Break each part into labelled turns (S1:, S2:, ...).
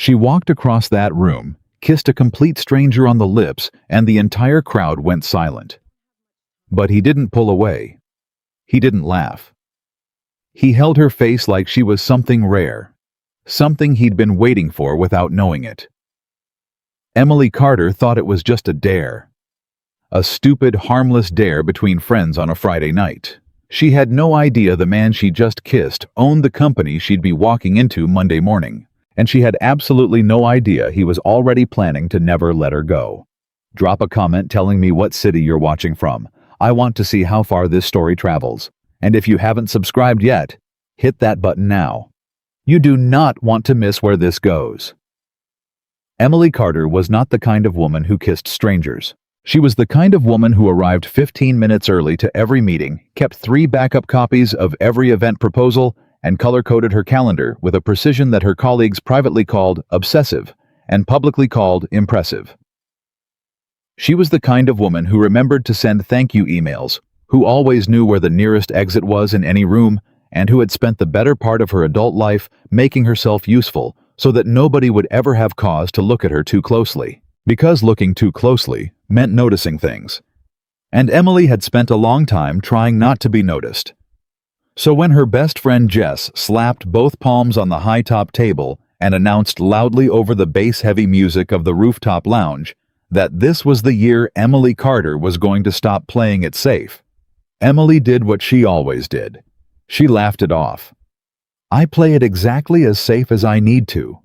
S1: She walked across that room, kissed a complete stranger on the lips, and the entire crowd went silent. But he didn't pull away. He didn't laugh. He held her face like she was something rare, something he'd been waiting for without knowing it. Emily Carter thought it was just a dare. A stupid, harmless dare between friends on a Friday night. She had no idea the man she just kissed owned the company she'd be walking into Monday morning, and she had absolutely no idea he was already planning to never let her go. Drop a comment telling me what city you're watching from. I want to see how far this story travels. And if you haven't subscribed yet, hit that button now. You do not want to miss where this goes. Emily Carter was not the kind of woman who kissed strangers. She was the kind of woman who arrived 15 minutes early to every meeting, kept 3 backup copies of every event proposal, and color-coded her calendar with a precision that her colleagues privately called obsessive and publicly called impressive. She was the kind of woman who remembered to send thank you emails, who always knew where the nearest exit was in any room, and who had spent the better part of her adult life making herself useful so that nobody would ever have cause to look at her too closely. Because looking too closely meant noticing things. And Emily had spent a long time trying not to be noticed. So when her best friend Jess slapped both palms on the high-top table and announced loudly over the bass-heavy music of the rooftop lounge that this was the year Emily Carter was going to stop playing it safe, Emily did what she always did. She laughed it off. "I play it exactly as safe as I need to,"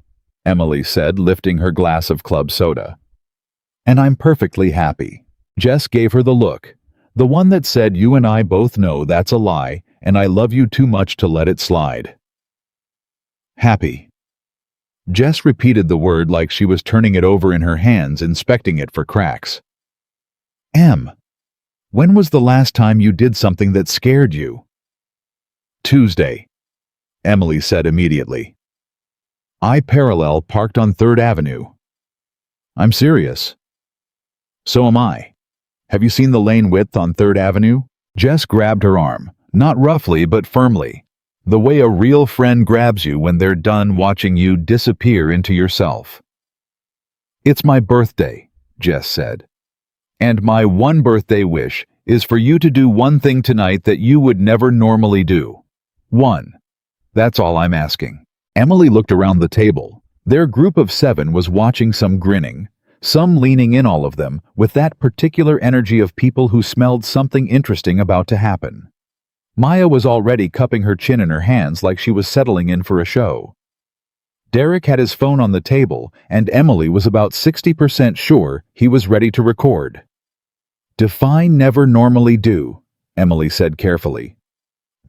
S1: Emily said, lifting her glass of club soda. "And I'm perfectly happy." Jess gave her the look, the one that said, "You and I both know that's a lie, and I love you too much to let it slide." Happy. Jess repeated the word like she was turning it over in her hands, inspecting it for cracks. "Em, when was the last time you did something that scared you?" "Tuesday," Emily said immediately. "I parallel parked on 3rd Avenue. "I'm serious." "So am I. Have you seen the lane width on 3rd Avenue? Jess grabbed her arm, not roughly but firmly, the way a real friend grabs you when they're done watching you disappear into yourself. "It's my birthday," Jess said. "And my one birthday wish is for you to do one thing tonight that you would never normally do. One. That's all I'm asking." Emily looked around the table. Their group of 7 was watching, some grinning, some leaning in, all of them with that particular energy of people who smelled something interesting about to happen. Maya was already cupping her chin in her hands like she was settling in for a show. Derek had his phone on the table, and Emily was about 60% sure he was ready to record. "Define never normally do," Emily said carefully.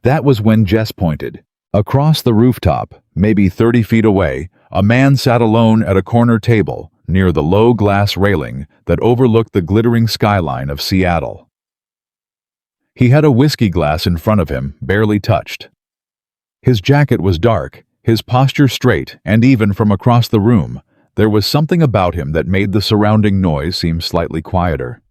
S1: That was when Jess pointed. Across the rooftop, maybe 30 feet away, a man sat alone at a corner table near the low glass railing that overlooked the glittering skyline of Seattle. He had a whiskey glass in front of him, barely touched. His jacket was dark, his posture straight, and even from across the room, there was something about him that made the surrounding noise seem slightly quieter.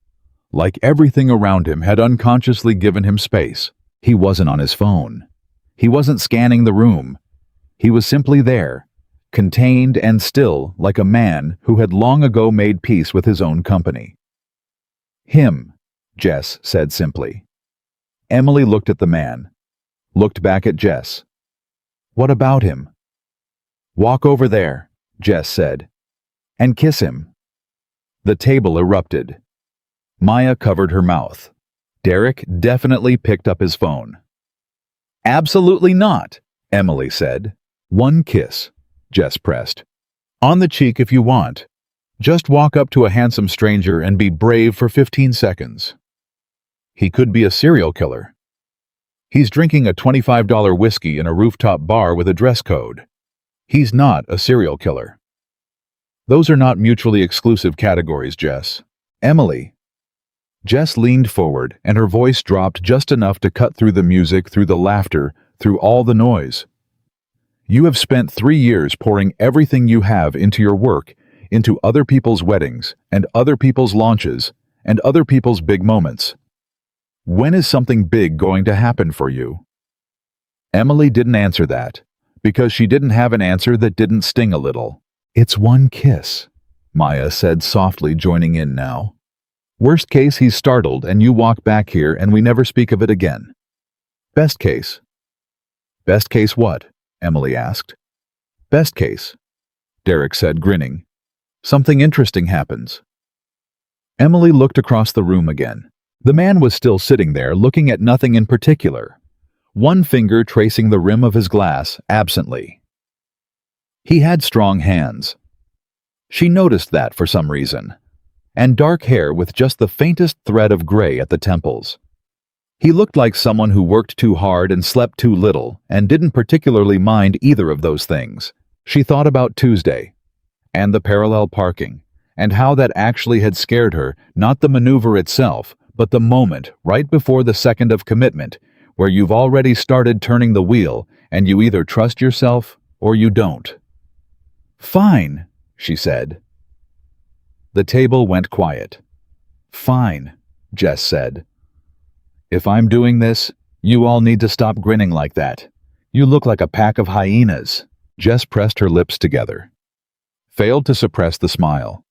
S1: Like everything around him had unconsciously given him space. He wasn't on his phone. He wasn't scanning the room. He was simply there, contained and still, like a man who had long ago made peace with his own company. "Him," Jess said simply. Emily looked at the man, looked back at Jess. "What about him?" "Walk over there," Jess said, "and kiss him." The table erupted. Maya covered her mouth. Derek definitely picked up his phone. "Absolutely not," Emily said. "One kiss," Jess pressed. "On the cheek if you want. Just walk up to a handsome stranger and be brave for 15 seconds. He could be a serial killer. He's drinking a $25 whiskey in a rooftop bar with a dress code. He's not a serial killer. Those are not mutually exclusive categories, Jess." "Emily." Jess leaned forward, and her voice dropped just enough to cut through the music, through the laughter, through all the noise. "You have spent 3 years pouring everything you have into your work, into other people's weddings, and other people's launches, and other people's big moments. When is something big going to happen for you?" Emily didn't answer that, because she didn't have an answer that didn't sting a little. It's one kiss, Maya said softly, joining in now. Worst case, he's startled and you walk back here and we never speak of it again. Best case. Best case what? Emily asked. Best case, Derek said, grinning. Something interesting happens. Emily looked across the room again. The man was still sitting there, looking at nothing in particular, one finger tracing the rim of his glass absently. He had strong hands. She noticed that for some reason, and dark hair with just the faintest thread of gray at the temples. He looked like someone who worked too hard and slept too little and didn't particularly mind either of those things. She thought about Tuesday, and the parallel parking, and how that actually had scared her, not the maneuver itself, but the moment right before the second of commitment, where you've already started turning the wheel and you either trust yourself or you don't. Fine, she said. The table went quiet. Fine, Jess said. If I'm doing this, you all need to stop grinning like that. You look like a pack of hyenas. Jess pressed her lips together. Failed to suppress the smile.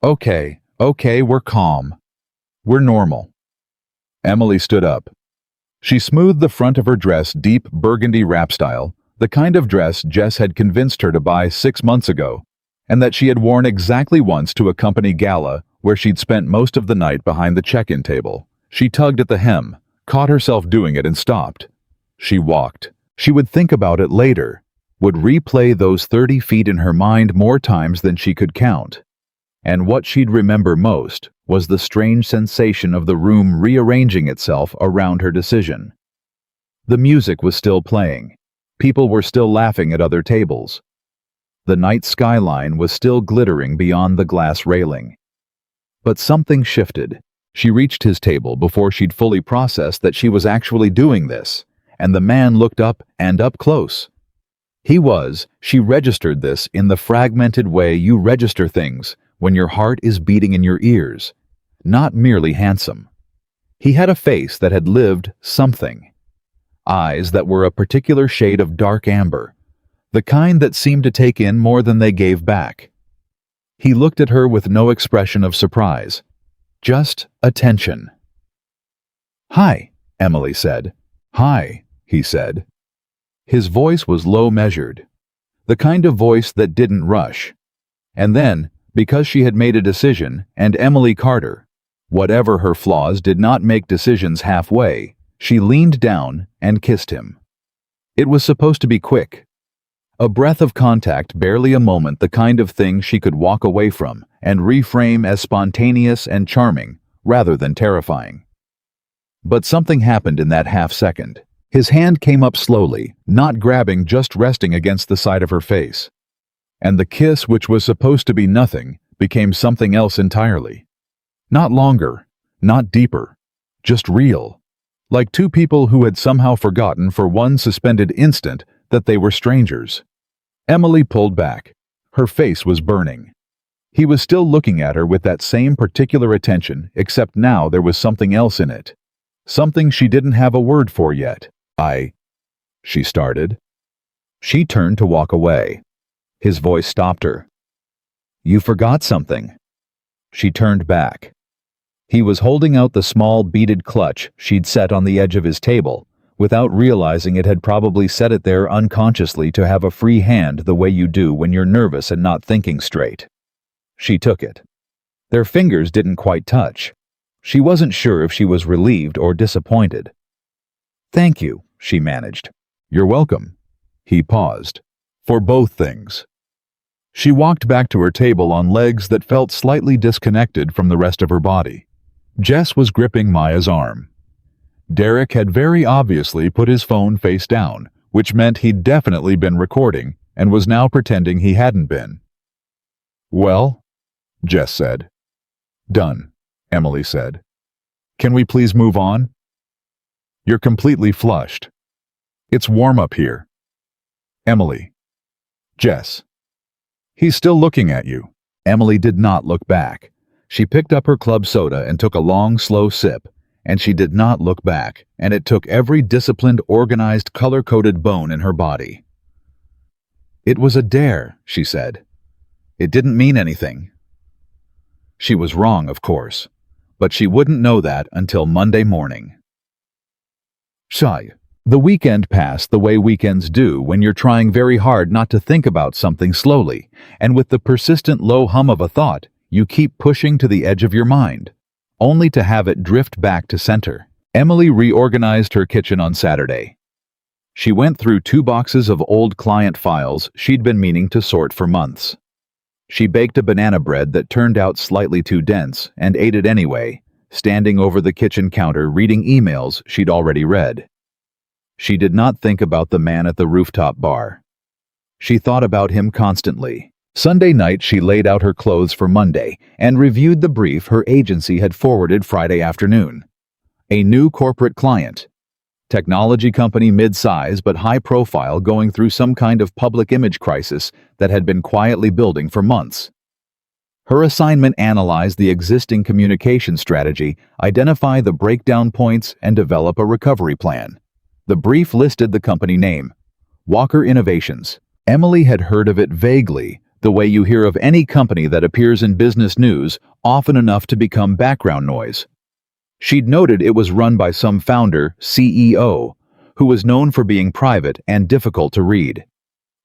S1: Okay, we're calm. We're normal. Emily stood up. She smoothed the front of her dress, deep burgundy wrap style, the kind of dress Jess had convinced her to buy 6 months ago, and that she had worn exactly once to a company gala where she'd spent most of the night behind the check-in table. She tugged at the hem, caught herself doing it and stopped. She walked. She would think about it later, would replay those 30 feet in her mind more times than she could count. And what she'd remember most was the strange sensation of the room rearranging itself around her decision. The music was still playing. People were still laughing at other tables. The night skyline was still glittering beyond the glass railing. But something shifted. She reached his table before she'd fully processed that she was actually doing this, and the man looked up and up close. She registered this in the fragmented way you register things when your heart is beating in your ears, not merely handsome. He had a face that had lived something. Eyes that were a particular shade of dark amber, the kind that seemed to take in more than they gave back. He looked at her with no expression of surprise, just attention. Hi, Emily said. Hi, he said. His voice was low measured, the kind of voice that didn't rush. And then, because she had made a decision, and Emily Carter, whatever her flaws, did not make decisions halfway, she leaned down and kissed him. It was supposed to be quick. A breath of contact, barely a moment, the kind of thing she could walk away from and reframe as spontaneous and charming rather than terrifying. But something happened in that half second. His hand came up slowly, not grabbing, just resting against the side of her face. And the kiss, which was supposed to be nothing, became something else entirely. Not longer, not deeper, just real. Like two people who had somehow forgotten for one suspended instant that they were strangers. Emily pulled back. Her face was burning. He was still looking at her with that same particular attention, except now there was something else in it. Something she didn't have a word for yet. She started. She turned to walk away. His voice stopped her. You forgot something. She turned back. He was holding out the small beaded clutch she'd set on the edge of his table, without realizing it had probably set it there unconsciously to have a free hand the way you do when you're nervous and not thinking straight. She took it. Their fingers didn't quite touch. She wasn't sure if she was relieved or disappointed. Thank you, she managed. You're welcome. He paused. For both things. She walked back to her table on legs that felt slightly disconnected from the rest of her body. Jess was gripping Maya's arm. Derek had very obviously put his phone face down, which meant he'd definitely been recording and was now pretending he hadn't been. Well, Jess said. Done, Emily said. Can we please move on? You're completely flushed. It's warm up here. Emily. Jess. He's still looking at you. Emily did not look back. She picked up her club soda and took a long, slow sip, and she did not look back, and it took every disciplined, organized, color-coded bone in her body. It was a dare, she said, It didn't mean anything. She was wrong, of course, but she wouldn't know that until Monday morning. Shy. The weekend passed the way weekends do when you're trying very hard not to think about something slowly, and with the persistent low hum of a thought, you keep pushing to the edge of your mind, only to have it drift back to center. Emily reorganized her kitchen on Saturday. She went through 2 boxes of old client files she'd been meaning to sort for months. She baked a banana bread that turned out slightly too dense and ate it anyway, standing over the kitchen counter reading emails she'd already read. She did not think about the man at the rooftop bar. She thought about him constantly. Sunday night she laid out her clothes for Monday and reviewed the brief her agency had forwarded Friday afternoon. A new corporate client. Technology company mid-size but high profile, going through some kind of public image crisis that had been quietly building for months. Her assignment: analyze the existing communication strategy, identify the breakdown points, and develop a recovery plan. The brief listed the company name, Walker Innovations. Emily had heard of it vaguely, the way you hear of any company that appears in business news often enough to become background noise. She'd noted it was run by some founder, CEO, who was known for being private and difficult to read.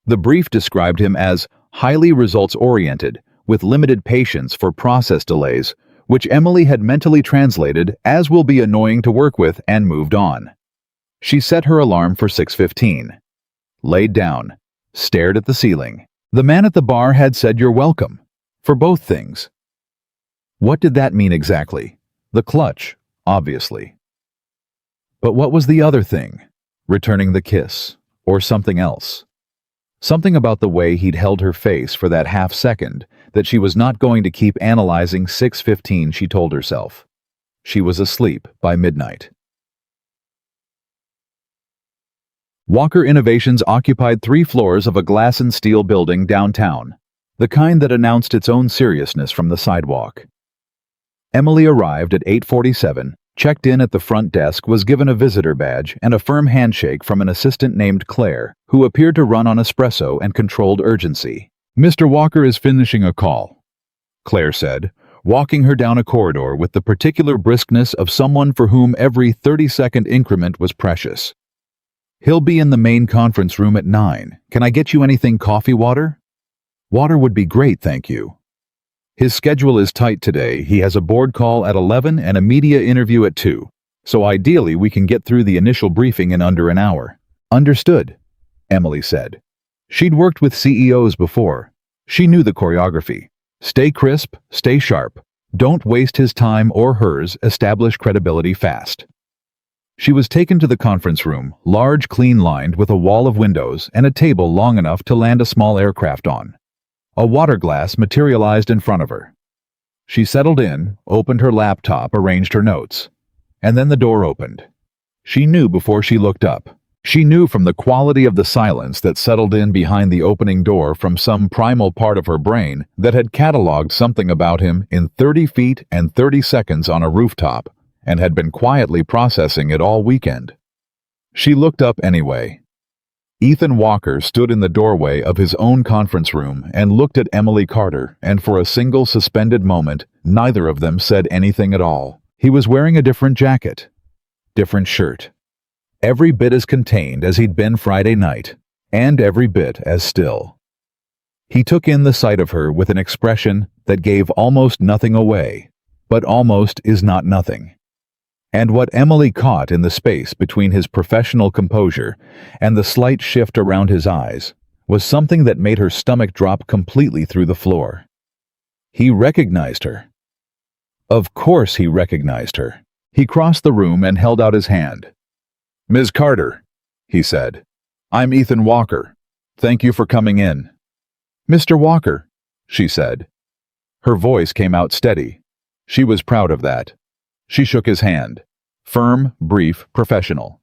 S1: The brief described him as highly results-oriented, with limited patience for process delays, which Emily had mentally translated as will be annoying to work with, and moved on. She set her alarm for 6:15. Laid down, stared at the ceiling. The man at the bar had said "you're welcome" for both things. What did that mean exactly? The clutch, obviously. But what was the other thing? Returning the kiss, or something else? Something about the way he'd held her face for that half second that she was not going to keep analyzing. 6:15, she told herself. She was asleep by midnight. Walker Innovations occupied 3 floors of a glass and steel building downtown, the kind that announced its own seriousness from the sidewalk. Emily arrived at 8:47, checked in at the front desk, was given a visitor badge and a firm handshake from an assistant named Claire, who appeared to run on espresso and controlled urgency. "Mr. Walker is finishing a call," Claire said, walking her down a corridor with the particular briskness of someone for whom every 30-second increment was precious. "He'll be in the main conference room at 9. Can I get you anything? Coffee, water?" "Water would be great, thank you." "His schedule is tight today. He has a board call at 11 and a media interview at 2. So ideally we can get through the initial briefing in under an hour." "Understood," Emily said. She'd worked with CEOs before. She knew the choreography. Stay crisp, stay sharp. Don't waste his time or hers. Establish credibility fast. She was taken to the conference room, large, clean lined, with a wall of windows and a table long enough to land a small aircraft on. A water glass materialized in front of her. She settled in, opened her laptop, arranged her notes. And then the door opened. She knew before she looked up. She knew from the quality of the silence that settled in behind the opening door, from some primal part of her brain that had cataloged something about him in 30 feet and 30 seconds on a rooftop, and had been quietly processing it all weekend. She looked up anyway. Ethan Walker stood in the doorway of his own conference room and looked at Emily Carter, and for a single suspended moment, neither of them said anything at all. He was wearing a different jacket, different shirt. Every bit as contained as he'd been Friday night, and every bit as still. He took in the sight of her with an expression that gave almost nothing away, but almost is not nothing. And what Emily caught in the space between his professional composure and the slight shift around his eyes was something that made her stomach drop completely through the floor. He recognized her. Of course he recognized her. He crossed the room and held out his hand. "Ms. Carter," he said, "I'm Ethan Walker. Thank you for coming in." "Mr. Walker," she said. Her voice came out steady. She was proud of that. She shook his hand. Firm, brief, professional.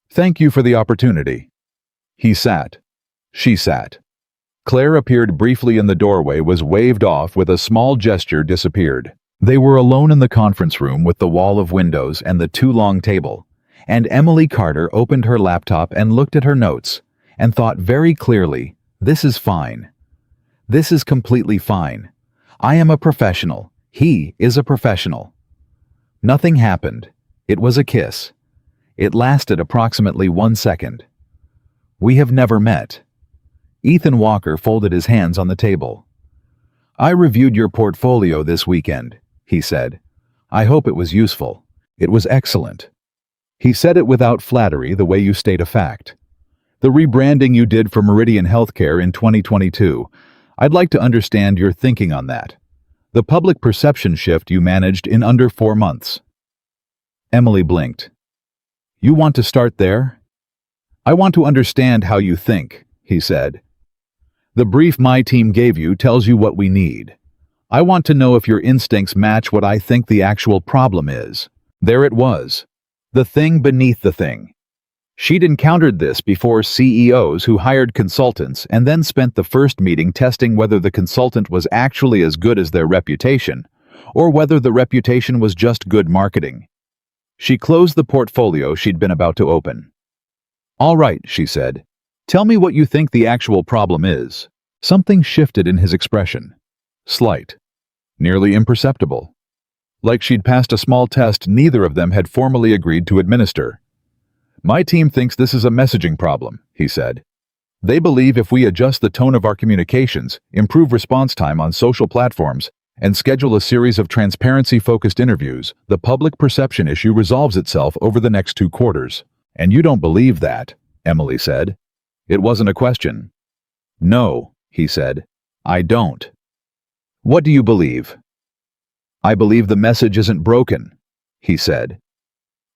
S1: "Thank you for the opportunity." He sat. She sat. Claire appeared briefly in the doorway, was waved off with a small gesture, disappeared. They were alone in the conference room with the wall of windows and the too long table, and Emily Carter opened her laptop and looked at her notes and thought very clearly, "This is fine. This is completely fine. I am a professional. He is a professional. Nothing happened. It was a kiss. It lasted approximately 1 second. We have never met. Ethan Walker folded his hands on the table. I reviewed your portfolio this weekend, he said. I hope it was useful. It was excellent. He said it without flattery, the way you state a fact. The rebranding you did for Meridian Healthcare in 2022, I'd like to understand your thinking on that. The public perception shift you managed in under 4 months. Emily blinked. You want to start there? I want to understand how you think, he said. The brief my team gave you tells you what we need. I want to know if your instincts match what I think the actual problem is. There it was. The thing beneath the thing. She'd encountered this before CEOs who hired consultants and then spent the first meeting testing whether the consultant was actually as good as their reputation, or whether the reputation was just good marketing. She closed the portfolio she'd been about to open. All right, she said. Tell me what you think the actual problem is. Something shifted in his expression. Slight. Nearly imperceptible. Like she'd passed a small test neither of them had formally agreed to administer. My team thinks this is a messaging problem, he said. They believe if we adjust the tone of our communications, improve response time on social platforms, and schedule a series of transparency-focused interviews, the public perception issue resolves itself over the next 2 quarters. And you don't believe that, Emily said. It wasn't a question. No, he said. I don't. What do you believe? I believe the message isn't broken, he said.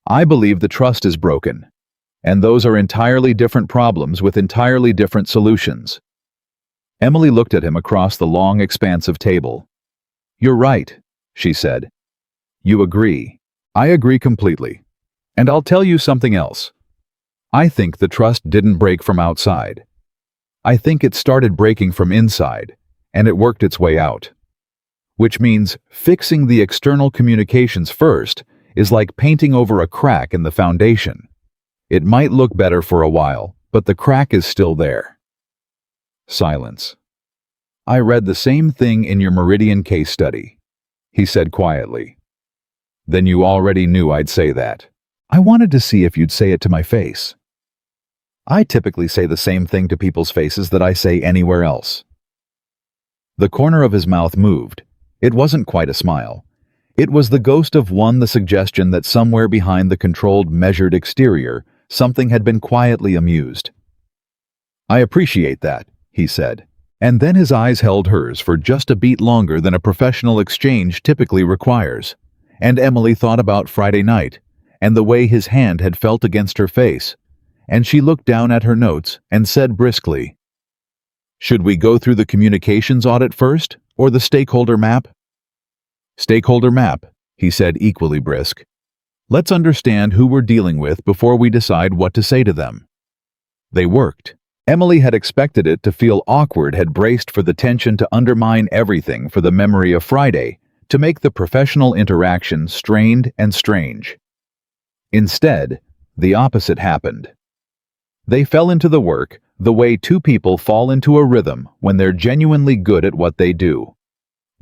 S1: I believe the trust is broken. And those are entirely different problems with entirely different solutions. Emily looked at him across the long expanse of table. You're right, she said. You agree. I agree completely. And I'll tell you something else. I think the trust didn't break from outside. I think it started breaking from inside, and it worked its way out. Which means fixing the external communications first is like painting over a crack in the foundation. It might look better for a while, but the crack is still there. Silence. I read the same thing in your Meridian case study, he said quietly. Then you already knew I'd say that. I wanted to see if you'd say it to my face. I typically say the same thing to people's faces that I say anywhere else. The corner of his mouth moved. It wasn't quite a smile. It was the ghost of the suggestion that somewhere behind the controlled, measured exterior, something had been quietly amused. I appreciate that, he said, and then his eyes held hers for just a beat longer than a professional exchange typically requires, and Emily thought about Friday night, and the way his hand had felt against her face, and she looked down at her notes and said briskly, Should we go through the communications audit first, or the stakeholder map? Stakeholder map, he said equally brisk. Let's understand who we're dealing with before we decide what to say to them. They worked. Emily had expected it to feel awkward, had braced for the tension to undermine everything for the memory of Friday, to make the professional interaction strained and strange. Instead, the opposite happened. They fell into the work the way 2 people fall into a rhythm when they're genuinely good at what they do.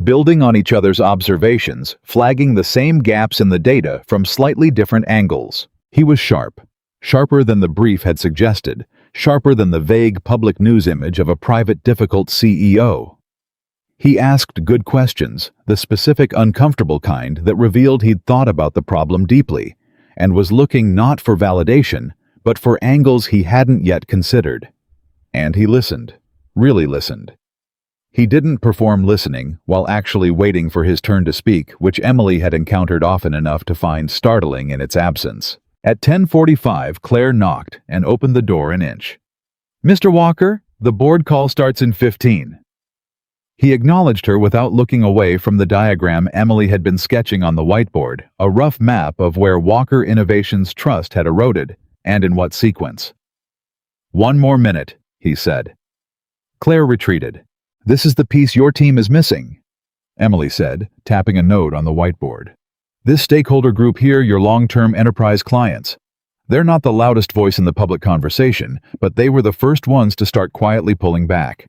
S1: Building on each other's observations, flagging the same gaps in the data from slightly different angles. He was sharp. Sharper than the brief had suggested. Sharper than the vague public news image of a private, difficult CEO. He asked good questions, the specific, uncomfortable kind that revealed he'd thought about the problem deeply, and was looking not for validation, but for angles he hadn't yet considered. And he listened. Really listened. He didn't perform listening while actually waiting for his turn to speak, which Emily had encountered often enough to find startling in its absence. At 10:45, Claire knocked and opened the door an inch. Mr. Walker, the board call starts in 15. He acknowledged her without looking away from the diagram Emily had been sketching on the whiteboard, a rough map of where Walker Innovations' trust had eroded, and in what sequence. 1 more minute, he said. Claire retreated. This is the piece your team is missing, Emily said, tapping a note on the whiteboard. This stakeholder group here, your long-term enterprise clients. They're not the loudest voice in the public conversation, but they were the first ones to start quietly pulling back.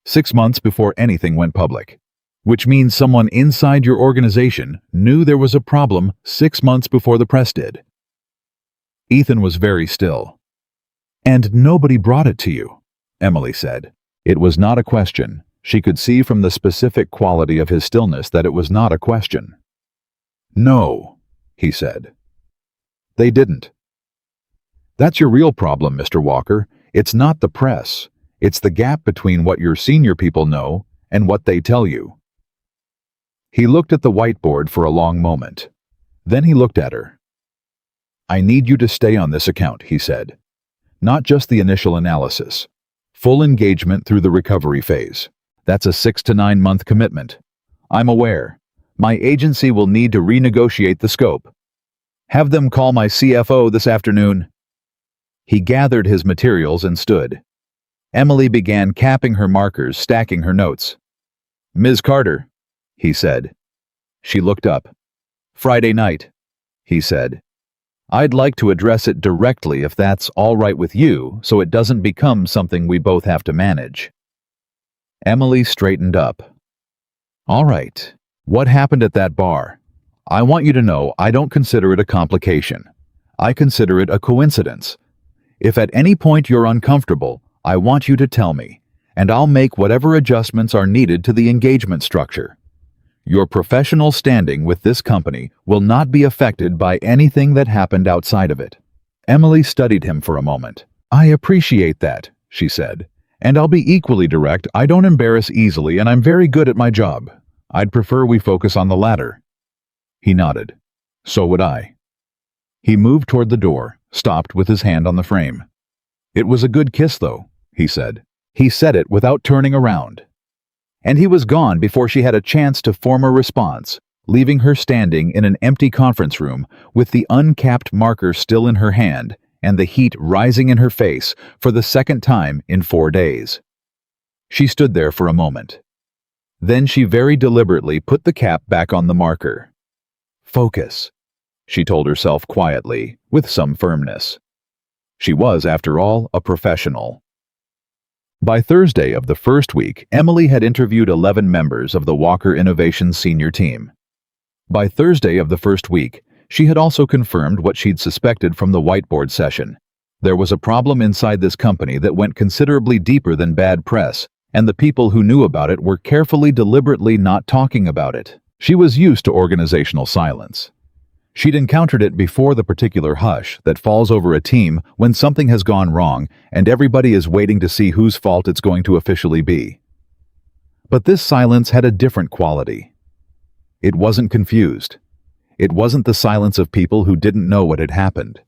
S1: 6 months before anything went public. Which means someone inside your organization knew there was a problem 6 months before the press did. Ethan was very still. "And nobody brought it to you," Emily said. It was not a question. She could see from the specific quality of his stillness that it was not a question. "No," he said. "They didn't." "That's your real problem, Mr. Walker. It's not the press. It's the gap between what your senior people know and what they tell you." He looked at the whiteboard for a long moment. Then he looked at her. "I need you to stay on this account," he said. "Not just the initial analysis. Full engagement through the recovery phase. That's a 6 to 9 month commitment. I'm aware. My agency will need to renegotiate the scope. Have them call my CFO this afternoon." He gathered his materials and stood. Emily began capping her markers, stacking her notes. "Ms. Carter," he said. She looked up. "Friday night," he said. "I'd like to address it directly if that's all right with you, so it doesn't become something we both have to manage." Emily straightened up. "All right. What happened at that bar? I want you to know I don't consider it a complication. I consider it a coincidence. If at any point you're uncomfortable, I want you to tell me, and I'll make whatever adjustments are needed to the engagement structure. Your professional standing with this company will not be affected by anything that happened outside of it." Emily studied him for a moment. "I appreciate that," she said. "And I'll be equally direct. I don't embarrass easily, and I'm very good at my job. I'd prefer we focus on the latter." He nodded. "So would I." He moved toward the door, stopped with his hand on the frame. "It was a good kiss, though," he said. He said it without turning around. And he was gone before she had a chance to form a response, leaving her standing in an empty conference room with the uncapped marker still in her hand and the heat rising in her face for the second time in 4 days. She stood there for a moment. Then she very deliberately put the cap back on the marker. "Focus," she told herself quietly, with some firmness. She was, after all, a professional. By Thursday of the first week, Emily had interviewed 11 members of the Walker Innovations senior team. By Thursday of the first week, she had also confirmed what she'd suspected from the whiteboard session. There was a problem inside this company that went considerably deeper than bad press, and the people who knew about it were carefully, deliberately not talking about it. She was used to organizational silence. She'd encountered it before, the particular hush that falls over a team when something has gone wrong and everybody is waiting to see whose fault it's going to officially be. But this silence had a different quality. It wasn't confused. It wasn't the silence of people who didn't know what had happened.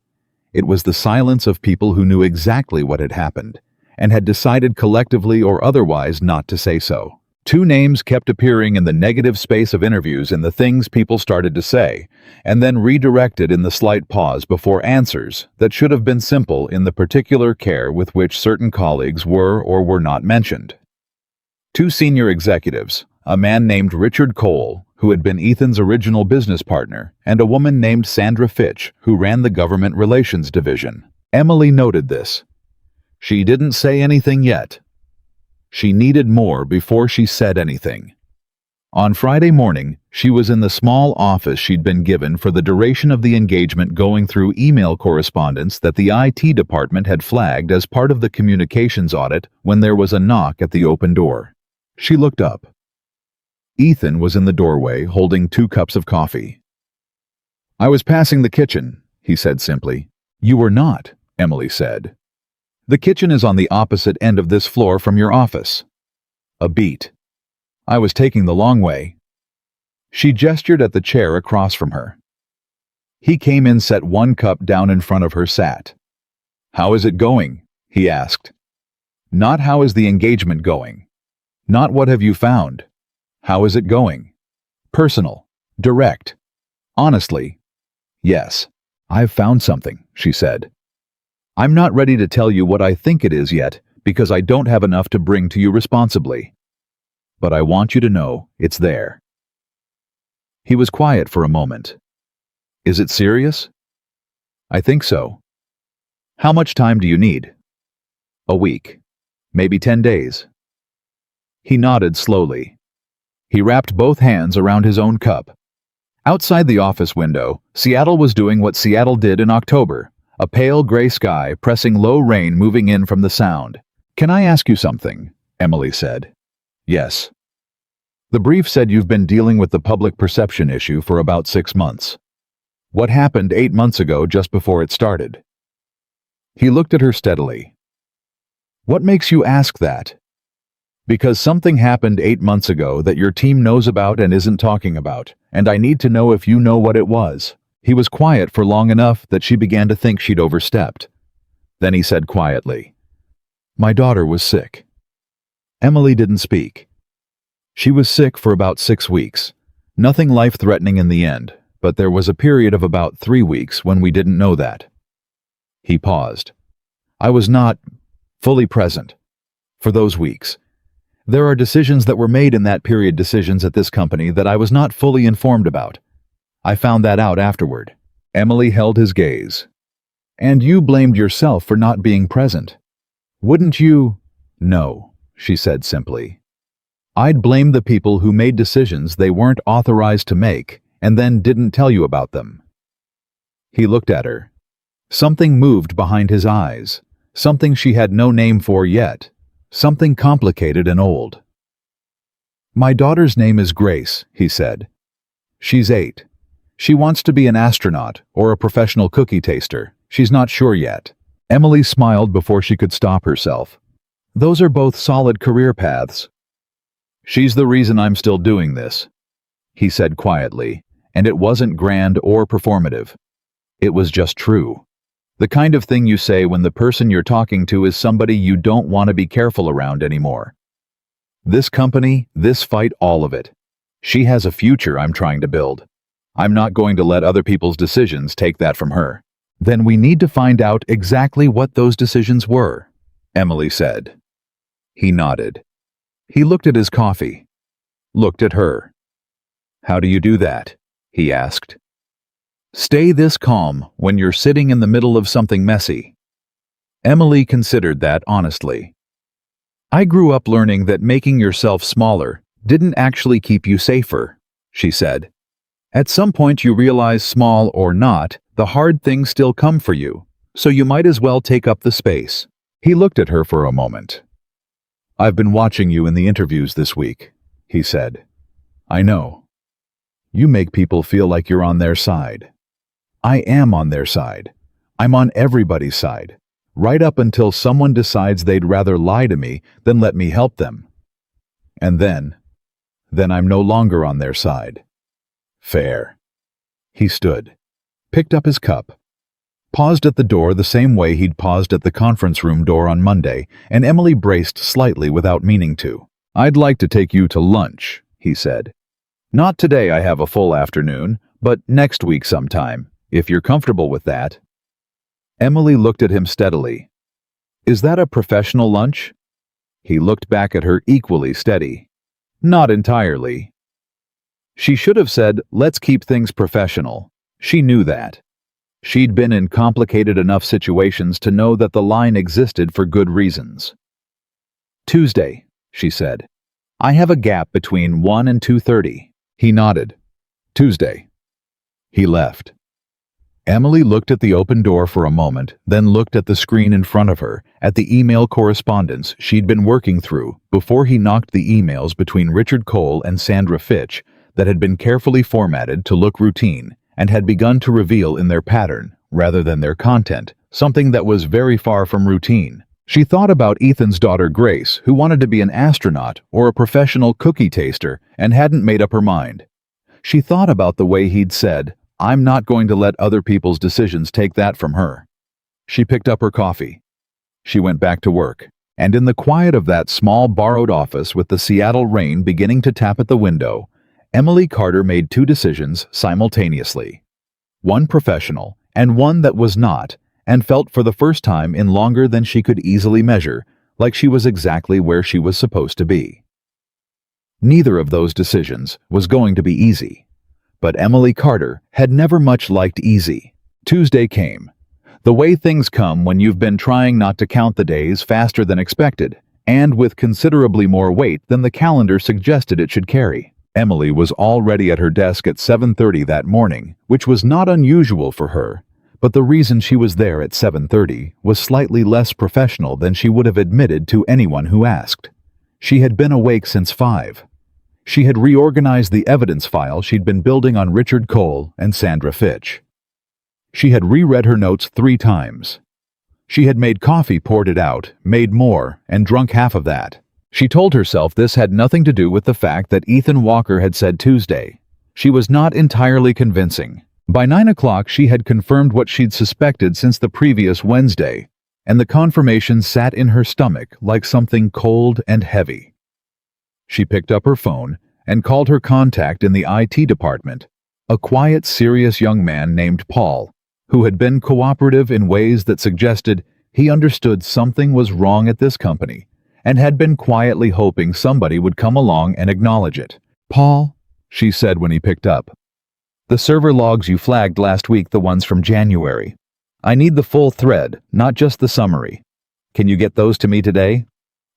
S1: It was the silence of people who knew exactly what had happened and had decided collectively or otherwise not to say so. 2 names kept appearing in the negative space of interviews in the things people started to say, and then redirected in the slight pause before answers that should have been simple in the particular care with which certain colleagues were or were not mentioned. 2 senior executives, a man named Richard Cole, who had been Ethan's original business partner, and a woman named Sandra Fitch, who ran the government relations division. Emily noted this. She didn't say anything yet. She needed more before she said anything. On Friday morning, she was in the small office she'd been given for the duration of the engagement, going through email correspondence that the IT department had flagged as part of the communications audit when there was a knock at the open door. She looked up. Ethan was in the doorway holding 2 cups of coffee. "I was passing the kitchen," he said simply. "You were not," Emily said. "The kitchen is on the opposite end of this floor from your office." A beat. "I was taking the long way." She gestured at the chair across from her. He came in, set 1 cup down in front of her, sat. "How is it going?" he asked. Not how is the engagement going. Not what have you found. How is it going? Personal. Direct. Honestly. "Yes, I've found something," she said. "I'm not ready to tell you what I think it is yet, because I don't have enough to bring to you responsibly. But I want you to know it's there." He was quiet for a moment. "Is it serious?" "I think so." "How much time do you need?" "A week. Maybe 10 days." He nodded slowly. He wrapped both hands around his own cup. Outside the office window, Seattle was doing what Seattle did in October, a pale gray sky pressing low rain moving in from the sound. "Can I ask you something?" Emily said. "Yes." "The brief said you've been dealing with the public perception issue for about 6 months. What happened 8 months ago just before it started?" He looked at her steadily. "What makes you ask that?" "Because something happened 8 months ago that your team knows about and isn't talking about, and I need to know if you know what it was." He was quiet for long enough that she began to think she'd overstepped. Then he said quietly, "My daughter was sick." Emily didn't speak. She was sick for about 6 weeks. Nothing life-threatening in the end, but there was a period of about 3 weeks when we didn't know that. He paused. "I was not fully present for those weeks. There are decisions that were made in that period, decisions at this company, that I was not fully informed about. I found that out afterward." Emily held his gaze. "And you blamed yourself for not being present. Wouldn't you?" "No," she said simply. "I'd blame the people who made decisions they weren't authorized to make and then didn't tell you about them." He looked at her. Something moved behind his eyes, something she had no name for yet. Something complicated and old. "My daughter's name is Grace," he said. "She's 8. She wants to be an astronaut or a professional cookie taster. She's not sure yet." Emily smiled before she could stop herself. "Those are both solid career paths." "She's the reason I'm still doing this," he said quietly, and it wasn't grand or performative. It was just true. The kind of thing you say when the person you're talking to is somebody you don't want to be careful around anymore. "This company, this fight, all of it. She has a future I'm trying to build. I'm not going to let other people's decisions take that from her." "Then we need to find out exactly what those decisions were," Emily said. He nodded. He looked at his coffee. Looked at her. "How do you do that?" he asked. "Stay this calm when you're sitting in the middle of something messy." Emily considered that honestly. "I grew up learning that making yourself smaller didn't actually keep you safer," she said. "At some point you realize, small or not, the hard things still come for you, so you might as well take up the space." He looked at her for a moment. "I've been watching you in the interviews this week," he said. "I know. You make people feel like you're on their side. I am on their side. I'm on everybody's side, right up until someone decides they'd rather lie to me than let me help them. And then I'm no longer on their side." "Fair." He stood, picked up his cup, paused at the door the same way he'd paused at the conference room door on Monday, and Emily braced slightly without meaning to. "I'd like to take you to lunch," he said. "Not today, I have a full afternoon, but next week sometime, if you're comfortable with that." Emily looked at him steadily. "Is that a professional lunch?" He looked back at her equally steady. "Not entirely." She should have said, "Let's keep things professional." She knew that. She'd been in complicated enough situations to know that the line existed for good reasons. "Tuesday," she said. "I have a gap between 1 and 2:30. He nodded. "Tuesday." He left. Emily looked at the open door for a moment, then looked at the screen in front of her, at the email correspondence she'd been working through before he knocked the emails between Richard Cole and Sandra Fitch that had been carefully formatted to look routine and had begun to reveal in their pattern, rather than their content, something that was very far from routine. She thought about Ethan's daughter Grace, who wanted to be an astronaut or a professional cookie taster and hadn't made up her mind. She thought about the way he'd said, "I'm not going to let other people's decisions take that from her." She picked up her coffee. She went back to work, and in the quiet of that small borrowed office with the Seattle rain beginning to tap at the window, Emily Carter made 2 decisions simultaneously. One professional, and one that was not, and felt for the first time in longer than she could easily measure, like she was exactly where she was supposed to be. Neither of those decisions was going to be easy. But Emily Carter had never much liked easy. Tuesday came. The way things come when you've been trying not to count the days faster than expected, and with considerably more weight than the calendar suggested it should carry. Emily was already at her desk at 7:30 that morning, which was not unusual for her, but the reason she was there at 7:30 was slightly less professional than she would have admitted to anyone who asked. She had been awake since 5. She had reorganized the evidence file she'd been building on Richard Cole and Sandra Fitch. She had reread her notes 3 times. She had made coffee, poured it out, made more, and drunk half of that. She told herself this had nothing to do with the fact that Ethan Walker had said Tuesday. She was not entirely convincing. By 9 o'clock she had confirmed what she'd suspected since the previous Wednesday, and the confirmation sat in her stomach like something cold and heavy. She picked up her phone and called her contact in the IT department, a quiet, serious young man named Paul, who had been cooperative in ways that suggested he understood something was wrong at this company and had been quietly hoping somebody would come along and acknowledge it. "Paul," she said when he picked up, "the server logs you flagged last week, the ones from January. I need the full thread, not just the summary. Can you get those to me today?"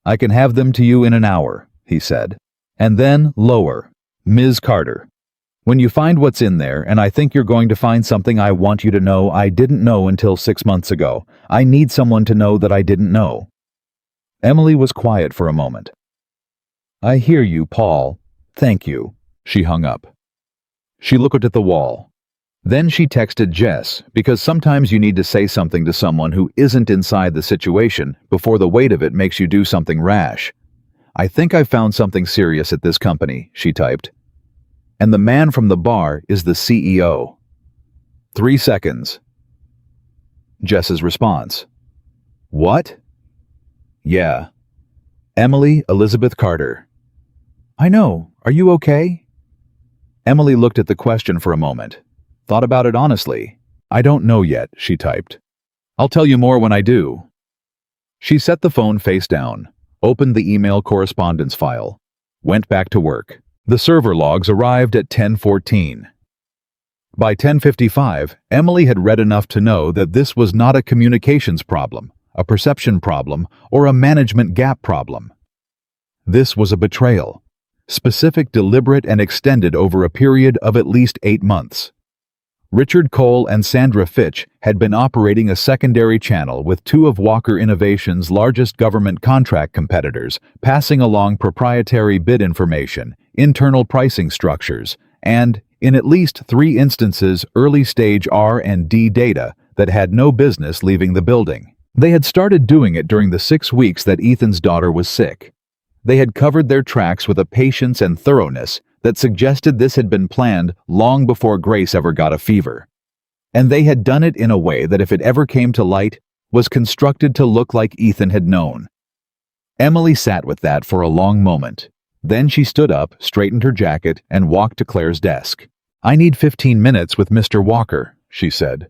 S1: "I can have them to you in an hour," he said. And then lower, "Ms. Carter, when you find what's in there, and I think you're going to find something I want you to know I didn't know until 6 months ago, I need someone to know that I didn't know." Emily was quiet for a moment. "I hear you, Paul. Thank you." She hung up. She looked at the wall. Then she texted Jess, because sometimes you need to say something to someone who isn't inside the situation before the weight of it makes you do something rash. "I think I found something serious at this company," she typed. "And the man from the bar is the CEO. 3 seconds. Jess's response. "What?" "Yeah. Emily Elizabeth Carter." "I know. Are you okay?" Emily looked at the question for a moment. Thought about it honestly. "I don't know yet," she typed. "I'll tell you more when I do." She set the phone face down, opened the email correspondence file, went back to work. The server logs arrived at 10:14. By 10:55, Emily had read enough to know that this was not a communications problem, a perception problem, or a management gap problem. This was a betrayal, specific, deliberate, and extended over a period of at least 8 months. Richard Cole and Sandra Fitch had been operating a secondary channel with 2 of Walker Innovation's largest government contract competitors, passing along proprietary bid information, internal pricing structures, and, in at least 3 instances, early-stage R&D data that had no business leaving the building. They had started doing it during the 6 weeks that Ethan's daughter was sick. They had covered their tracks with a patience and thoroughness that suggested this had been planned long before Grace ever got a fever. And they had done it in a way that, if it ever came to light, was constructed to look like Ethan had known. Emily sat with that for a long moment. Then she stood up, straightened her jacket, and walked to Claire's desk. "I need 15 minutes with Mr. Walker," she said.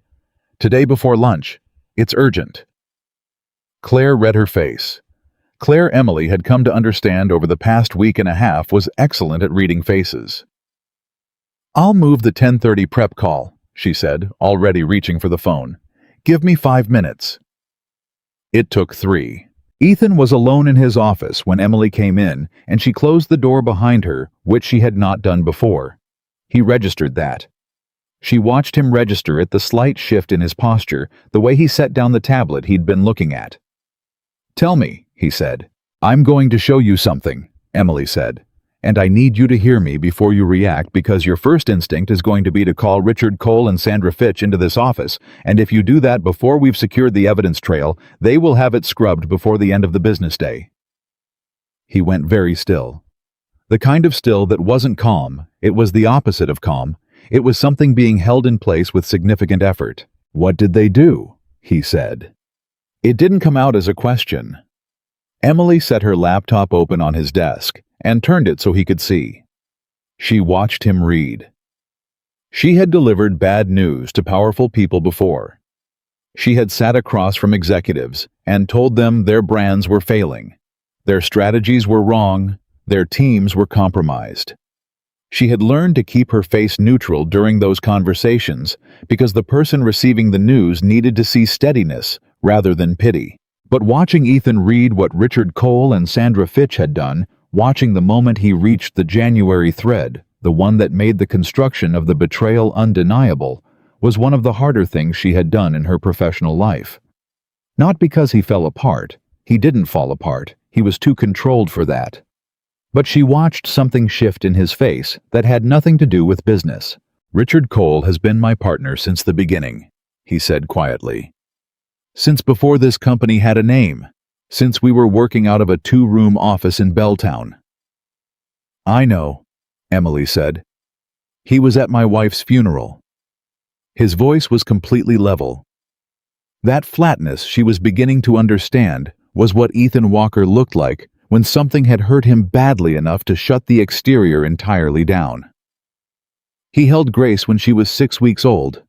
S1: "Today before lunch. It's urgent." Claire read her face. Claire Emily had come to understand over the past week and a half was excellent at reading faces. "I'll move the 10:30 prep call," she said, already reaching for the phone. "Give me 5 minutes." It took 3. Ethan was alone in his office when Emily came in, and she closed the door behind her, which she had not done before. He registered that. She watched him register it, the slight shift in his posture, the way he set down the tablet he'd been looking at. "Tell me," he said. "I'm going to show you something," Emily said. "And I need you to hear me before you react, because your first instinct is going to be to call Richard Cole and Sandra Fitch into this office, and if you do that before we've secured the evidence trail, they will have it scrubbed before the end of the business day." He went very still. The kind of still that wasn't calm, it was the opposite of calm. It was something being held in place with significant effort. "What did they do?" he said. It didn't come out as a question. Emily set her laptop open on his desk and turned it so he could see. She watched him read. She had delivered bad news to powerful people before. She had sat across from executives and told them their brands were failing, their strategies were wrong, their teams were compromised. She had learned to keep her face neutral during those conversations because the person receiving the news needed to see steadiness rather than pity. But watching Ethan read what Richard Cole and Sandra Fitch had done, watching the moment he reached the January thread, the one that made the construction of the betrayal undeniable, was one of the harder things she had done in her professional life. Not because he fell apart. He didn't fall apart. He was too controlled for that. But she watched something shift in his face that had nothing to do with business. "Richard Cole has been my partner since the beginning," he said quietly. "Since before this company had a name. Since we were working out of a 2-room office in Belltown." "I know," Emily said. "He was at my wife's funeral." His voice was completely level. That flatness she was beginning to understand was what Ethan Walker looked like when something had hurt him badly enough to shut the exterior entirely down. He held Grace when she was 6 weeks old.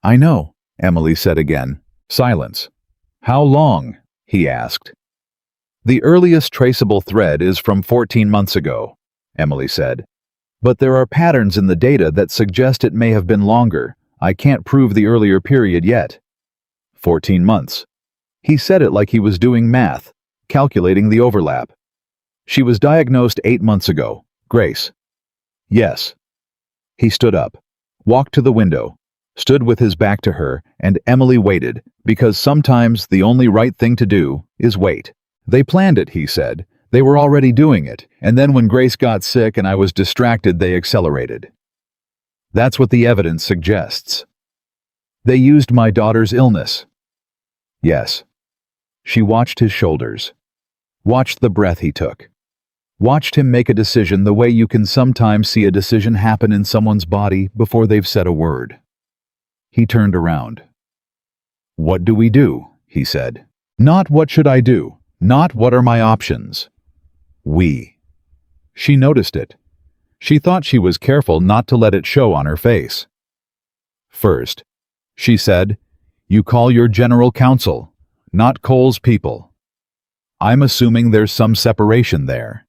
S1: "I know," Emily said again. Silence. "How long?" he asked. "The earliest traceable thread is from 14 months ago," Emily said. "But there are patterns in the data that suggest it may have been longer. I can't prove the earlier period yet." 14 months. He said it like he was doing math, calculating the overlap. "She was diagnosed 8 months ago, Grace." "Yes." He stood up, walked to the window, stood with his back to her, and Emily waited, because sometimes the only right thing to do is wait. "They planned it," he said. "They were already doing it, and then when Grace got sick and I was distracted, they accelerated. That's what the evidence suggests. They used my daughter's illness." "Yes." She watched his shoulders, watched the breath he took, watched him make a decision the way you can sometimes see a decision happen in someone's body before they've said a word. He turned around. "What do we do?" he said. "Not what should I do, not what are my options. We." She noticed it. She thought she was careful not to let it show on her face. "First," she said, "you call your general counsel, not Cole's people. I'm assuming there's some separation there.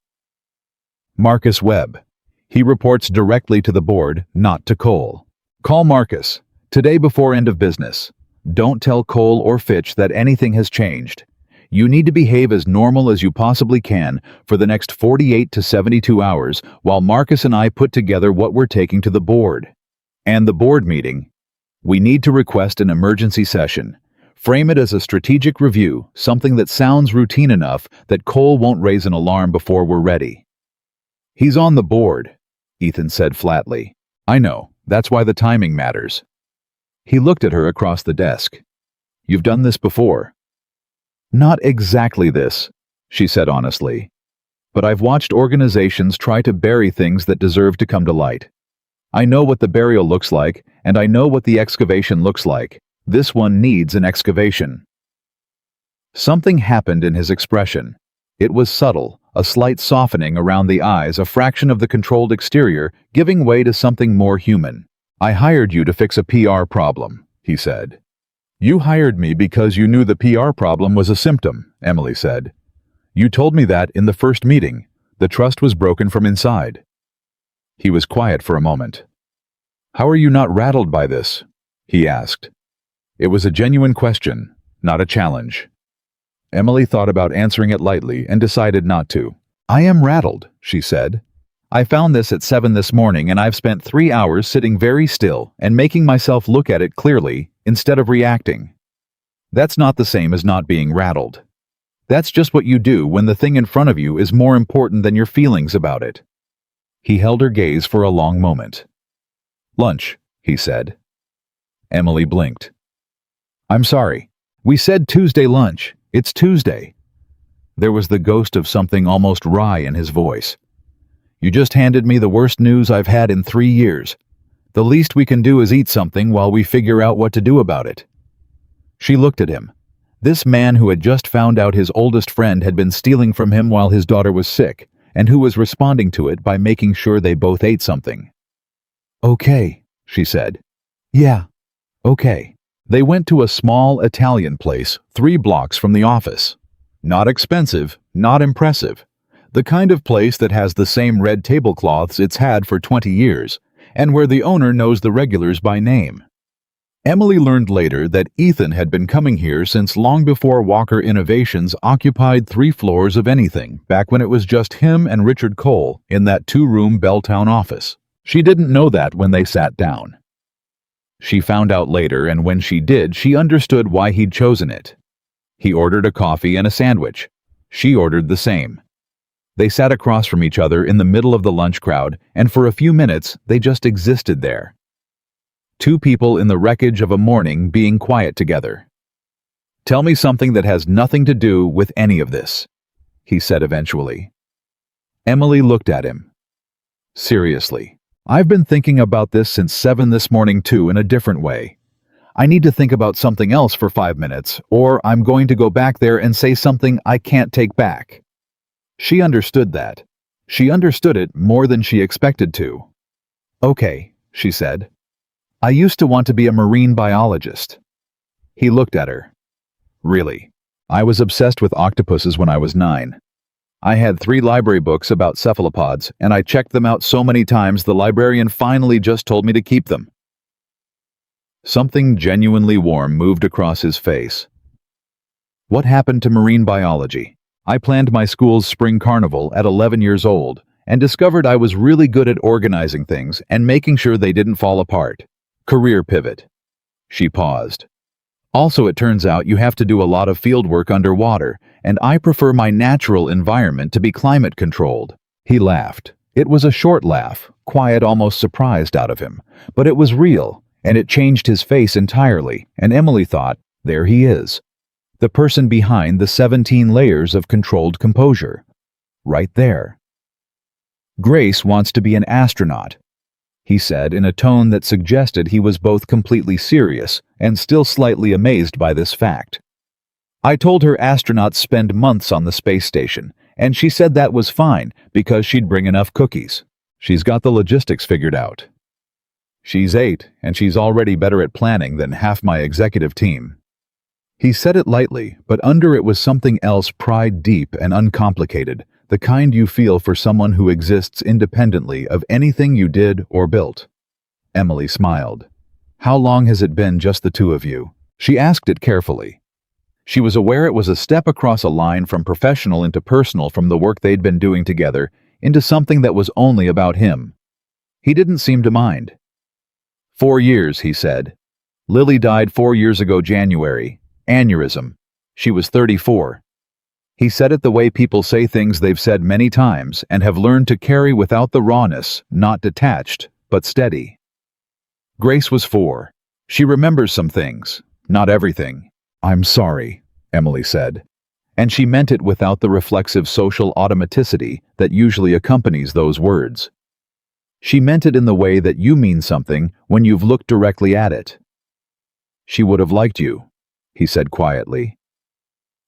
S1: Marcus Webb. He reports directly to the board, not to Cole. Call Marcus, today before end of business. Don't tell Cole or Fitch that anything has changed. You need to behave as normal as you possibly can for the next 48 to 72 hours while Marcus and I put together what we're taking to the board. And the board meeting. We need to request an emergency session. Frame it as a strategic review, something that sounds routine enough that Cole won't raise an alarm before we're ready." "He's on the board," Ethan said flatly. "I know, that's why the timing matters." He looked at her across the desk. "You've done this before." "Not exactly this," she said honestly. "But I've watched organizations try to bury things that deserve to come to light. I know what the burial looks like, and I know what the excavation looks like. This one needs an excavation." Something happened in his expression. It was subtle, a slight softening around the eyes, a fraction of the controlled exterior, giving way to something more human. "I hired you to fix a PR problem," he said. "You hired me because you knew the PR problem was a symptom," Emily said. "You told me that in the first meeting. The trust was broken from inside." He was quiet for a moment. "How are you not rattled by this?" he asked. It was a genuine question, not a challenge. Emily thought about answering it lightly and decided not to. "I am rattled," she said. "I found this at 7 this morning and I've spent 3 hours sitting very still and making myself look at it clearly instead of reacting. That's not the same as not being rattled. That's just what you do when the thing in front of you is more important than your feelings about it." He held her gaze for a long moment. "Lunch," he said. Emily blinked. "I'm sorry. We said Tuesday lunch. It's Tuesday." There was the ghost of something almost wry in his voice. "You just handed me the worst news I've had in 3 years. The least we can do is eat something while we figure out what to do about it." She looked at him. This man who had just found out his oldest friend had been stealing from him while his daughter was sick, and who was responding to it by making sure they both ate something. "Okay," she said. "Yeah, okay." They went to a small Italian place 3 blocks from the office. Not expensive, not impressive. The kind of place that has the same red tablecloths it's had for 20 years, and where the owner knows the regulars by name. Emily learned later that Ethan had been coming here since long before Walker Innovations occupied 3 floors of anything, back when it was just him and Richard Cole in that 2-room Belltown office. She didn't know that when they sat down. She found out later, and when she did, she understood why he'd chosen it. He ordered a coffee and a sandwich. She ordered the same. They sat across from each other in the middle of the lunch crowd, and for a few minutes they just existed there. 2 people in the wreckage of a morning being quiet together. "Tell me something that has nothing to do with any of this," he said eventually. Emily looked at him. "Seriously, I've been thinking about this since 7 this morning too, in a different way. I need to think about something else for 5 minutes, or I'm going to go back there and say something I can't take back." She understood that. She understood it more than she expected to. "Okay," she said. "I used to want to be a marine biologist." He looked at her. "Really? I was obsessed with octopuses when I was 9. I had 3 library books about cephalopods, and I checked them out so many times the librarian finally just told me to keep them." Something genuinely warm moved across his face. "What happened to marine biology? I planned my school's spring carnival at 11 years old and discovered I was really good at organizing things and making sure they didn't fall apart. Career pivot." She paused. "Also, it turns out you have to do a lot of field work underwater, and I prefer my natural environment to be climate controlled." He laughed. It was a short laugh, quiet, almost surprised out of him, but it was real, and it changed his face entirely, and Emily thought, there he is. The person behind the 17 layers of controlled composure. Right there. "Grace wants to be an astronaut," he said in a tone that suggested he was both completely serious and still slightly amazed by this fact. "I told her astronauts spend months on the space station, and she said that was fine because she'd bring enough cookies. She's got the logistics figured out. She's 8, and she's already better at planning than half my executive team." He said it lightly, but under it was something else, pride deep and uncomplicated, the kind you feel for someone who exists independently of anything you did or built. Emily smiled. "How long has it been just the 2 of you?" She asked it carefully. She was aware it was a step across a line from professional into personal, from the work they'd been doing together into something that was only about him. He didn't seem to mind. 4 years, he said. "Lily died 4 years ago January. Aneurysm. She was 34. He said it the way people say things they've said many times and have learned to carry without the rawness, not detached, but steady. Grace was 4. She remembers some things, not everything. "I'm sorry," Emily said. And she meant it without the reflexive social automaticity that usually accompanies those words. She meant it in the way that you mean something when you've looked directly at it. "She would have liked you," he said quietly.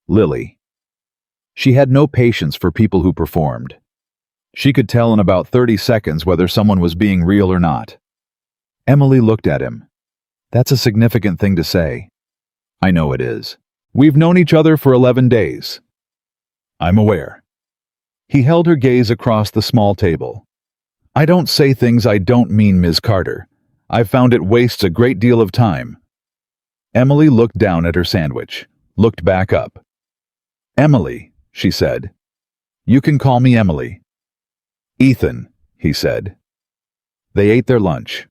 S1: Lily. She had no patience for people who performed. She could tell in about 30 seconds whether someone was being real or not. Emily looked at him. "That's a significant thing to say." "I know it is. We've known each other for 11 days. "I'm aware." He held her gaze across the small table. "I don't say things I don't mean, Ms. Carter. I've found it wastes a great deal of time." Emily looked down at her sandwich, looked back up. "Emily," she said. "You can call me Emily." "Ethan," he said. They ate their lunch.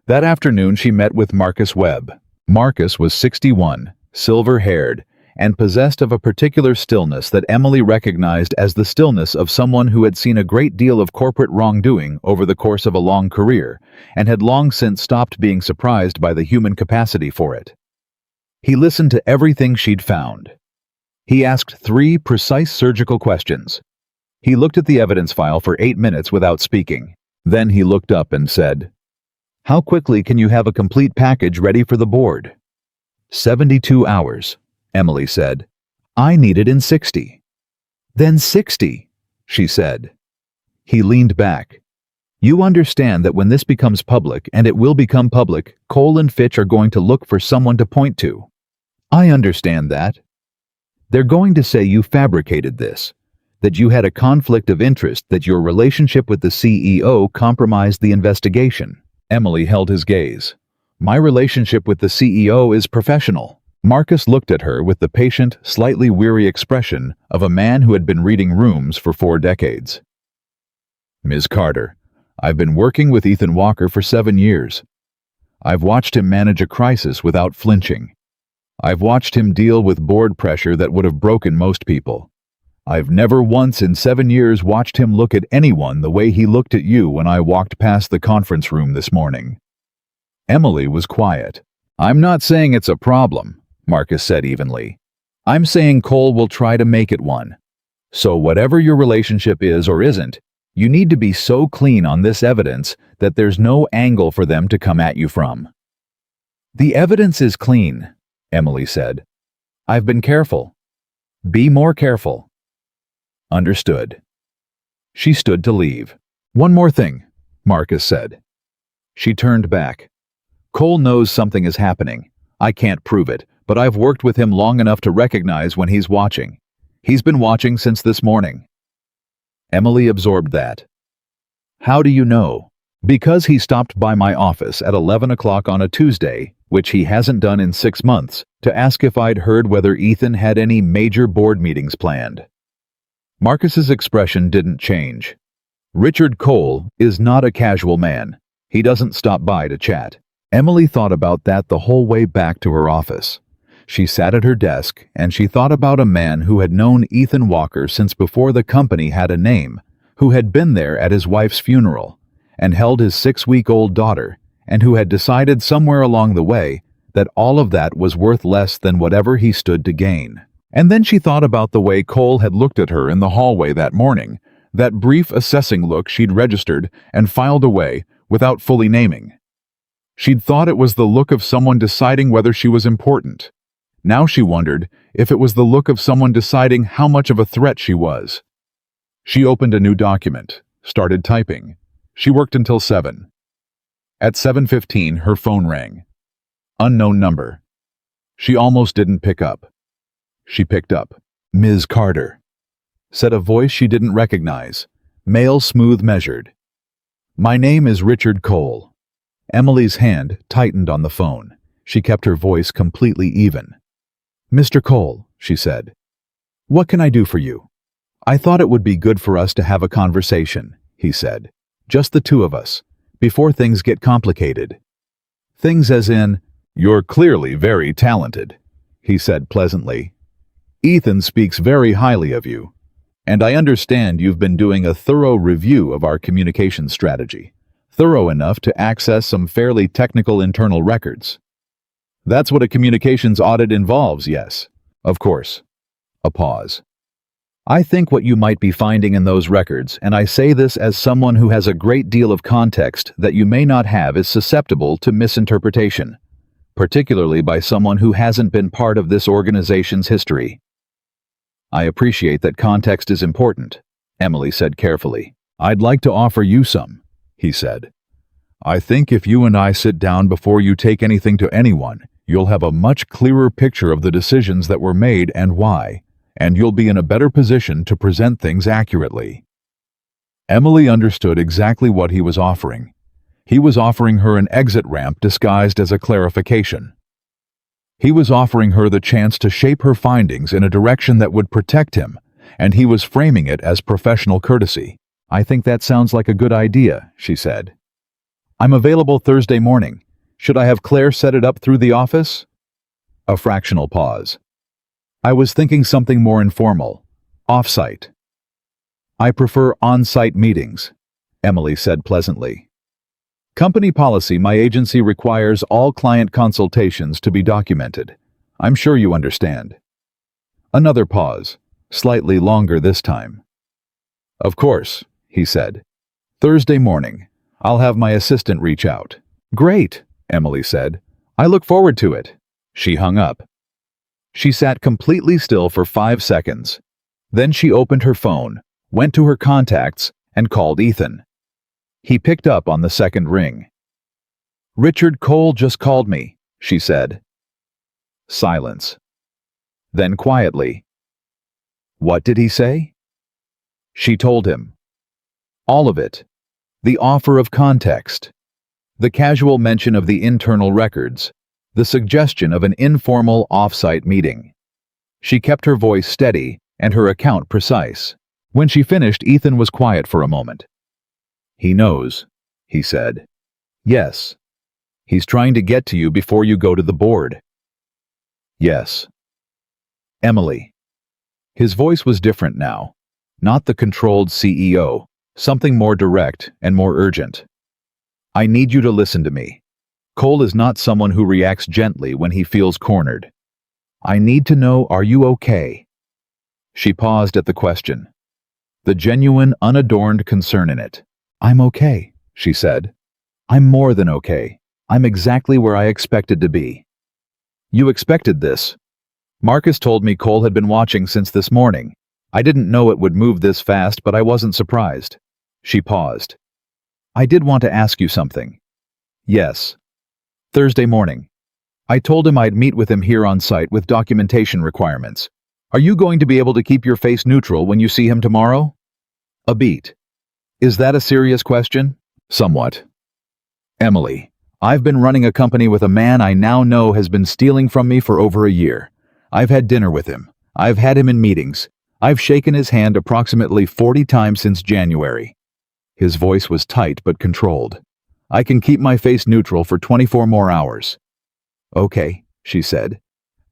S1: That afternoon she met with Marcus Webb. Marcus was 61, silver-haired, and possessed of a particular stillness that Emily recognized as the stillness of someone who had seen a great deal of corporate wrongdoing over the course of a long career, and had long since stopped being surprised by the human capacity for it. He listened to everything she'd found. He asked 3 precise surgical questions. He looked at the evidence file for 8 minutes without speaking. Then he looked up and said, "How quickly can you have a complete package ready for the board?" 72 hours, Emily said. "I need it in 60. "Then 60, she said. He leaned back. "You understand that when this becomes public, and it will become public, Cole and Fitch are going to look for someone to point to." "I understand that. They're going to say you fabricated this, that you had a conflict of interest, that your relationship with the CEO compromised the investigation." Emily held his gaze. My relationship with the CEO is professional. Marcus looked at her with the patient, slightly weary expression of a man who had been reading rooms for 4 decades. Ms. Carter, I've been working with Ethan Walker for 7 years. I've watched him manage a crisis without flinching. I've watched him deal with board pressure that would have broken most people. I've never once in 7 years watched him look at anyone the way he looked at you when I walked past the conference room this morning. Emily was quiet. I'm not saying it's a problem, Marcus said evenly. I'm saying Cole will try to make it one. So whatever your relationship is or isn't, you need to be so clean on this evidence that there's no angle for them to come at you from. The evidence is clean, Emily said. I've been careful. Be more careful. Understood. She stood to leave. One more thing, Marcus said. She turned back. Cole knows something is happening. I can't prove it, but I've worked with him long enough to recognize when he's watching. He's been watching since this morning. Emily absorbed that. How do you know? Because he stopped by my office at 11 o'clock on a Tuesday, which he hasn't done in 6 months, to ask if I'd heard whether Ethan had any major board meetings planned. Marcus's expression didn't change. Richard Cole is not a casual man. He doesn't stop by to chat. Emily thought about that the whole way back to her office. She sat at her desk and she thought about a man who had known Ethan Walker since before the company had a name, who had been there at his wife's funeral, and held his 6-week-old daughter, and who had decided somewhere along the way that all of that was worth less than whatever he stood to gain. And then she thought about the way Cole had looked at her in the hallway that morning, that brief assessing look she'd registered and filed away without fully naming. She'd thought it was the look of someone deciding whether she was important. Now she wondered if it was the look of someone deciding how much of a threat she was. She opened a new document, started typing. She worked until 7. At 7:15, her phone rang. Unknown number. She almost didn't pick up. She picked up. Ms. Carter, said a voice she didn't recognize, male, smooth measured. My name is Richard Cole. Emily's hand tightened on the phone. She kept her voice completely even. Mr. Cole, she said. What can I do for you? I thought it would be good for us to have a conversation, he said. Just the two of us, before things get complicated. Things as in, you're clearly very talented, he said pleasantly. Ethan speaks very highly of you, and I understand you've been doing a thorough review of our communication strategy. Thorough enough to access some fairly technical internal records. That's what a communications audit involves, yes. Of course. A pause. I think what you might be finding in those records, and I say this as someone who has a great deal of context that you may not have, is susceptible to misinterpretation, particularly by someone who hasn't been part of this organization's history. I appreciate that context is important, Emily said carefully. I'd like to offer you some, he said. I think if you and I sit down before you take anything to anyone, you'll have a much clearer picture of the decisions that were made and why, and you'll be in a better position to present things accurately. Emily understood exactly what he was offering. He was offering her an exit ramp disguised as a clarification. He was offering her the chance to shape her findings in a direction that would protect him, and he was framing it as professional courtesy. I think that sounds like a good idea, she said. I'm available Thursday morning. Should I have Claire set it up through the office? A fractional pause. I was thinking something more informal, off-site. I prefer on-site meetings, Emily said pleasantly. Company policy, my agency requires all client consultations to be documented. I'm sure you understand. Another pause, slightly longer this time. Of course, he said. Thursday morning. I'll have my assistant reach out. Great, Emily said. I look forward to it. She hung up. She sat completely still for 5 seconds. Then she opened her phone, went to her contacts, and called Ethan. He picked up on the second ring. Richard Cole just called me, she said. Silence. Then quietly. What did he say? She told him. All of it. The offer of context. The casual mention of the internal records. The suggestion of an informal off-site meeting. She kept her voice steady and her account precise. When she finished, Ethan was quiet for a moment. "He knows," he said. "Yes. He's trying to get to you before you go to the board." "Yes." "Emily." His voice was different now. Not the controlled CEO, something more direct and more urgent. "I need you to listen to me. Cole is not someone who reacts gently when he feels cornered. I need to know, are you okay?" She paused at the question. The genuine, unadorned concern in it. "I'm okay," she said. "I'm more than okay. I'm exactly where I expected to be." "You expected this?" "Marcus told me Cole had been watching since this morning. I didn't know it would move this fast, but I wasn't surprised." She paused. "I did want to ask you something." "Yes." "Thursday morning. I told him I'd meet with him here on site with documentation requirements. Are you going to be able to keep your face neutral when you see him tomorrow?" A beat. "Is that a serious question?" "Somewhat." "Emily, I've been running a company with a man I now know has been stealing from me for over a year. I've had dinner with him. I've had him in meetings. I've shaken his hand approximately 40 times since January." His voice was tight but controlled. "I can keep my face neutral for 24 more hours." "Okay," she said.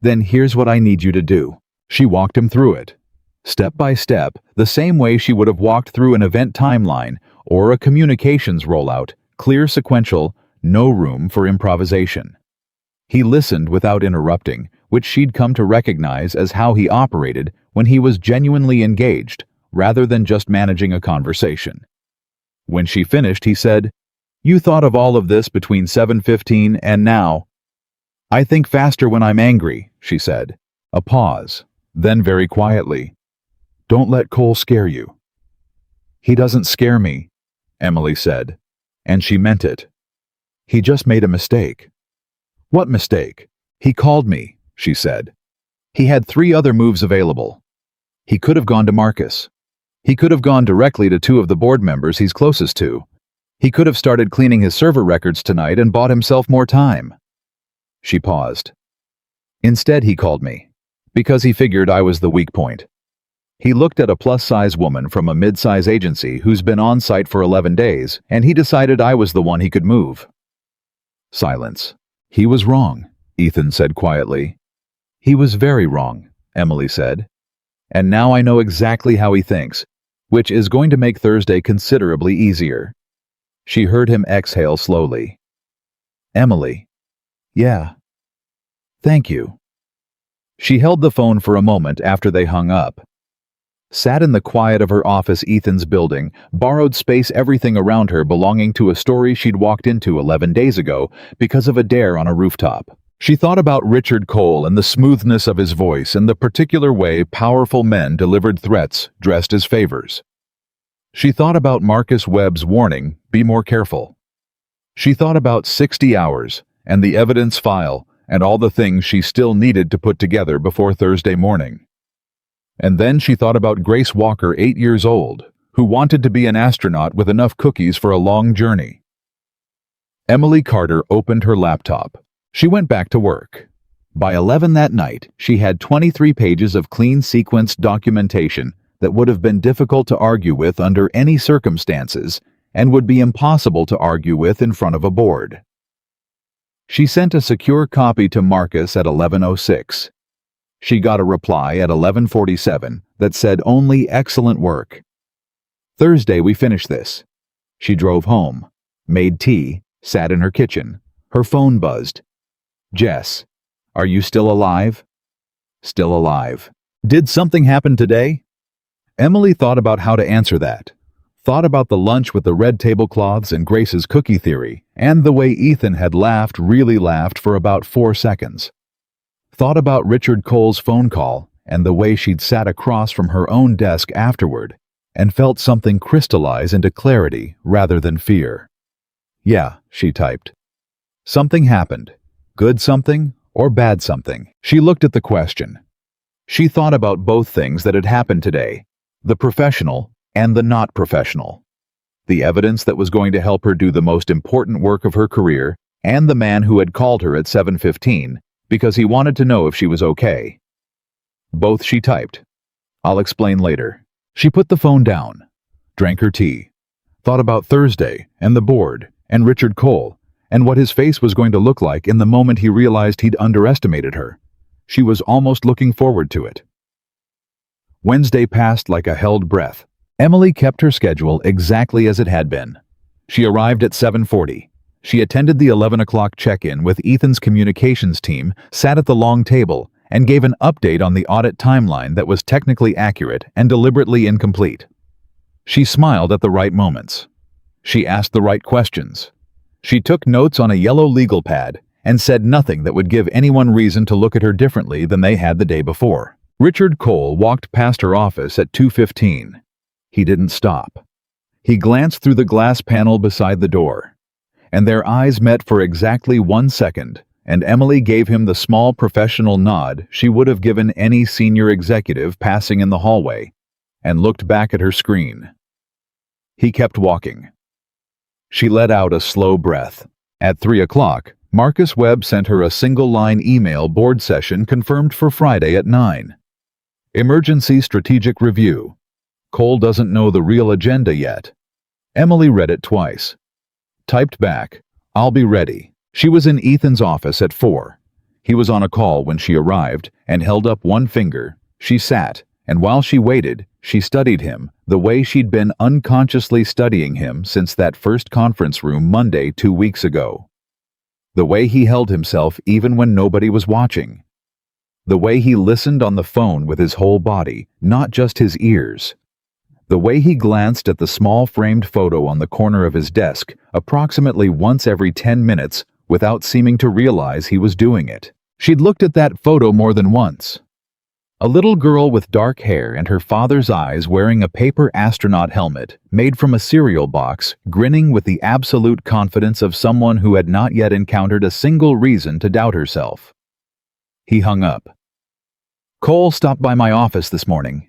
S1: "Then here's what I need you to do." She walked him through it. Step by step, the same way she would have walked through an event timeline or a communications rollout, clear, sequential, no room for improvisation. He listened without interrupting, which she'd come to recognize as how he operated when he was genuinely engaged, rather than just managing a conversation. When she finished, he said, "You thought of all of this between 7:15 and now." "I think faster when I'm angry," she said. A pause, then very quietly, "Don't let Cole scare you." "He doesn't scare me," Emily said, and she meant it. "He just made a mistake." "What mistake?" "He called me," she said. "He had 3 other moves available. He could have gone to Marcus. He could have gone directly to 2 of the board members he's closest to. He could have started cleaning his server records tonight and bought himself more time." She paused. "Instead, he called me, because he figured I was the weak point. He looked at a plus-size woman from a mid-size agency who's been on site for 11 days, and he decided I was the one he could move." Silence. "He was wrong," Ethan said quietly. "He was very wrong," Emily said. "And now I know exactly how he thinks, which is going to make Thursday considerably easier." She heard him exhale slowly. "Emily." "Yeah." "Thank you." She held the phone for a moment after they hung up. Sat in the quiet of her office, Ethan's building, borrowed space, everything around her belonging to a story she'd walked into 11 days ago because of a dare on a rooftop. She thought about Richard Cole and the smoothness of his voice and the particular way powerful men delivered threats dressed as favors. She thought about Marcus Webb's warning, "Be more careful." She thought about 60 hours and the evidence file and all the things she still needed to put together before Thursday morning. And then she thought about Grace Walker, 8 years old, who wanted to be an astronaut with enough cookies for a long journey. Emily Carter opened her laptop. She went back to work. By 11 that night, she had 23 pages of clean sequenced documentation that would have been difficult to argue with under any circumstances and would be impossible to argue with in front of a board. She sent a secure copy to Marcus at 11:06. She got a reply at 11:47 that said only "excellent work." "Thursday we finish this." She drove home, made tea, sat in her kitchen. Her phone buzzed. "Jess, are you still alive?" "Still alive." "Did something happen today?" Emily thought about how to answer that. Thought about the lunch with the red tablecloths and Grace's cookie theory, and the way Ethan had laughed, really laughed, for about 4 seconds. Thought about Richard Cole's phone call and the way she'd sat across from her own desk afterward and felt something crystallize into clarity rather than fear. "Yeah," she typed. Something happened. Good something or bad something? She looked at the question. She thought about both things that had happened today, the professional and the not professional. the evidence that was going to help her do the most important work of her career, and the man who had called her at 7:15 because he wanted to know if she was okay. Both she typed. "I'll explain later." She put the phone down, drank her tea, thought about Thursday and the board and Richard Cole and what his face was going to look like in the moment he realized he'd underestimated her. She was almost looking forward to it. Wednesday passed like a held breath. Emily kept her schedule exactly as it had been. She arrived at 7:40. She attended the 11 o'clock check-in with Ethan's communications team, sat at the long table, and gave an update on the audit timeline that was technically accurate and deliberately incomplete. She smiled at the right moments. She asked the right questions. She took notes on a yellow legal pad and said nothing that would give anyone reason to look at her differently than they had the day before. Richard Cole walked past her office at 2:15. He didn't stop. He glanced through the glass panel beside the door, and their eyes met for exactly 1 second, and Emily gave him the small professional nod she would have given any senior executive passing in the hallway, and looked back at her screen. He kept walking. She let out a slow breath. At 3 o'clock, Marcus Webb sent her a single-line email board session confirmed for Friday at 9. Emergency strategic review. Cole doesn't know the real agenda yet. Emily read it twice. Typed back, "I'll be ready." She was in Ethan's office at 4. He was on a call when she arrived and held up one finger. She sat, and while she waited, she studied him the way she'd been unconsciously studying him since that first conference room Monday 2 weeks ago. The way he held himself even when nobody was watching. The way he listened on the phone with his whole body, not just his ears. The way he glanced at the small framed photo on the corner of his desk approximately once every 10 minutes without seeming to realize he was doing it. She'd looked at that photo more than once. A little girl with dark hair and her father's eyes wearing a paper astronaut helmet made from a cereal box, grinning with the absolute confidence of someone who had not yet encountered a single reason to doubt herself. He hung up. "Cole stopped by my office this morning."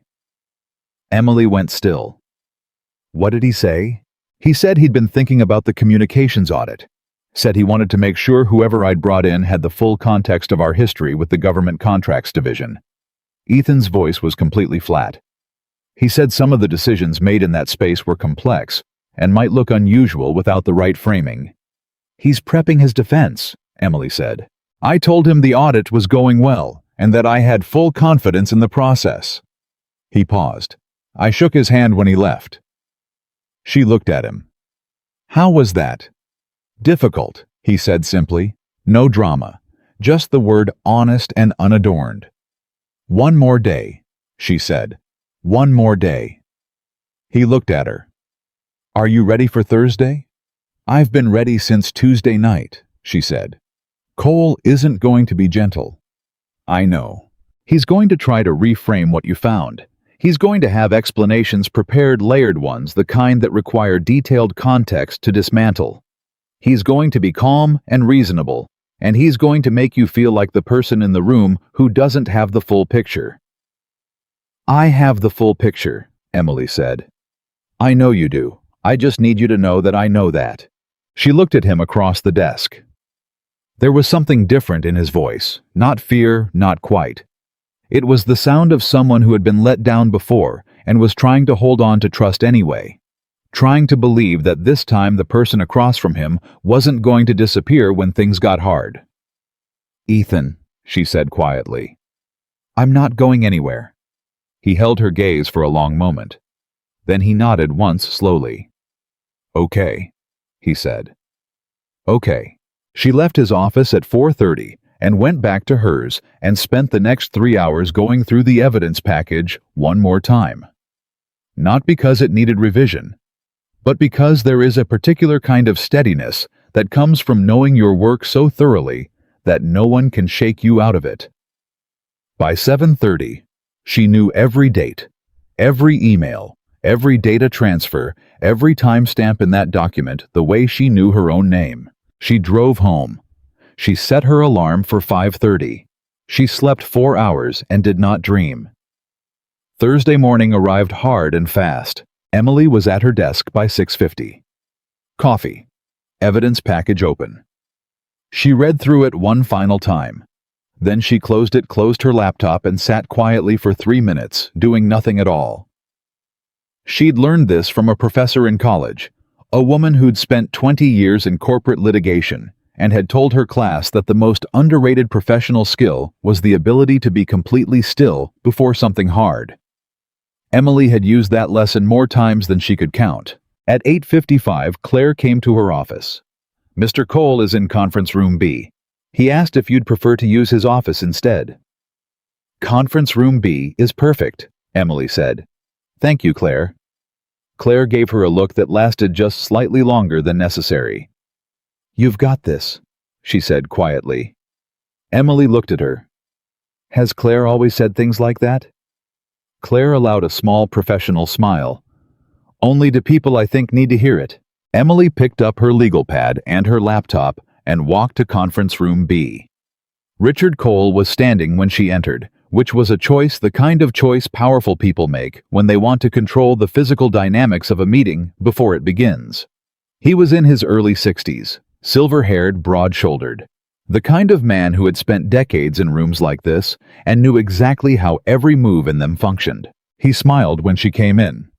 S1: Emily went still. "What did he say?" "He said he'd been thinking about the communications audit. Said he wanted to make sure whoever I'd brought in had the full context of our history with the government contracts division." Ethan's voice was completely flat. He said some of the decisions made in that space were complex and might look unusual without the right framing. "He's prepping his defense," Emily said. "I told him the audit was going well and that I had full confidence in the process." He paused. "I shook his hand when he left." She looked at him. "How was that?" "Difficult," he said simply. "No drama. Just the word honest and unadorned." "One more day," she said. "One more day." He looked at her. "Are you ready for Thursday?" "I've been ready since Tuesday night," she said. "Cole isn't going to be gentle." "I know. He's going to try to reframe what you found. He's going to have explanations prepared, layered ones, the kind that require detailed context to dismantle. He's going to be calm and reasonable, and he's going to make you feel like the person in the room who doesn't have the full picture." "I have the full picture," Emily said. "I know you do. I just need you to know that I know that." She looked at him across the desk. There was something different in his voice, not fear, not quite. It was the sound of someone who had been let down before and was trying to hold on to trust anyway. Trying to believe that this time the person across from him wasn't going to disappear when things got hard. "Ethan," she said quietly, "I'm not going anywhere." He held her gaze for a long moment. Then he nodded once slowly. "Okay," he said. "Okay." She left his office at 4:30 and went back to hers and spent the next 3 hours going through the evidence package one more time. Not because it needed revision, but because there is a particular kind of steadiness that comes from knowing your work so thoroughly that no one can shake you out of it. By 7:30, she knew every date, every email, every data transfer, every timestamp in that document the way she knew her own name. She drove home. She set her alarm for 5:30. She slept 4 hours and did not dream. Thursday morning arrived hard and fast. Emily was at her desk by 6:50. Coffee. Evidence package open. She read through it one final time. Then she closed her laptop and sat quietly for 3 minutes, doing nothing at all. She'd learned this from a professor in college, a woman who'd spent 20 years in corporate litigation and had told her class that the most underrated professional skill was the ability to be completely still before something hard. Emily had used that lesson more times than she could count. At 8:55, Claire came to her office. "Mr. Cole is in conference room B. He asked if you'd prefer to use his office instead." "Conference room B is perfect," Emily said. "Thank you, Claire." Claire gave her a look that lasted just slightly longer than necessary. "You've got this," she said quietly. Emily looked at her. "Has Claire always said things like that?" Claire allowed a small professional smile. "Only to people I think need to hear it." Emily picked up her legal pad and her laptop and walked to conference room B. Richard Cole was standing when she entered, which was the kind of choice powerful people make when they want to control the physical dynamics of a meeting before it begins. He was in his early 60s, silver-haired, broad-shouldered. The kind of man who had spent decades in rooms like this and knew exactly how every move in them functioned. He smiled when she came in.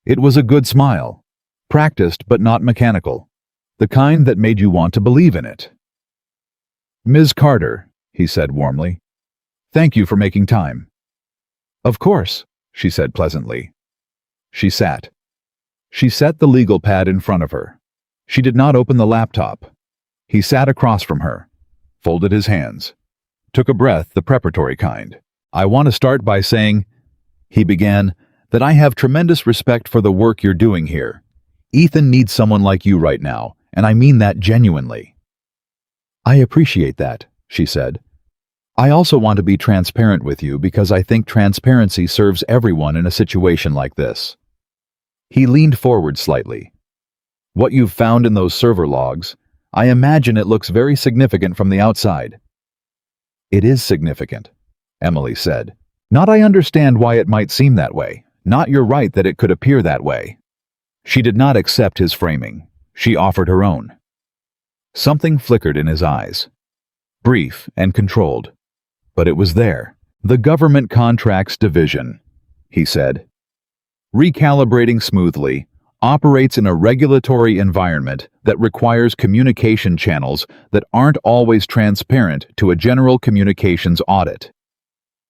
S1: It was a good smile, practiced but not mechanical, the kind that made you want to believe in it. "Ms. Carter," he said warmly, "thank you for making time." "Of course," she said pleasantly. She sat. She set the legal pad in front of her. She did not open the laptop. He sat across from her, folded his hands, took a breath, the preparatory kind. "I want to start by saying," he began, "that I have tremendous respect for the work you're doing here. Ethan needs someone like you right now, and I mean that genuinely." "I appreciate that," she said. "I also want to be transparent with you because I think transparency serves everyone in a situation like this." He leaned forward slightly. "What you've found in those server logs, I imagine it looks very significant from the outside." "It is significant," Emily said. "Not I understand why it might seem that way. Not you're right that it could appear that way." She did not accept his framing. She offered her own. Something flickered in his eyes. Brief and controlled. But it was there. "The Government Contracts Division," he said. "Recalibrating smoothly, operates in a regulatory environment that requires communication channels that aren't always transparent to a general communications audit.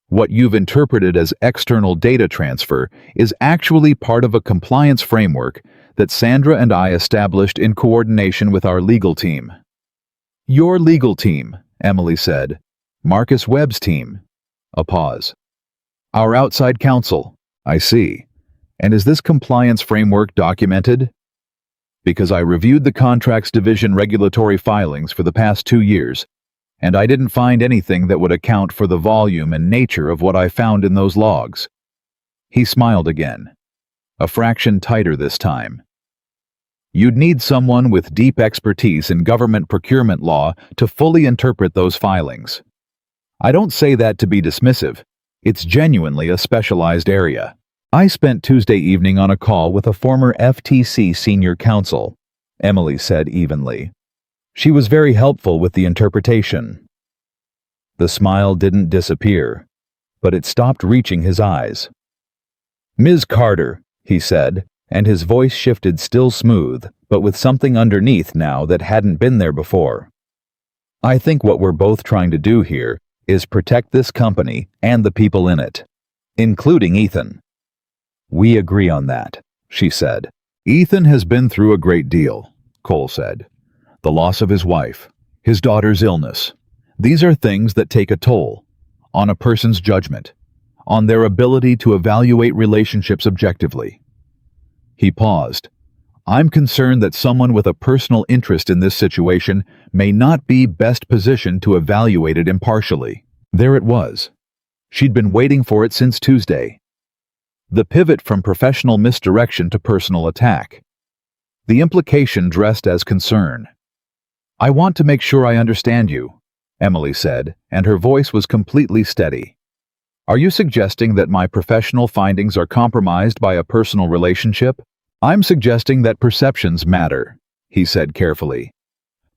S1: What you've interpreted as external data transfer is actually part of a compliance framework that Sandra and I established in coordination with our legal team." "Your legal team," Emily said. "Marcus Webb's team." A pause. "Our outside counsel." "I see. And is this compliance framework documented?" "Because I reviewed the Contracts Division regulatory filings for the past 2 years, and I didn't find anything that would account for the volume and nature of what I found in those logs." He smiled again, a fraction tighter this time. "You'd need someone with deep expertise in government procurement law to fully interpret those filings. I don't say that to be dismissive. It's genuinely a specialized area. I spent Tuesday evening on a call with a former FTC senior counsel," Emily said evenly. "She was very helpful with the interpretation." The smile didn't disappear, but it stopped reaching his eyes. "Ms. Carter," he said, and his voice shifted, still smooth, but with something underneath now that hadn't been there before. "I think what we're both trying to do here is protect this company and the people in it, including Ethan." "We agree on that," she said. "Ethan has been through a great deal," Cole said. "The loss of his wife, his daughter's illness. These are things that take a toll on a person's judgment, on their ability to evaluate relationships objectively." He paused. "I'm concerned that someone with a personal interest in this situation may not be best positioned to evaluate it impartially." There it was. She'd been waiting for it since Tuesday. The pivot from professional misdirection to personal attack. The implication dressed as concern. "I want to make sure I understand you," Emily said, and her voice was completely steady. Are you suggesting that my professional findings are compromised by a personal relationship? I'm suggesting that perceptions matter, he said carefully,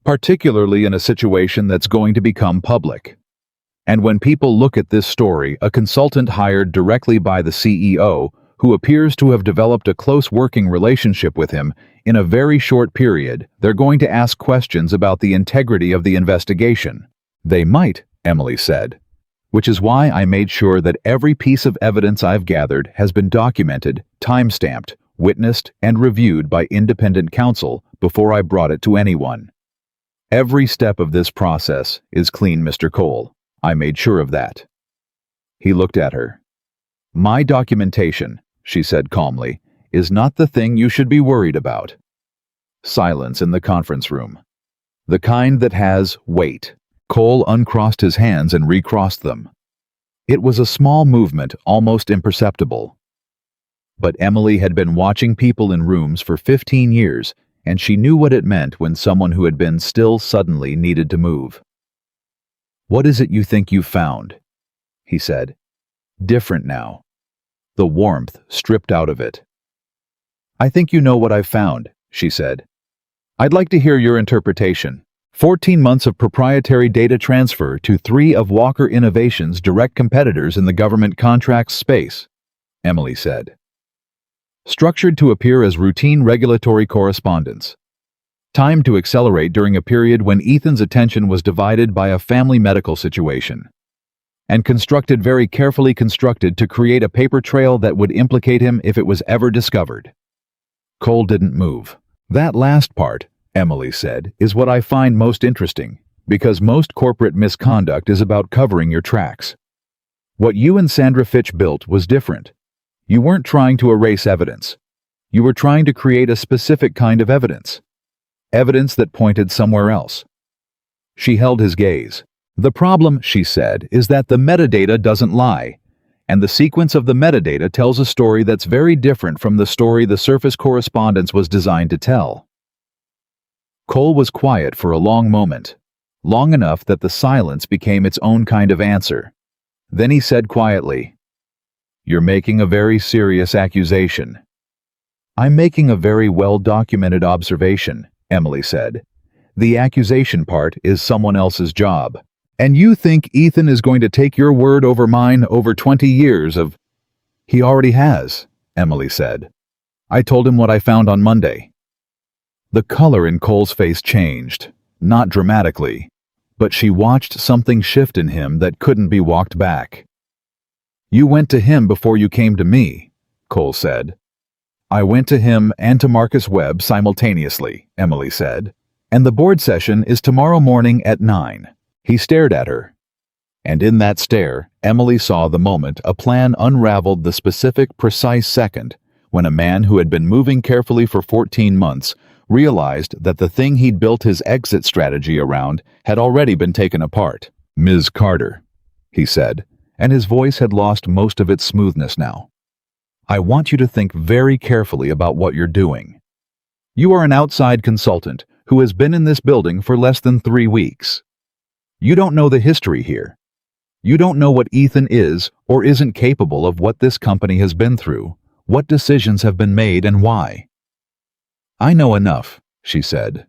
S1: particularly in a situation that's going to become public. And when people look at this story, a consultant hired directly by the CEO, who appears to have developed a close working relationship with him in a very short period, they're going to ask questions about the integrity of the investigation. They might, Emily said, which is why I made sure that every piece of evidence I've gathered has been documented, time-stamped, witnessed, and reviewed by independent counsel before I brought it to anyone. Every step of this process is clean, Mr. Cole. I made sure of that. He looked at her. My documentation, she said calmly, is not the thing you should be worried about. Silence in the conference room. The kind that has weight. Cole uncrossed his hands and recrossed them. It was a small movement, almost imperceptible. But Emily had been watching people in rooms for 15 years, and she knew what it meant when someone who had been still suddenly needed to move. What is it you think you've found? He said. Different now. The warmth stripped out of it. I think you know what I've found, she said. I'd like to hear your interpretation. 14 months of proprietary data transfer to 3 of Walker Innovation's direct competitors in the government contracts space, Emily said. Structured to appear as routine regulatory correspondence. Timed to accelerate during a period when Ethan's attention was divided by a family medical situation. And constructed very carefully constructed to create a paper trail that would implicate him if it was ever discovered. Cole didn't move. That last part, Emily said, is what I find most interesting, because most corporate misconduct is about covering your tracks. What you and Sandra Fitch built was different. You weren't trying to erase evidence. You were trying to create a specific kind of evidence. Evidence that pointed somewhere else. She held his gaze. The problem, she said, is that the metadata doesn't lie, and the sequence of the metadata tells a story that's very different from the story the surface correspondence was designed to tell. Cole was quiet for a long moment, long enough that the silence became its own kind of answer. Then he said quietly, "You're making a very serious accusation." "I'm making a very well-documented observation," Emily said. "The accusation part is someone else's job. And you think Ethan is going to take your word over mine over 20 years of—" "He already has," Emily said. "I told him what I found on Monday." The color in Cole's face changed, not dramatically, but she watched something shift in him that couldn't be walked back. "You went to him before you came to me," Cole said. "I went to him and to Marcus Webb simultaneously," Emily said. "And the board session is tomorrow morning at 9. He stared at her. And in that stare, Emily saw the moment a plan unraveled, the specific, precise second when a man who had been moving carefully for 14 months realized that the thing he'd built his exit strategy around had already been taken apart. "Ms. Carter," he said, and his voice had lost most of its smoothness now. "I want you to think very carefully about what you're doing. You are an outside consultant who has been in this building for less than 3 weeks. You don't know the history here. You don't know what Ethan is or isn't capable of, what this company has been through, what decisions have been made, and why." "I know enough," she said.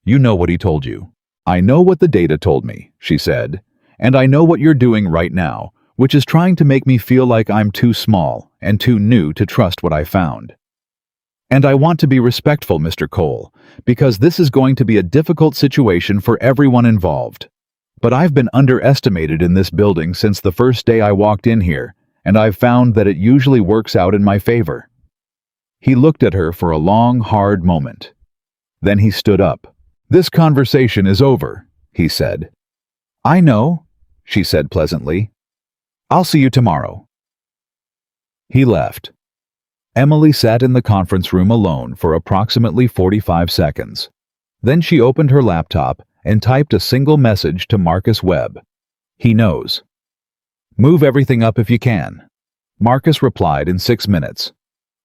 S1: "You know what he told you." "I know what the data told me," she said, "and I know what you're doing right now, which is trying to make me feel like I'm too small and too new to trust what I found. And I want to be respectful, Mr. Cole, because this is going to be a difficult situation for everyone involved. But I've been underestimated in this building since the first day I walked in here, and I've found that it usually works out in my favor." He looked at her for a long, hard moment. Then he stood up. "This conversation is over," he said. "I know," she said pleasantly. "I'll see you tomorrow." He left. Emily sat in the conference room alone for approximately 45 seconds. Then she opened her laptop and typed a single message to Marcus Webb. "He knows. Move everything up if you can." Marcus replied in 6 minutes.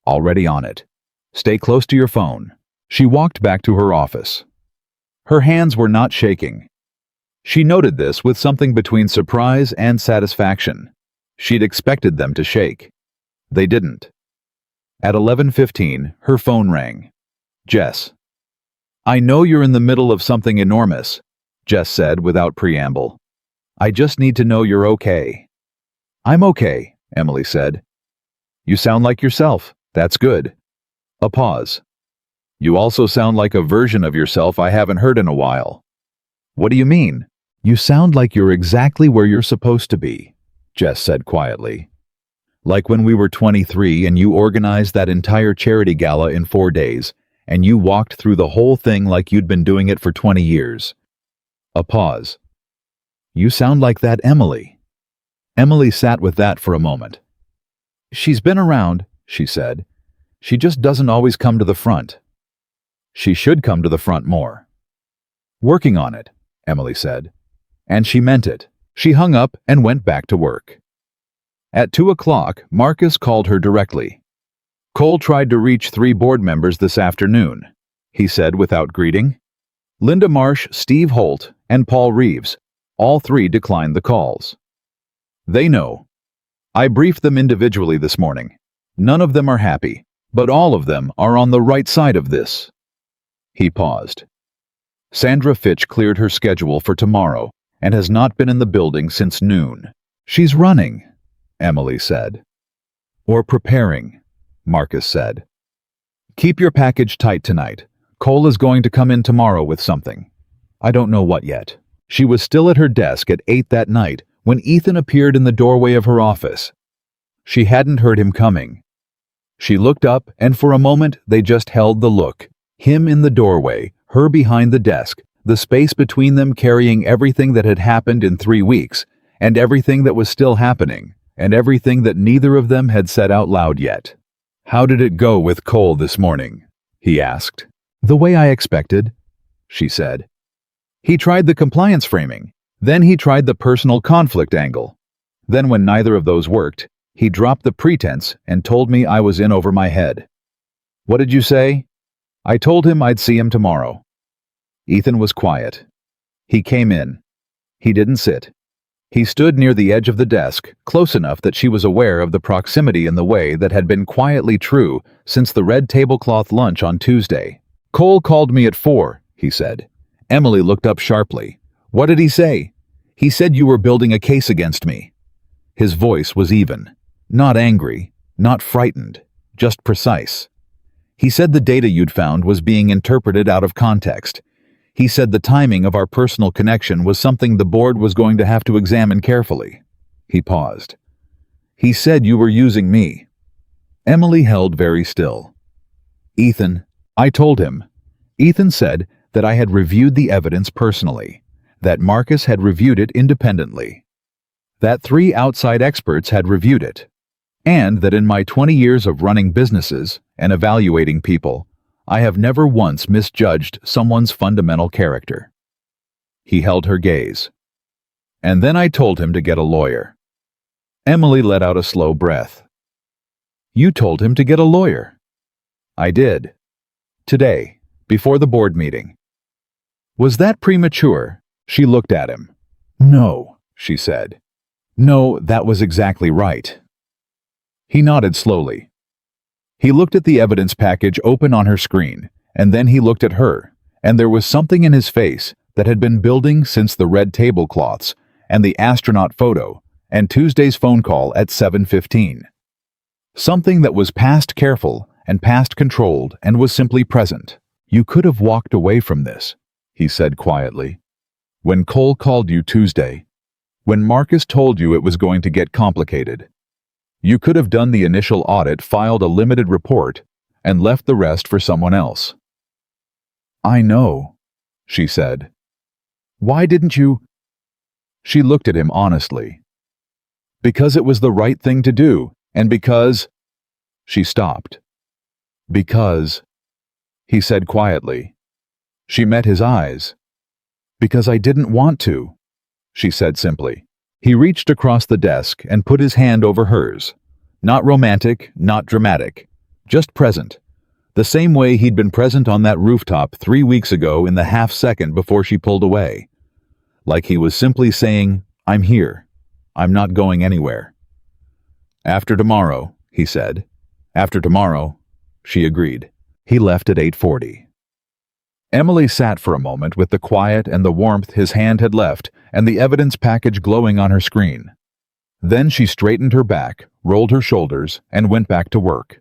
S1: "Already on it. Stay close to your phone." She walked back to her office. Her hands were not shaking. She noted this with something between surprise and satisfaction. She'd expected them to shake. They didn't. At 11:15, her phone rang. Jess. "I know you're in the middle of something enormous," Jess said without preamble. "I just need to know you're okay." "I'm okay," Emily said. "You sound like yourself. That's good." A pause. "You also sound like a version of yourself I haven't heard in a while." "What do you mean?" "You sound like you're exactly where you're supposed to be," Jess said quietly. "Like when we were 23 and you organized that entire charity gala in 4 days, and you walked through the whole thing like you'd been doing it for 20 years. A pause. "You sound like that Emily." Emily sat with that for a moment. "She's been around," she said. "She just doesn't always come to the front." "She should come to the front more." "Working on it," Emily said. And she meant it. She hung up and went back to work. At 2 o'clock, Marcus called her directly. "Cole tried to reach 3 board members this afternoon," he said without greeting. "Linda Marsh, Steve Holt, and Paul Reeves. All 3 declined the calls. They know. I briefed them individually this morning. None of them are happy, but all of them are on the right side of this." He paused. "Sandra Fitch cleared her schedule for tomorrow and has not been in the building since noon. She's running," Emily said. "Or preparing," Marcus said. "Keep your package tight tonight. Cole is going to come in tomorrow with something. I don't know what yet." She was still at her desk at 8 that night when Ethan appeared in the doorway of her office. She hadn't heard him coming. She looked up, and for a moment they just held the look. Him in the doorway, her behind the desk, the space between them carrying everything that had happened in 3 weeks, and everything that was still happening, and everything that neither of them had said out loud yet. "How did it go with Cole this morning?" he asked. "The way I expected," she said. "He tried the compliance framing. Then he tried the personal conflict angle. Then when neither of those worked, he dropped the pretense and told me I was in over my head." "What did you say?" "I told him I'd see him tomorrow." Ethan was quiet. He came in. He didn't sit. He stood near the edge of the desk, close enough that she was aware of the proximity in the way that had been quietly true since the red tablecloth lunch on Tuesday. "Cole called me at 4, he said. Emily looked up sharply. "What did he say?" "He said you were building a case against me." His voice was even. Not angry, not frightened, just precise. "He said the data you'd found was being interpreted out of context. He said the timing of our personal connection was something the board was going to have to examine carefully." He paused. "He said you were using me." Emily held very still. "Ethan, I told him." Ethan said that I had reviewed the evidence personally, that Marcus had reviewed it independently, that 3 outside experts had reviewed it, and that in my 20 years of running businesses and evaluating people, I have never once misjudged someone's fundamental character. He held her gaze. "And then I told him to get a lawyer." Emily let out a slow breath. "You told him to get a lawyer?" "I did. Today, before the board meeting." "Was that premature?" She looked at him. "No," she said. "No, that was exactly right." He nodded slowly. He looked at the evidence package open on her screen, and then he looked at her, and there was something in his face that had been building since the red tablecloths, and the astronaut photo, and Tuesday's phone call at 7:15. Something that was past careful and past controlled and was simply present. "You could have walked away from this," he said quietly. "When Cole called you Tuesday, when Marcus told you it was going to get complicated, you could have done the initial audit, filed a limited report, and left the rest for someone else." "I know," she said. "Why didn't you?" She looked at him honestly. "Because it was the right thing to do, and because—" She stopped. "Because," he said quietly. She met his eyes. "Because I didn't want to," she said simply. He reached across the desk and put his hand over hers. Not romantic, not dramatic, just present. The same way he'd been present on that rooftop 3 weeks ago in the half-second before she pulled away. Like he was simply saying, "I'm here. I'm not going anywhere." After tomorrow, he said. After tomorrow, she agreed. He left at 8:40. Emily sat for a moment with the quiet and the warmth his hand had left and the evidence package glowing on her screen. Then she straightened her back, rolled her shoulders, and went back to work.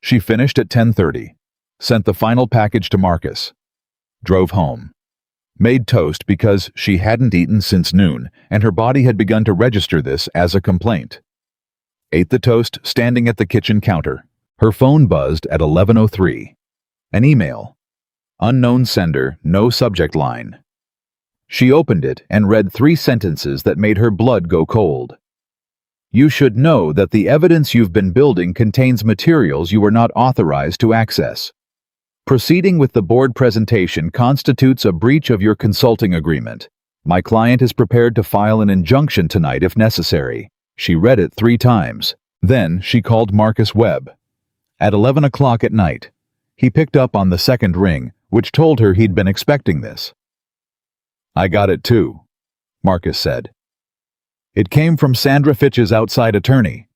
S1: She finished at 10:30, sent the final package to Marcus, drove home, made toast because she hadn't eaten since noon and her body had begun to register this as a complaint. Ate the toast standing at the kitchen counter. Her phone buzzed at 11:03. An email. Unknown sender, no subject line. She opened it and read 3 sentences that made her blood go cold. You should know that the evidence you've been building contains materials you are not authorized to access. Proceeding with the board presentation constitutes a breach of your consulting agreement. My client is prepared to file an injunction tonight if necessary. She read it 3 times. Then she called Marcus Webb. At 11 o'clock at night, he picked up on the second ring, which told her he'd been expecting this. I got it too, Marcus said. It came from Sandra Fitch's outside attorney.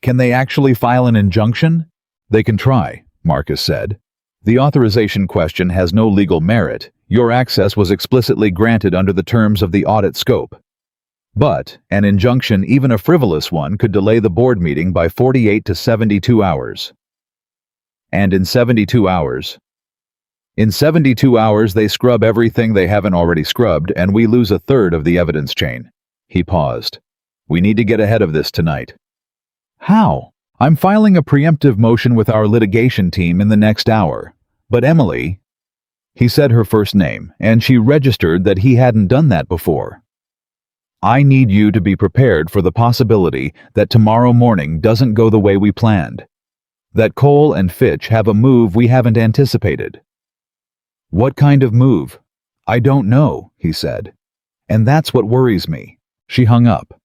S1: Can they actually file an injunction? They can try, Marcus said. The authorization question has no legal merit. Your access was explicitly granted under the terms of the audit scope. But an injunction, even a frivolous one, could delay the board meeting by 48 to 72 hours. And in 72 hours? In 72 hours, they scrub everything they haven't already scrubbed, and we lose a third of the evidence chain. He paused. We need to get ahead of this tonight. How? I'm filing a preemptive motion with our litigation team in the next hour. But Emily... He said her first name, and she registered that he hadn't done that before. I need you to be prepared for the possibility that tomorrow morning doesn't go the way we planned. That Cole and Fitch have a move we haven't anticipated. What kind of move? I don't know, he said. And that's what worries me. She hung up.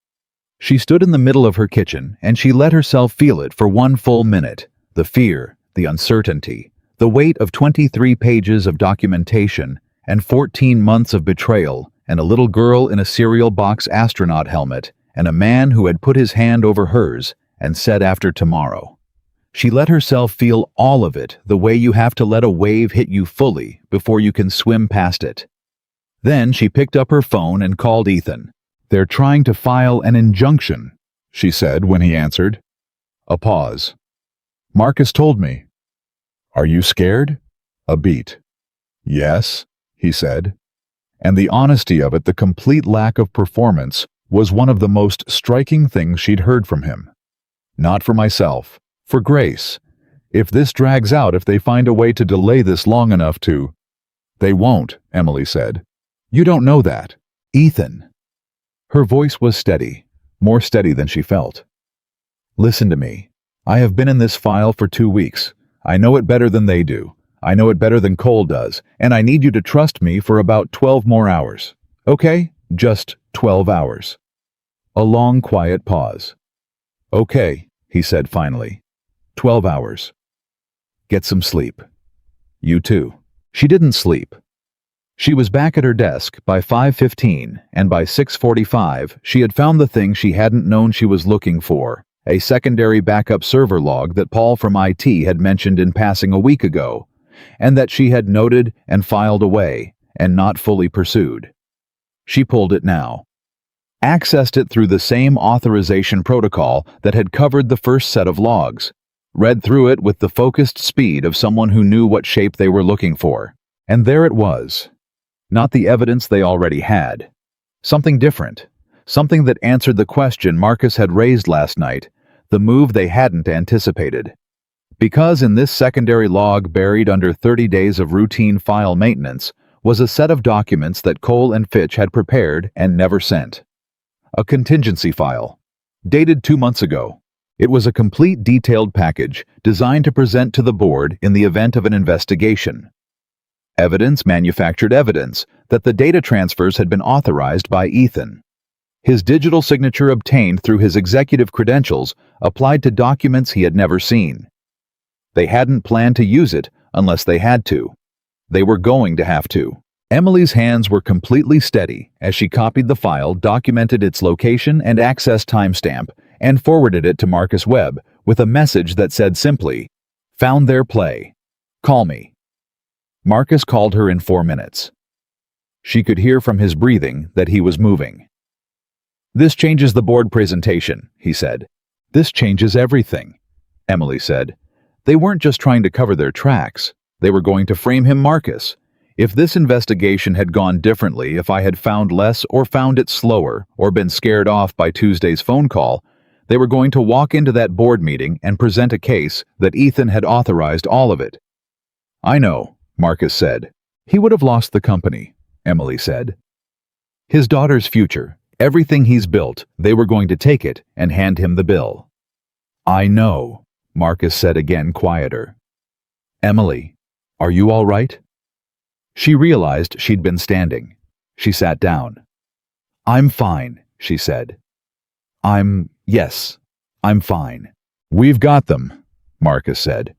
S1: She stood in the middle of her kitchen, and she let herself feel it for 1 full minute. The fear, the uncertainty, the weight of 23 pages of documentation, and 14 months of betrayal, and a little girl in a cereal box astronaut helmet, and a man who had put his hand over hers and said after tomorrow. She let herself feel all of it the way you have to let a wave hit you fully before you can swim past it. Then she picked up her phone and called Ethan. They're trying to file an injunction, she said when he answered. A pause. Marcus told me. Are you scared? A beat. Yes, he said. And the honesty of it, the complete lack of performance, was one of the most striking things she'd heard from him. Not for myself, for Grace. If this drags out, if they find a way to delay this long enough to... They won't, Emily said. You don't know that. Ethan. Her voice was steady, more steady than she felt. Listen to me. I have been in this file for 2 weeks. I know it better than they do. I know it better than Cole does, and I need you to trust me for about 12 more hours. Okay? Just 12 hours. A long, quiet pause. Okay, he said finally. 12 hours. Get some sleep. You too. She didn't sleep. She was back at her desk by 5:15, and by 6:45 she had found the thing she hadn't known she was looking for, a secondary backup server log that Paul from IT had mentioned in passing a week ago, and that she had noted and filed away, and not fully pursued. She pulled it now. Accessed it through the same authorization protocol that had covered the first set of logs. Read through it with the focused speed of someone who knew what shape they were looking for. And there it was. Not the evidence they already had. Something different. Something that answered the question Marcus had raised last night, the move they hadn't anticipated. Because in this secondary log buried under 30 days of routine file maintenance was a set of documents that Cole and Fitch had prepared and never sent. A contingency file. Dated 2 months ago. It was a complete detailed package designed to present to the board in the event of an investigation. Evidence, manufactured evidence, that the data transfers had been authorized by Ethan. His digital signature obtained through his executive credentials applied to documents he had never seen. They hadn't planned to use it unless they had to. They were going to have to. Emily's hands were completely steady as she copied the file, documented its location and access timestamp, and forwarded it to Marcus Webb with a message that said simply, "Found their play. Call me." Marcus called her in 4 minutes. She could hear from his breathing that he was moving. "This changes the board presentation," he said. "This changes everything," Emily said. "They weren't just trying to cover their tracks. They were going to frame him, Marcus. If this investigation had gone differently, if I had found less or found it slower or been scared off by Tuesday's phone call, they were going to walk into that board meeting and present a case that Ethan had authorized all of it." "I know," Marcus said. "He would have lost the company," Emily said. "His daughter's future, everything he's built, they were going to take it and hand him the bill." "I know," Marcus said again, quieter. "Emily, are you all right?" She realized she'd been standing. She sat down. "I'm fine," she said. Yes, I'm fine." "We've got them," Marcus said.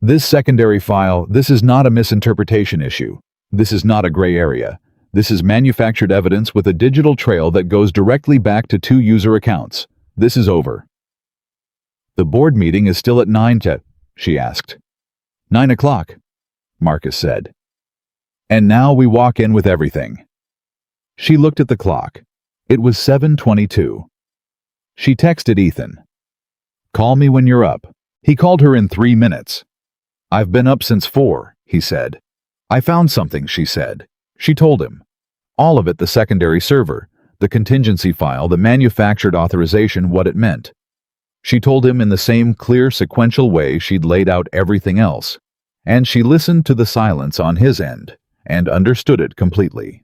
S1: "This secondary file, this is not a misinterpretation issue. This is not a gray area. This is manufactured evidence with a digital trail that goes directly back to 2 user accounts. This is over." "The board meeting is still at 9 to," she asked. 9 o'clock, Marcus said. "And now we walk in with everything." She looked at the clock. It was 7:22. She texted Ethan. "Call me when you're up." He called her in 3 minutes. "I've been up since 4, he said. "I found something," she said. She told him. All of it, the secondary server, the contingency file, the manufactured authorization, what it meant. She told him in the same clear, sequential way she'd laid out everything else, and she listened to the silence on his end and understood it completely.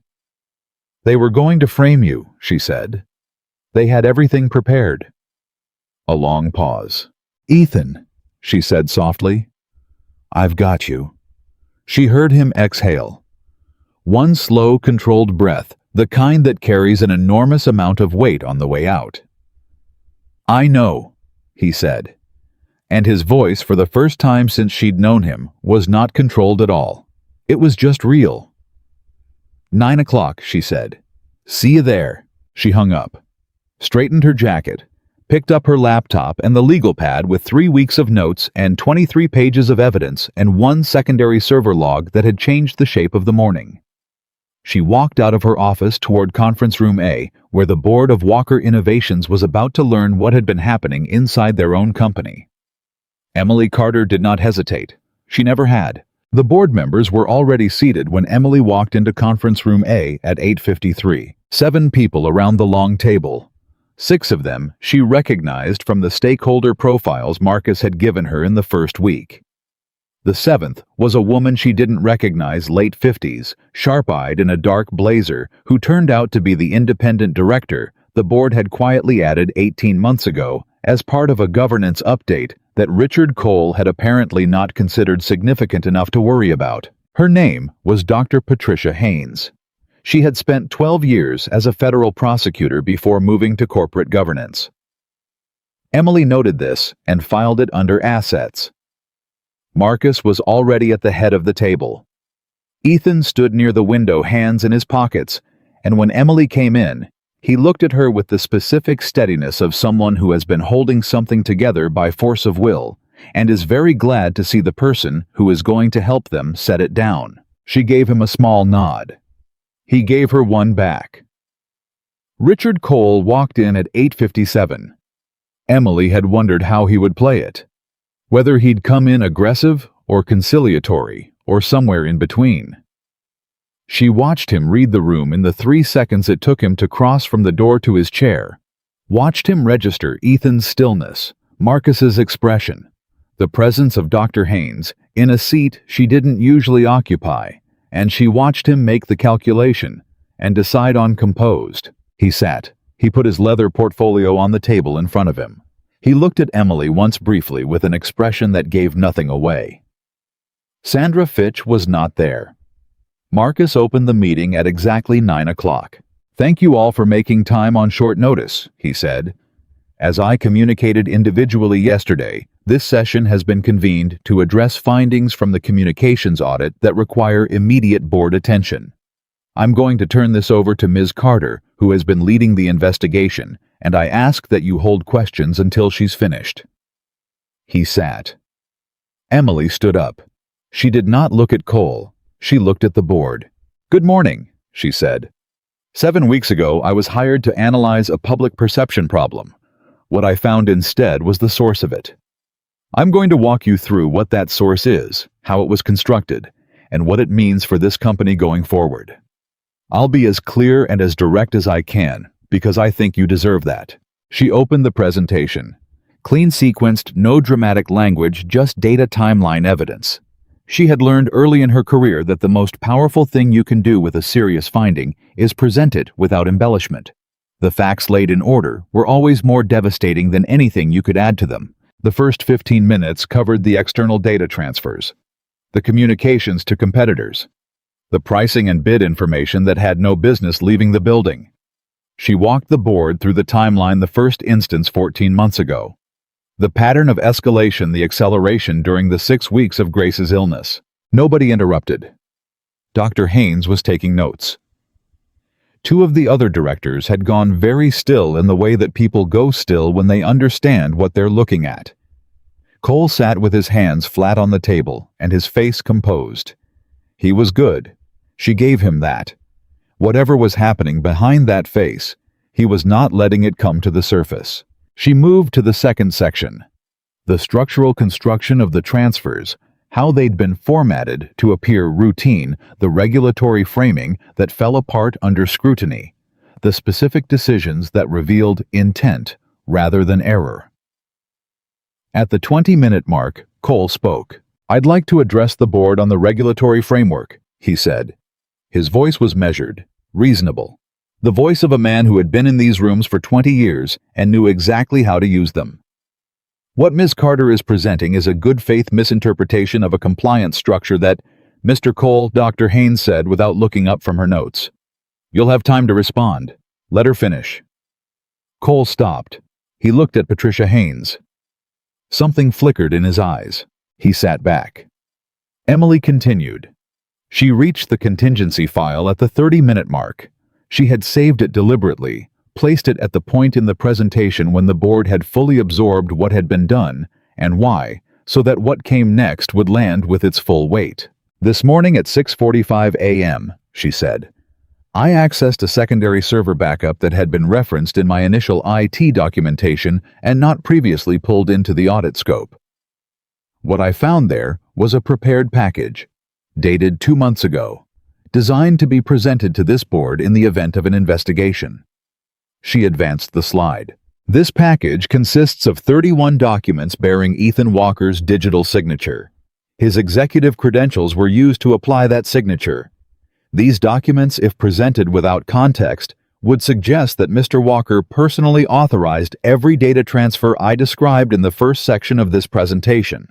S1: "They were going to frame you," she said. "They had everything prepared." A long pause. "Ethan," she said softly. "I've got you." She heard him exhale. One slow, controlled breath, the kind that carries an enormous amount of weight on the way out. "I know," he said. And his voice, for the first time since she'd known him, was not controlled at all. It was just real. 9 o'clock, she said. "See you there." She hung up, straightened her jacket, picked up her laptop and the legal pad with 3 weeks of notes and 23 pages of evidence and 1 secondary server log that had changed the shape of the morning. She walked out of her office toward Conference Room A, where the board of Walker Innovations was about to learn what had been happening inside their own company. Emily Carter did not hesitate. She never had. The board members were already seated when Emily walked into Conference Room A at 8:53. 7 people around the long table. 6 of them she recognized from the stakeholder profiles Marcus had given her in the first week. The 7th was a woman she didn't recognize, late 50s, sharp-eyed in a dark blazer, who turned out to be the independent director the board had quietly added 18 months ago as part of a governance update that Richard Cole had apparently not considered significant enough to worry about. Her name was Dr. Patricia Haynes. She had spent 12 years as a federal prosecutor before moving to corporate governance. Emily noted this and filed it under Assets. Marcus was already at the head of the table. Ethan stood near the window, hands in his pockets, and when Emily came in, he looked at her with the specific steadiness of someone who has been holding something together by force of will and is very glad to see the person who is going to help them set it down. She gave him a small nod. He gave her one back. Richard Cole walked in at 8:57. Emily had wondered how he would play it. Whether he'd come in aggressive or conciliatory or somewhere in between. She watched him read the room in the 3 seconds it took him to cross from the door to his chair. Watched him register Ethan's stillness, Marcus's expression, the presence of Dr. Haynes in a seat she didn't usually occupy, and she watched him make the calculation and decide on composed. He sat. He put his leather portfolio on the table in front of him. He looked at Emily once briefly with an expression that gave nothing away. Sandra Fitch was not there. Marcus opened the meeting at exactly 9 o'clock. "Thank you all for making time on short notice," he said. "As I communicated individually yesterday, this session has been convened to address findings from the communications audit that require immediate board attention. I'm going to turn this over to Ms. Carter, who has been leading the investigation, and I ask that you hold questions until she's finished." He sat. Emily stood up. She did not look at Cole. She looked at the board. "Good morning," she said. 7 weeks ago, I was hired to analyze a public perception problem. What I found instead was the source of it. I'm going to walk you through what that source is, how it was constructed, and what it means for this company going forward. I'll be as clear and as direct as I can, because I think you deserve that." She opened the presentation. Clean sequenced, no dramatic language, just data timeline evidence. She had learned early in her career that the most powerful thing you can do with a serious finding is present it without embellishment. The facts laid in order were always more devastating than anything you could add to them. The first 15 minutes covered the external data transfers, the communications to competitors, the pricing and bid information that had no business leaving the building. She walked the board through the timeline, the first instance 14 months ago. The pattern of escalation, the acceleration during the 6 weeks of Grace's illness. Nobody interrupted. Dr. Haynes was taking notes. 2 of the other directors had gone very still in the way that people go still when they understand what they're looking at. Cole sat with his hands flat on the table and his face composed. He was good. She gave him that. Whatever was happening behind that face, he was not letting it come to the surface. She moved to the second section. The structural construction of the transfers, how they'd been formatted to appear routine, the regulatory framing that fell apart under scrutiny, the specific decisions that revealed intent rather than error. At the 20-minute mark, Cole spoke. "I'd like to address the board on the regulatory framework," he said. His voice was measured, reasonable. The voice of a man who had been in these rooms for 20 years and knew exactly how to use them. "What Ms. Carter is presenting is a good-faith misinterpretation of a compliance structure that," Mr. Cole, Dr. Haynes said without looking up from her notes. "You'll have time to respond. Let her finish." Cole stopped. He looked at Patricia Haynes. Something flickered in his eyes. He sat back. Emily continued. She reached the contingency file at the 30-minute mark. She had saved it deliberately, placed it at the point in the presentation when the board had fully absorbed what had been done, and why, so that what came next would land with its full weight. "This morning at 6:45 a.m., she said, "I accessed a secondary server backup that had been referenced in my initial IT documentation and not previously pulled into the audit scope. What I found there was a prepared package, dated 2 months ago, designed to be presented to this board in the event of an investigation." She advanced the slide. "This package consists of 31 documents bearing Ethan Walker's digital signature. His executive credentials were used to apply that signature. These documents, if presented without context, would suggest that Mr. Walker personally authorized every data transfer I described in the first section of this presentation."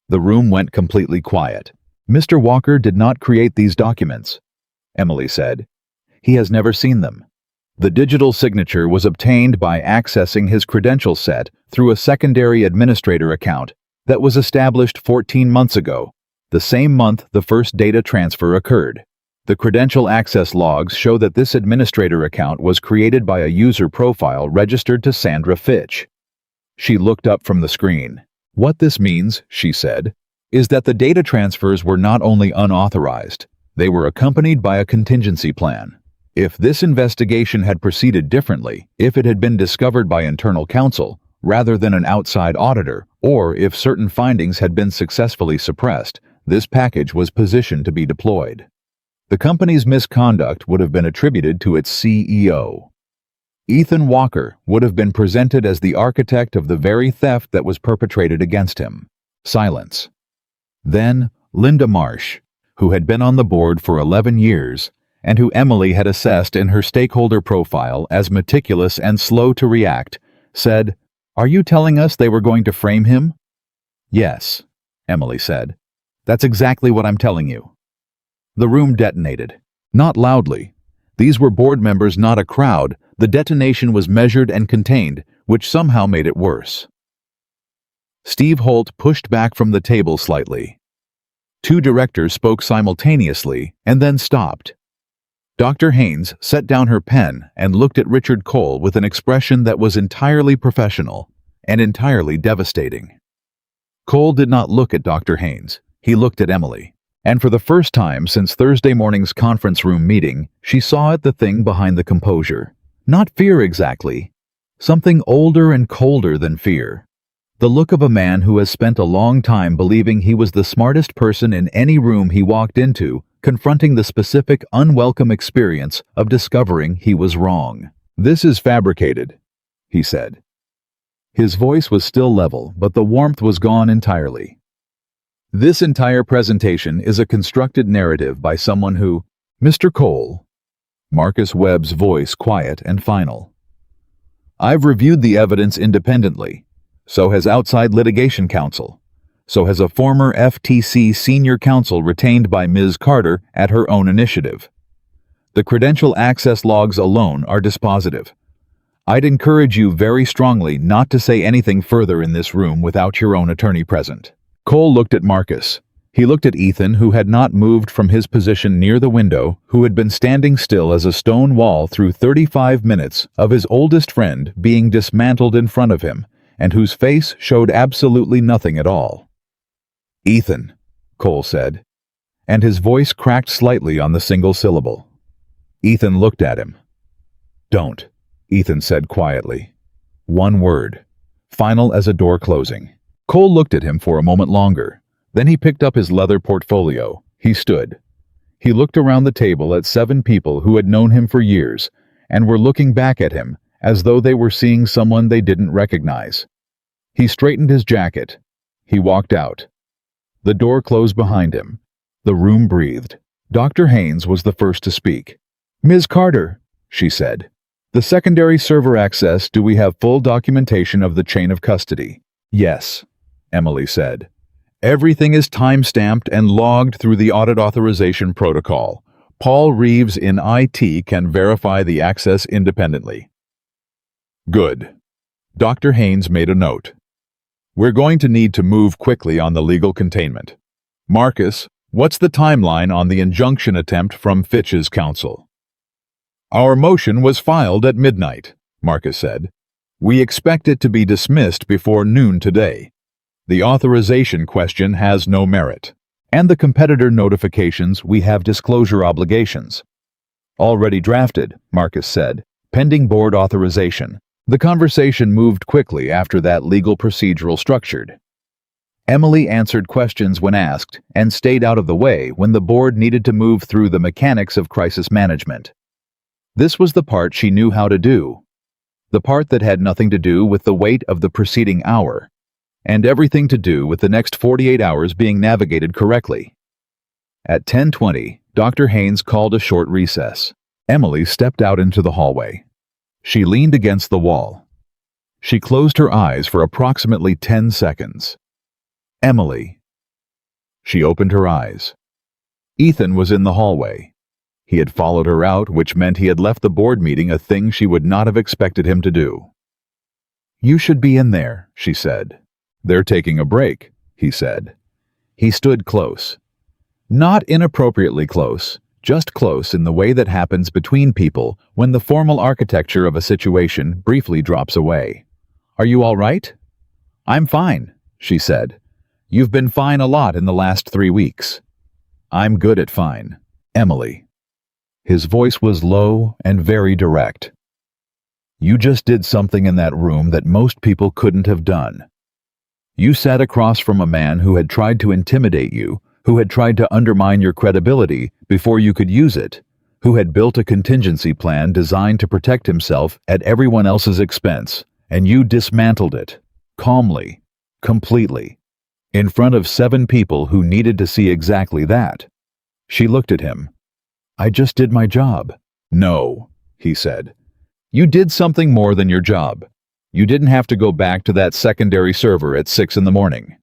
S1: The room went completely quiet. "Mr. Walker did not create these documents," Emily said. "He has never seen them. The digital signature was obtained by accessing his credential set through a secondary administrator account that was established 14 months ago, the same month the first data transfer occurred. The credential access logs show that this administrator account was created by a user profile registered to Sandra Fitch." She looked up from the screen. "What this means," she said, "is that the data transfers were not only unauthorized, they were accompanied by a contingency plan. If this investigation had proceeded differently, if it had been discovered by internal counsel rather than an outside auditor, or if certain findings had been successfully suppressed, this package was positioned to be deployed. The company's misconduct would have been attributed to its CEO. Ethan Walker would have been presented as the architect of the very theft that was perpetrated against him." Silence. Then Linda Marsh, who had been on the board for 11 years and who Emily had assessed in her stakeholder profile as meticulous and slow to react, said, "Are you telling us they were going to frame him?" "Yes," Emily said. "That's exactly what I'm telling you." The room detonated. Not loudly. These were board members, not a crowd. The detonation was measured and contained, which somehow made it worse. Steve Holt pushed back from the table slightly. 2 directors spoke simultaneously and then stopped. Dr. Haynes set down her pen and looked at Richard Cole with an expression that was entirely professional and entirely devastating. Cole did not look at Dr. Haynes. He looked at Emily. And for the first time since Thursday morning's conference room meeting, she saw at the thing behind the composure. Not fear exactly. Something older and colder than fear. The look of a man who has spent a long time believing he was the smartest person in any room he walked into, confronting the specific, unwelcome experience of discovering he was wrong. "This is fabricated," he said. His voice was still level, but the warmth was gone entirely. "This entire presentation is a constructed narrative by someone who—" "Mr. Cole," Marcus Webb's voice quiet and final. "I've reviewed the evidence independently. So has outside litigation counsel. So has a former FTC senior counsel retained by Ms. Carter at her own initiative. The credential access logs alone are dispositive. I'd encourage you very strongly not to say anything further in this room without your own attorney present." Cole looked at Marcus. He looked at Ethan, who had not moved from his position near the window, who had been standing still as a stone wall through 35 minutes of his oldest friend being dismantled in front of him, and whose face showed absolutely nothing at all. "Ethan," Cole said, and his voice cracked slightly on the single syllable. Ethan looked at him. "Don't," Ethan said quietly. One word, final as a door closing. Cole looked at him for a moment longer. Then he picked up his leather portfolio. He stood. He looked around the table at 7 people who had known him for years and were looking back at him as though they were seeing someone they didn't recognize. He straightened his jacket. He walked out. The door closed behind him. The room breathed. Dr. Haynes was the first to speak. "Ms. Carter," she said, "the secondary server access, do we have full documentation of the chain of custody?" "Yes," Emily said. "Everything is time-stamped and logged through the audit authorization protocol. Paul Reeves in IT can verify the access independently." "Good." Dr. Haynes made a note. "We're going to need to move quickly on the legal containment. Marcus, what's the timeline on the injunction attempt from Fitch's counsel?" "Our motion was filed at midnight," Marcus said. "We expect it to be dismissed before noon today. The authorization question has no merit. And the competitor notifications, we have disclosure obligations." "Already drafted," Marcus said, "pending board authorization." The conversation moved quickly after that legal procedural structured. Emily answered questions when asked and stayed out of the way when the board needed to move through the mechanics of crisis management. This was the part she knew how to do. The part that had nothing to do with the weight of the preceding hour, and everything to do with the next 48 hours being navigated correctly. At 10:20, Dr. Haynes called a short recess. Emily stepped out into the hallway. She leaned against the wall. She closed her eyes for approximately 10 seconds. "Emily." She opened her eyes. Ethan was in the hallway. He had followed her out, which meant he had left the board meeting, a thing she would not have expected him to do. "You should be in there," she said. "They're taking a break," he said. He stood close. Not inappropriately close, just close in the way that happens between people when the formal architecture of a situation briefly drops away. "Are you all right?" "I'm fine," she said. "You've been fine a lot in the last 3 weeks." "I'm good at fine, Emily." His voice was low and very direct. "You just did something in that room that most people couldn't have done. You sat across from a man who had tried to intimidate you, who had tried to undermine your credibility before you could use it, who had built a contingency plan designed to protect himself at everyone else's expense, and you dismantled it, calmly, completely, in front of 7 people who needed to see exactly that." She looked at him. "I just did my job." "No," he said. "You did something more than your job. You didn't have to go back to that secondary server at 6 in the morning.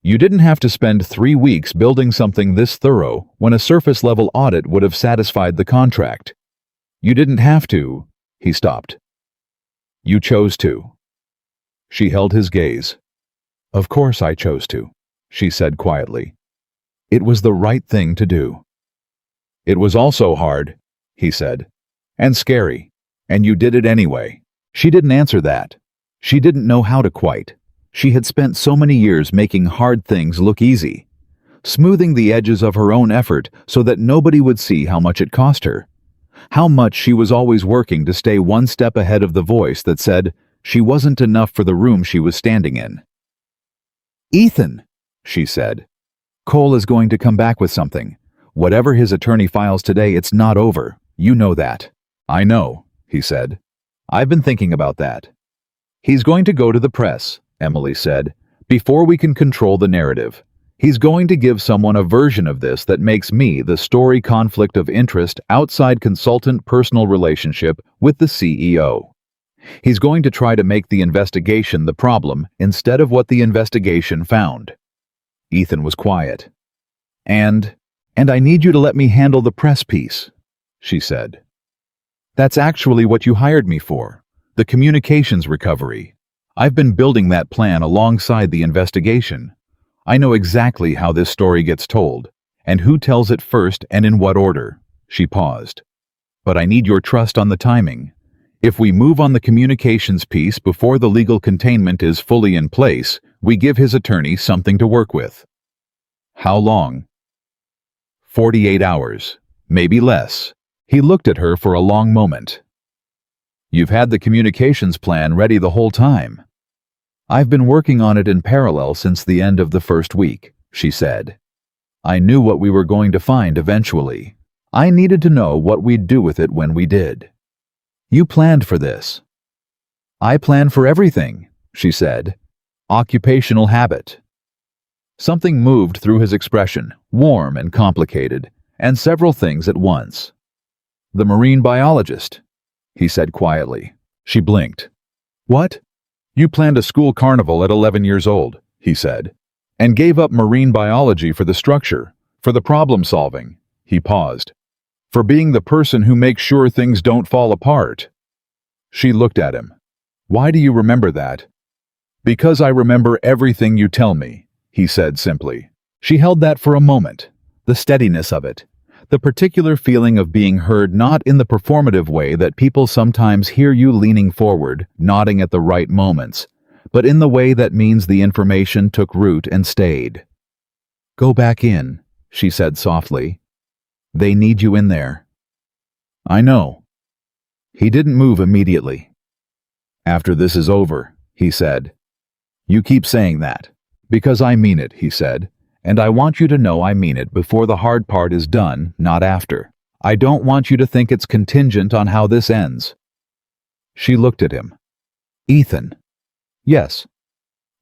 S1: You didn't have to spend 3 weeks building something this thorough when a surface-level audit would have satisfied the contract. You didn't have to." He stopped. "You chose to." She held his gaze. "Of course I chose to," she said quietly. "It was the right thing to do." "It was also hard," he said. And scary. And you did it anyway. She didn't answer that. She didn't know how to quite. She had spent so many years making hard things look easy, smoothing the edges of her own effort so that nobody would see how much it cost her. How much she was always working to stay one step ahead of the voice that said she wasn't enough for the room she was standing in. "Ethan," she said, "Cole is going to come back with something. Whatever his attorney files today, it's not over. You know that." "I know," he said. "I've been thinking about that." "He's going to go to the press," Emily said, "before we can control the narrative. He's going to give someone a version of this that makes me the story conflict of interest outside consultant personal relationship with the CEO. He's going to try to make the investigation the problem instead of what the investigation found." Ethan was quiet. And I need you to let me handle the press piece," she said. "That's actually what you hired me for, the communications recovery. I've been building that plan alongside the investigation. I know exactly how this story gets told, and who tells it first and in what order." She paused. "But I need your trust on the timing. If we move on the communications piece before the legal containment is fully in place, we give his attorney something to work with." "How long?" 48 hours, maybe less." He looked at her for a long moment. "You've had the communications plan ready the whole time." "I've been working on it in parallel since the end of the first week," she said. "I knew what we were going to find eventually. I needed to know what we'd do with it when we did." "You planned for this." "I plan for everything," she said. "Occupational habit." Something moved through his expression, warm and complicated, and several things at once. "The marine biologist," he said quietly. She blinked. "What?" "You planned a school carnival at 11 years old," he said, "and gave up marine biology for the structure, for the problem solving." He paused. "For being the person who makes sure things don't fall apart." She looked at him. "Why do you remember that?" "Because I remember everything you tell me," he said simply. She held that for a moment, the steadiness of it, the particular feeling of being heard not in the performative way that people sometimes hear you leaning forward, nodding at the right moments, but in the way that means the information took root and stayed. "Go back in," she said softly. "They need you in there." "I know." He didn't move immediately. "After this is over," he said. "You keep saying that." "Because I mean it," he said. "And I want you to know I mean it before the hard part is done, not after. I don't want you to think it's contingent on how this ends." She looked at him. "Ethan." "Yes."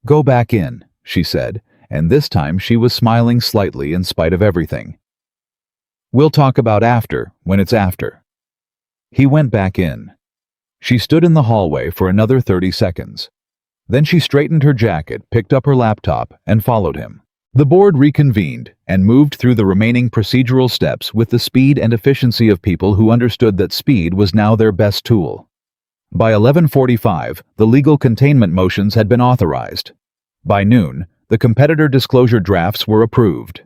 S1: "Go back in," she said, and this time she was smiling slightly in spite of everything. "We'll talk about after, when it's after." He went back in. She stood in the hallway for another 30 seconds. Then she straightened her jacket, picked up her laptop, and followed him. The board reconvened and moved through the remaining procedural steps with the speed and efficiency of people who understood that speed was now their best tool. By 11:45, the legal containment motions had been authorized. By noon, the competitor disclosure drafts were approved.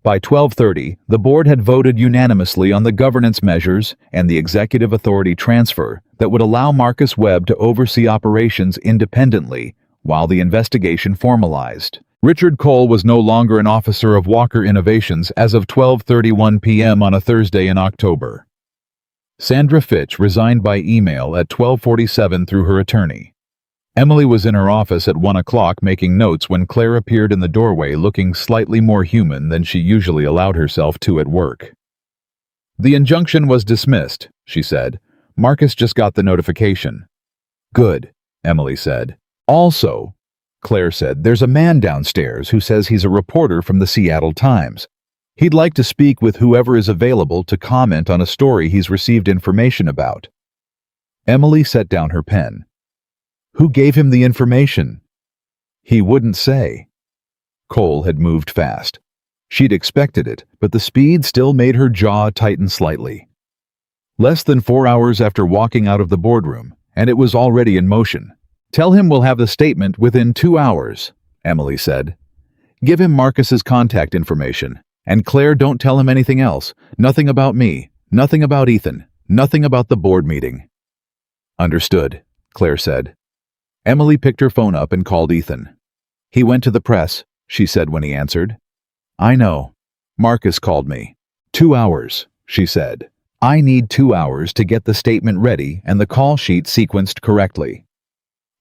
S1: By 12:30, the board had voted unanimously on the governance measures and the executive authority transfer that would allow Marcus Webb to oversee operations independently while the investigation formalized. Richard Cole was no longer an officer of Walker Innovations as of 12:31 p.m. on a Thursday in October. Sandra Fitch resigned by email at 12:47 through her attorney. Emily was in her office at 1 o'clock making notes when Claire appeared in the doorway looking slightly more human than she usually allowed herself to at work. "The injunction was dismissed," she said. "Marcus just got the notification." "Good," Emily said. "Also," Claire said, "there's a man downstairs who says he's a reporter from the Seattle Times. He'd like to speak with whoever is available to comment on a story he's received information about." Emily set down her pen. "Who gave him the information?" "He wouldn't say." Cole had moved fast. She'd expected it, but the speed still made her jaw tighten slightly. Less than 4 hours after walking out of the boardroom, and it was already in motion. "Tell him we'll have the statement within 2 hours," Emily said. "Give him Marcus's contact information. And Claire, don't tell him anything else. Nothing about me. Nothing about Ethan. Nothing about the board meeting. Understood, Claire said. Emily picked her phone up and called Ethan. He went to the press, she said when he answered. I know. Marcus called me. 2 hours, she said. I need 2 hours to get the statement ready and the call sheet sequenced correctly.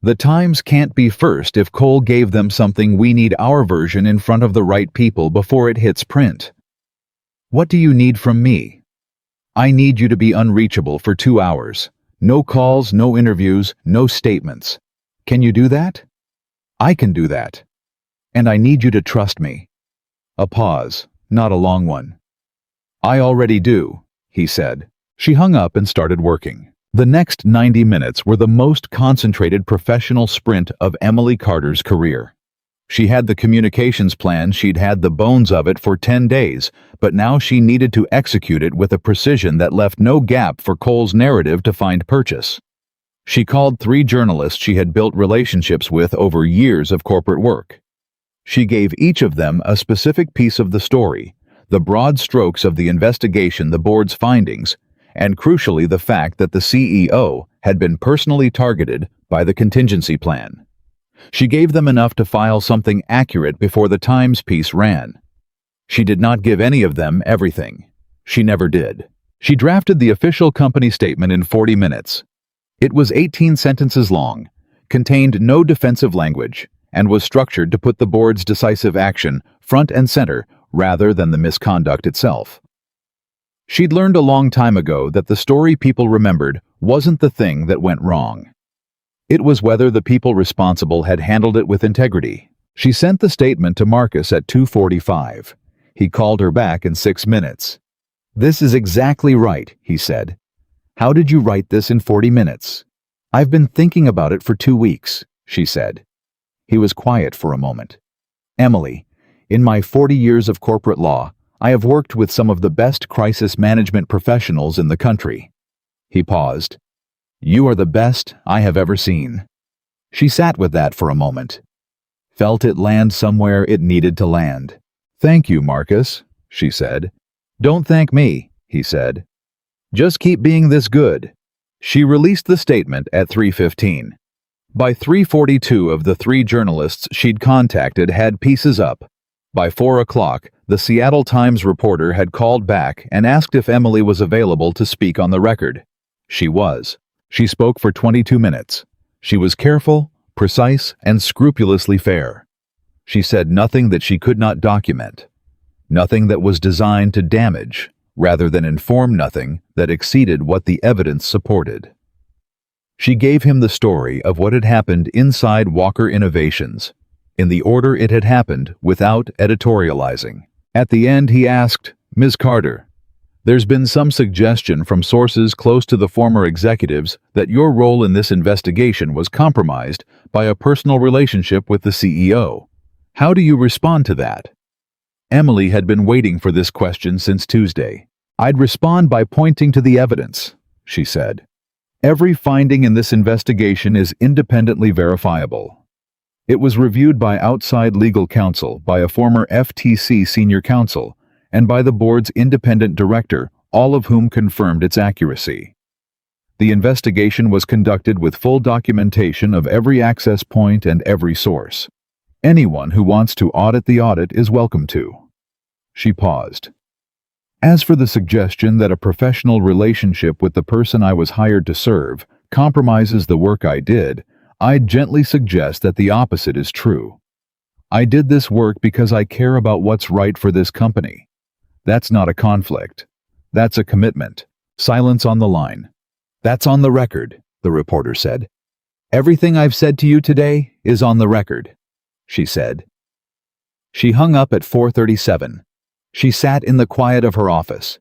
S1: The Times can't be first if Cole gave them something. We need our version in front of the right people before it hits print. What do you need from me? I need you to be unreachable for 2 hours. No calls, no interviews, no statements. Can you do that? I can do that. And I need you to trust me. A pause, not a long one. I already do, he said. She hung up and started working. The next 90 minutes were the most concentrated professional sprint of Emily Carter's career. She had the communications plan, she'd had the bones of it for 10 days, but now she needed to execute it with a precision that left no gap for Cole's narrative to find purchase. She called 3 journalists she had built relationships with over years of corporate work. She gave each of them a specific piece of the story, the broad strokes of the investigation, the board's findings, and crucially the fact that the CEO had been personally targeted by the contingency plan. She gave them enough to file something accurate before the Times piece ran. She did not give any of them everything. She never did. She drafted the official company statement in 40 minutes. It was 18 sentences long, contained no defensive language, and was structured to put the board's decisive action front and center rather than the misconduct itself. She'd learned a long time ago that the story people remembered wasn't the thing that went wrong. It was whether the people responsible had handled it with integrity. She sent the statement to Marcus at 2:45. He called her back in 6 minutes. This is exactly right, he said. How did you write this in 40 minutes? I've been thinking about it for 2 weeks, she said. He was quiet for a moment. Emily, in my 40 years of corporate law, I have worked with some of the best crisis management professionals in the country. He paused. You are the best I have ever seen. She sat with that for a moment. Felt it land somewhere it needed to land. Thank you, Marcus, she said. Don't thank me, he said. Just keep being this good. She released the statement at 3:15. By 3:42 of the 3 journalists she'd contacted had pieces up. By 4 o'clock, the Seattle Times reporter had called back and asked if Emily was available to speak on the record. She was. She spoke for 22 minutes. She was careful, precise, and scrupulously fair. She said nothing that she could not document. Nothing that was designed to damage, rather than inform, nothing that exceeded what the evidence supported. She gave him the story of what had happened inside Walker Innovations, in the order it had happened without editorializing. At the end he asked, Ms. Carter, there's been some suggestion from sources close to the former executives that your role in this investigation was compromised by a personal relationship with the CEO. How do you respond to that? Emily had been waiting for this question since Tuesday. I'd respond by pointing to the evidence, she said. Every finding in this investigation is independently verifiable. It was reviewed by outside legal counsel, by a former FTC senior counsel, and by the board's independent director, all of whom confirmed its accuracy. The investigation was conducted with full documentation of every access point and every source. Anyone who wants to audit the audit is welcome to. She paused. As for the suggestion that a professional relationship with the person I was hired to serve compromises the work I did, I'd gently suggest that the opposite is true. I did this work because I care about what's right for this company. That's not a conflict. That's a commitment. Silence on the line. That's on the record, the reporter said. Everything I've said to you today is on the record, she said. She hung up at 4:37. She sat in the quiet of her office.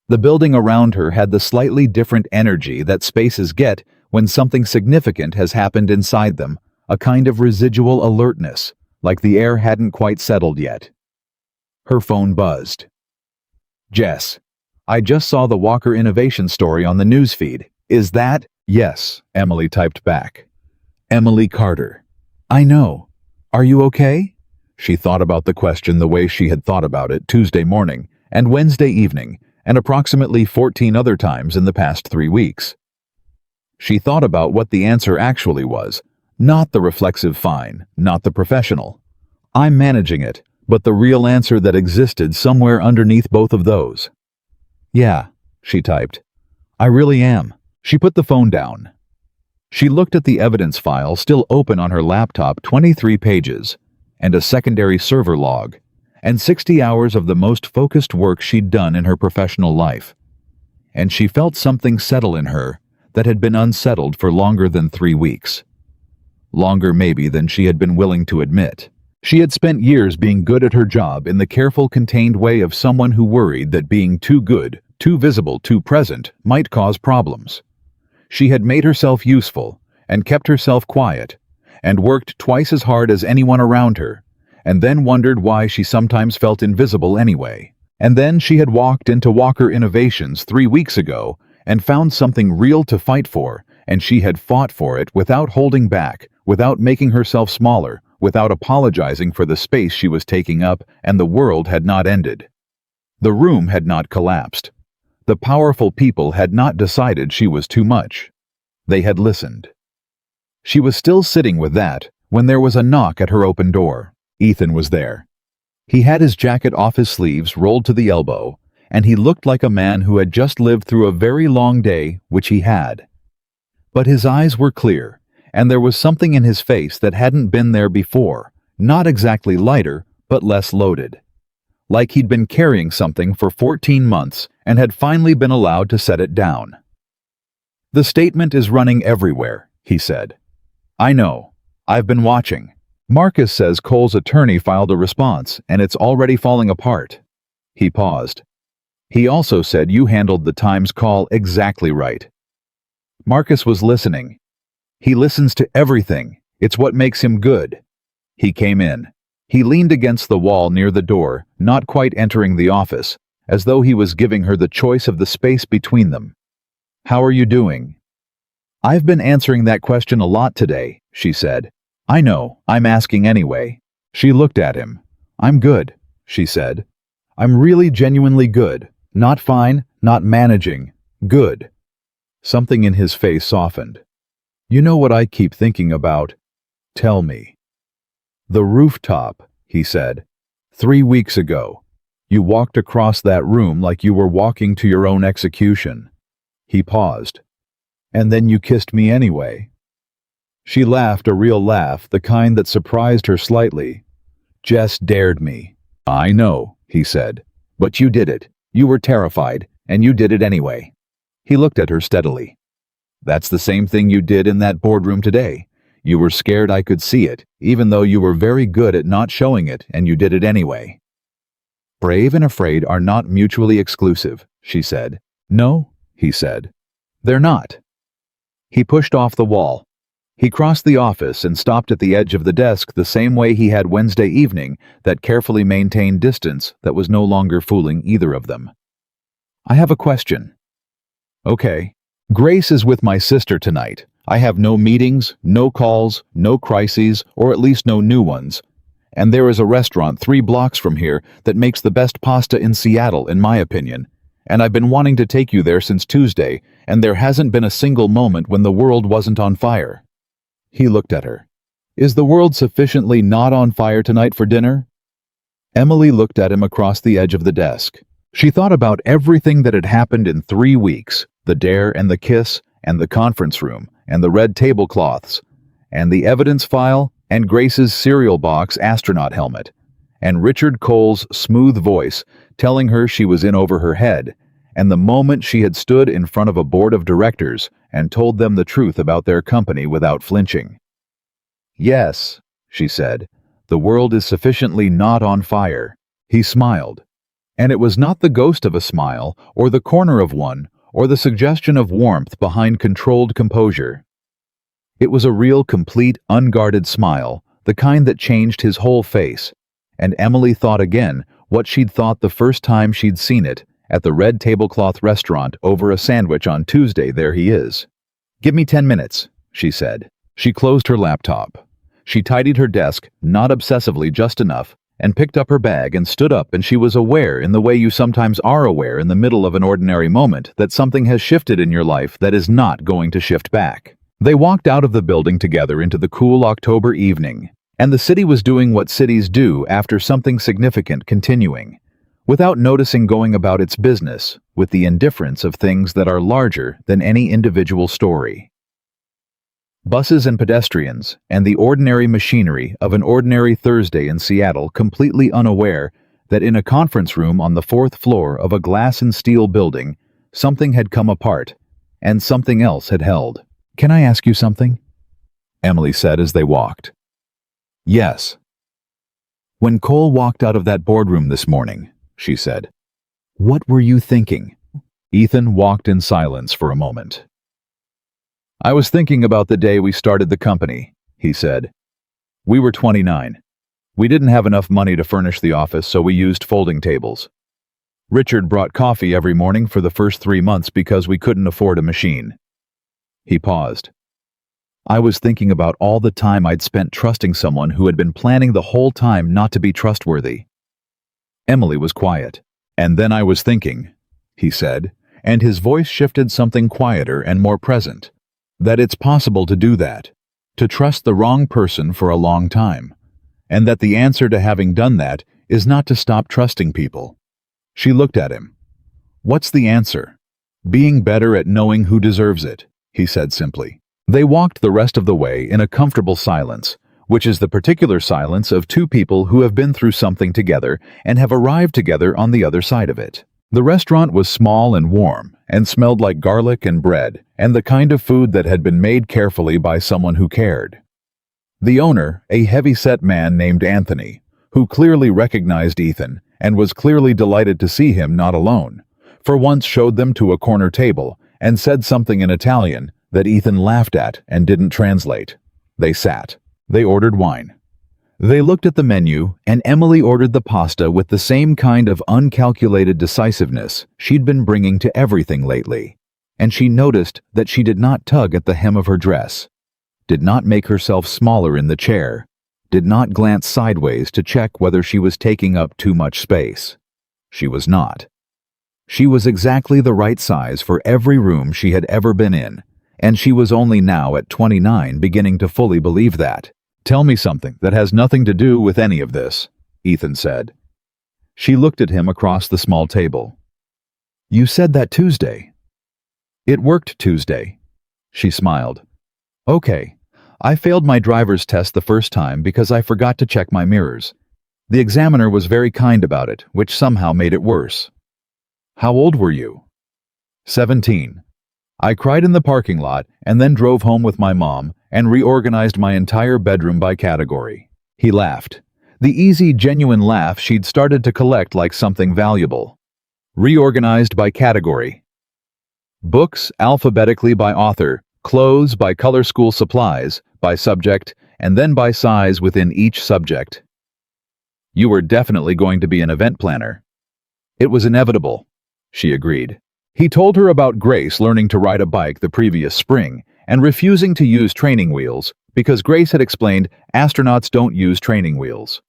S1: The building around her had the slightly different energy that spaces get when something significant has happened inside them, a kind of residual alertness, like the air hadn't quite settled yet. Her phone buzzed. Jess, I just saw the Walker Innovation story on the newsfeed. Is that? Yes, Emily typed back. Emily Carter. I know. Are you okay? She thought about the question the way she had thought about it Tuesday morning and Wednesday evening, and approximately 14 other times in the past 3 weeks. She thought about what the answer actually was, not the reflexive fine, not the professional. I'm managing it, but the real answer that existed somewhere underneath both of those. Yeah, she typed. I really am. She put the phone down. She looked at the evidence file still open on her laptop, 23 pages, and a secondary server log, and 60 hours of the most focused work she'd done in her professional life. And she felt something settle in her that had been unsettled for longer than 3 weeks. Longer maybe than she had been willing to admit. She had spent years being good at her job in the careful, contained way of someone who worried that being too good, too visible, too present might cause problems. She had made herself useful and kept herself quiet and worked twice as hard as anyone around her, and then wondered why she sometimes felt invisible anyway. And then she had walked into Walker Innovations 3 weeks ago and found something real to fight for, and she had fought for it without holding back, without making herself smaller, without apologizing for the space she was taking up, and the world had not ended. The room had not collapsed. The powerful people had not decided she was too much. They had listened. She was still sitting with that when there was a knock at her open door. Ethan was there. He had his jacket off his sleeves, rolled to the elbow, and he looked like a man who had just lived through a very long day, which he had. But his eyes were clear, and there was something in his face that hadn't been there before, not exactly lighter, but less loaded. Like he'd been carrying something for 14 months and had finally been allowed to set it down. The statement is running everywhere, he said. I know. I've been watching. Marcus says Cole's attorney filed a response, and it's already falling apart. He paused. He also said you handled the Times call exactly right. Marcus was listening. He listens to everything. It's what makes him good. He came in. He leaned against the wall near the door, not quite entering the office, as though he was giving her the choice of the space between them. How are you doing? I've been answering that question a lot today, she said. I know, I'm asking anyway. She looked at him. I'm good, she said. I'm really genuinely good. Not fine, not managing. Good. Something in his face softened. You know what I keep thinking about? Tell me. The rooftop, he said. 3 weeks ago. You walked across that room like you were walking to your own execution. He paused. And then you kissed me anyway. She laughed, a real laugh, the kind that surprised her slightly. Jess dared me. I know, he said. But you did it. You were terrified, and you did it anyway. He looked at her steadily. That's the same thing you did in that boardroom today. You were scared I could see it, even though you were very good at not showing it, and you did it anyway. Brave and afraid are not mutually exclusive, she said. No, he said. They're not. He pushed off the wall. He crossed the office and stopped at the edge of the desk the same way he had Wednesday evening, that carefully maintained distance that was no longer fooling either of them. I have a question. Okay. Grace is with my sister tonight. I have no meetings, no calls, no crises, or at least no new ones. And there is a restaurant 3 blocks from here that makes the best pasta in Seattle, in my opinion. And I've been wanting to take you there since Tuesday, and there hasn't been a single moment when the world wasn't on fire. He looked at her. Is the world sufficiently not on fire tonight for dinner? Emily looked at him across the edge of the desk. She thought about everything that had happened in 3 weeks, the dare and the kiss, and the conference room, and the red tablecloths, and the evidence file, and Grace's cereal box astronaut helmet, and Richard Cole's smooth voice telling her she was in over her head, and the moment she had stood in front of a board of directors and told them the truth about their company without flinching. Yes, she said, the world is sufficiently not on fire. He smiled. And it was not the ghost of a smile, or the corner of one, or the suggestion of warmth behind controlled composure. It was a real, complete, unguarded smile, the kind that changed his whole face, and Emily thought again what she'd thought the first time she'd seen it, at the red tablecloth restaurant over a sandwich on Tuesday. There he is. Give me 10 minutes, she said. She closed her laptop. She tidied her desk, not obsessively, just enough, and picked up her bag and stood up, and she was aware, in the way you sometimes are aware in the middle of an ordinary moment, that something has shifted in your life that is not going to shift back. They walked out of the building together into the cool October evening, and the city was doing what cities do after something significant, continuing, without noticing, going about its business, with the indifference of things that are larger than any individual story. Buses and pedestrians, and the ordinary machinery of an ordinary Thursday in Seattle, completely unaware that in a conference room on the 4th floor of a glass and steel building, something had come apart, and something else had held. "Can I ask you something?" Emily said as they walked. "Yes." "When Cole walked out of that boardroom this morning," she said, "what were you thinking?" Ethan walked in silence for a moment. "I was thinking about the day we started the company," he said. "We were 29. We didn't have enough money to furnish the office, so we used folding tables. Richard brought coffee every morning for the first 3 months because we couldn't afford a machine." He paused. "I was thinking about all the time I'd spent trusting someone who had been planning the whole time not to be trustworthy." Emily was quiet. "And then I was thinking," he said, and his voice shifted, something quieter and more present, "that it's possible to do that, to trust the wrong person for a long time, and that the answer to having done that is not to stop trusting people." She looked at him. "What's the answer?" "Being better at knowing who deserves it," he said simply. They walked the rest of the way in a comfortable silence, which is the particular silence of two people who have been through something together and have arrived together on the other side of it. The restaurant was small and warm, and smelled like garlic and bread, and the kind of food that had been made carefully by someone who cared. The owner, a heavy-set man named Anthony, who clearly recognized Ethan and was clearly delighted to see him not alone, for once showed them to a corner table and said something in Italian that Ethan laughed at and didn't translate. They sat. They ordered wine. They looked at the menu, and Emily ordered the pasta with the same kind of uncalculated decisiveness she'd been bringing to everything lately, and she noticed that she did not tug at the hem of her dress, did not make herself smaller in the chair, did not glance sideways to check whether she was taking up too much space. She was not. She was exactly the right size for every room she had ever been in, and she was only now at 29 beginning to fully believe that. "Tell me something that has nothing to do with any of this," Ethan said. She looked at him across the small table. "You said that Tuesday." "It worked Tuesday." She smiled. "Okay. I failed my driver's test the first time because I forgot to check my mirrors. The examiner was very kind about it, which somehow made it worse." "How old were you?" 17. I cried in the parking lot and then drove home with my mom and reorganized my entire bedroom by category." He laughed. The easy, genuine laugh she'd started to collect like something valuable. "Reorganized by category. Books alphabetically by author, clothes by color, school supplies by subject, and then by size within each subject." "You were definitely going to be an event planner." "It was inevitable," she agreed. He told her about Grace learning to ride a bike the previous spring and refusing to use training wheels because Grace had explained astronauts don't use training wheels.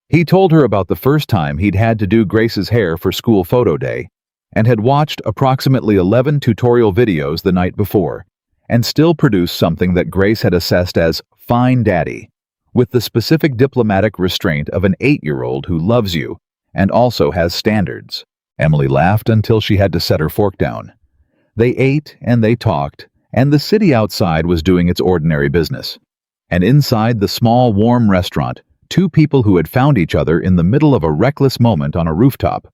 S1: He told her about the first time he'd had to do Grace's hair for school photo day and had watched approximately 11 tutorial videos the night before and still produced something that Grace had assessed as fine daddy, with the specific diplomatic restraint of an 8-year-old who loves you and also has standards. Emily laughed until she had to set her fork down. They ate and they talked, and the city outside was doing its ordinary business. And inside the small, warm restaurant, two people who had found each other in the middle of a reckless moment on a rooftop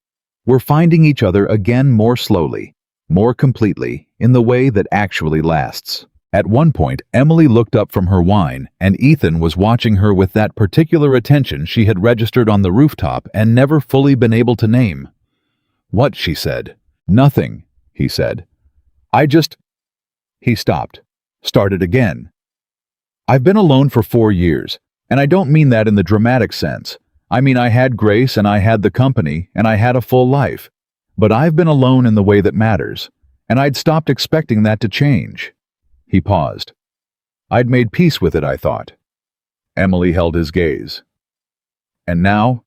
S1: were finding each other again more slowly, more completely, in the way that actually lasts. At one point, Emily looked up from her wine, and Ethan was watching her with that particular attention she had registered on the rooftop and never fully been able to name. "What?" she said. "Nothing," he said. He stopped, started again. "I've been alone for 4 years, and I don't mean that in the dramatic sense. I mean I had Grace and I had the company and I had a full life. But I've been alone in the way that matters, and I'd stopped expecting that to change." He paused. "I'd made peace with it, I thought." Emily held his gaze. And now?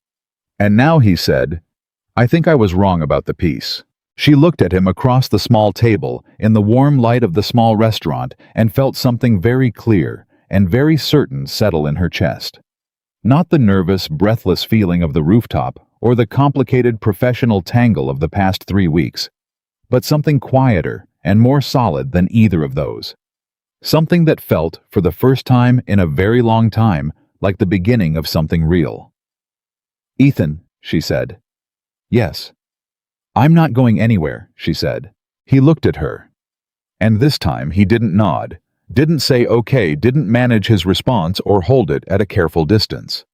S1: And now, he said, I think I was wrong about the piece. She looked at him across the small table in the warm light of the small restaurant and felt something very clear and very certain settle in her chest. Not the nervous, breathless feeling of the rooftop or the complicated professional tangle of the past 3 weeks, but something quieter and more solid than either of those. Something that felt, for the first time in a very long time, like the beginning of something real. Ethan, she said. Yes. I'm not going anywhere, she said. He looked at her. And this time he didn't nod, didn't say okay, didn't manage his response or hold it at a careful distance.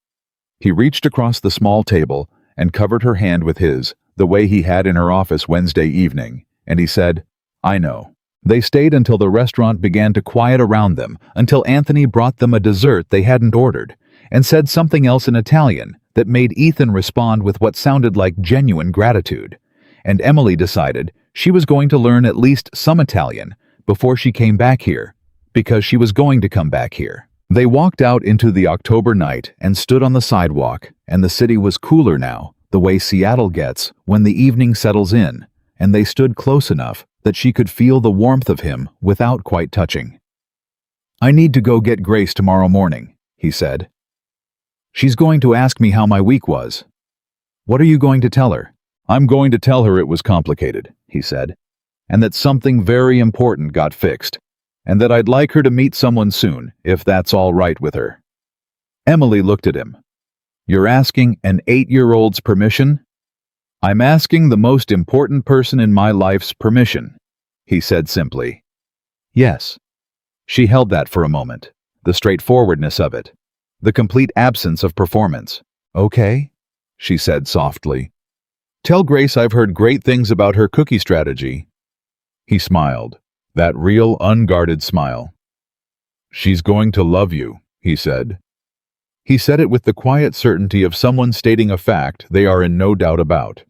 S1: He reached across the small table and covered her hand with his, the way he had in her office Wednesday evening, and he said, I know. They stayed until the restaurant began to quiet around them, until Anthony brought them a dessert they hadn't ordered, and said something else in Italian that made Ethan respond with what sounded like genuine gratitude. And Emily decided she was going to learn at least some Italian before she came back here, because she was going to come back here. They walked out into the October night and stood on the sidewalk, and the city was cooler now, the way Seattle gets when the evening settles in, and they stood close enough that she could feel the warmth of him without quite touching. I need to go get Grace tomorrow morning, he said. She's going to ask me how my week was. What are you going to tell her? I'm going to tell her it was complicated, he said, and that something very important got fixed, and that I'd like her to meet someone soon, if that's all right with her. Emily looked at him. You're asking an 8-year-old's permission? I'm asking the most important person in my life's permission, he said simply. Yes. She held that for a moment, the straightforwardness of it, the complete absence of performance. Okay, she said softly. Tell Grace I've heard great things about her cookie strategy. He smiled, that real unguarded smile. She's going to love you, he said. He said it with the quiet certainty of someone stating a fact they are in no doubt about.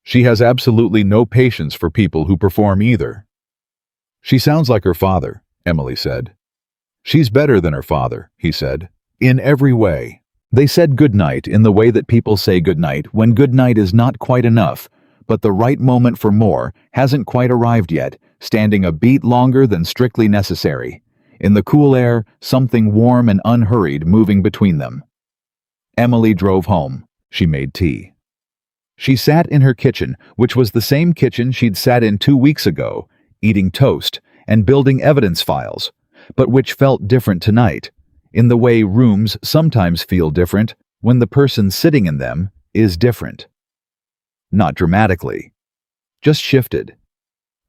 S1: She has absolutely no patience for people who perform either. She sounds like her father, Emily said. She's better than her father, he said, in every way. They said goodnight in the way that people say goodnight when goodnight is not quite enough, but the right moment for more hasn't quite arrived yet, standing a beat longer than strictly necessary. In the cool air, something warm and unhurried moving between them. Emily drove home. She made tea. She sat in her kitchen, which was the same kitchen she'd sat in 2 weeks ago, eating toast and building evidence files, but which felt different tonight, in the way rooms sometimes feel different when the person sitting in them is different. Not dramatically. Just shifted.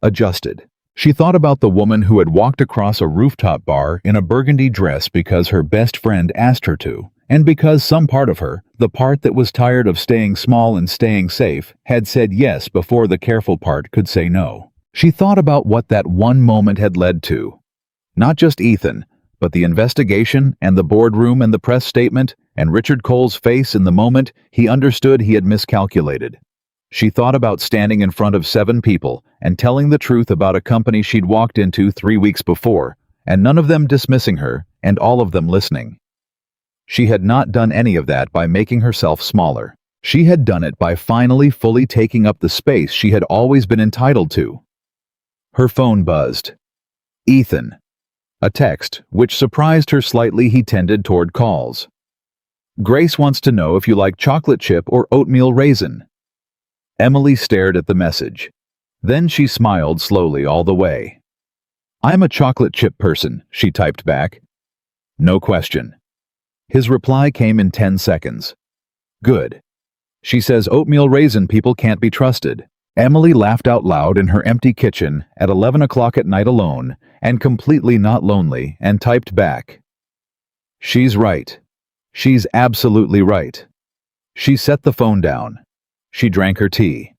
S1: Adjusted. She thought about the woman who had walked across a rooftop bar in a burgundy dress because her best friend asked her to, and because some part of her, the part that was tired of staying small and staying safe, had said yes before the careful part could say no. She thought about what that one moment had led to. Not just Ethan, but the investigation and the boardroom and the press statement and Richard Cole's face in the moment he understood he had miscalculated. She thought about standing in front of 7 people and telling the truth about a company she'd walked into 3 weeks before, and none of them dismissing her and all of them listening. She had not done any of that by making herself smaller. She had done it by finally fully taking up the space she had always been entitled to. Her phone buzzed. Ethan. A text, which surprised her slightly. He tended toward calls. Grace wants to know if you like chocolate chip or oatmeal raisin. Emily stared at the message. Then she smiled slowly all the way. I'm a chocolate chip person, she typed back. No question. His reply came in 10 seconds. Good. She says oatmeal raisin people can't be trusted. Emily laughed out loud in her empty kitchen at 11 o'clock at night alone and completely not lonely and typed back. She's right. She's absolutely right. She set the phone down. She drank her tea.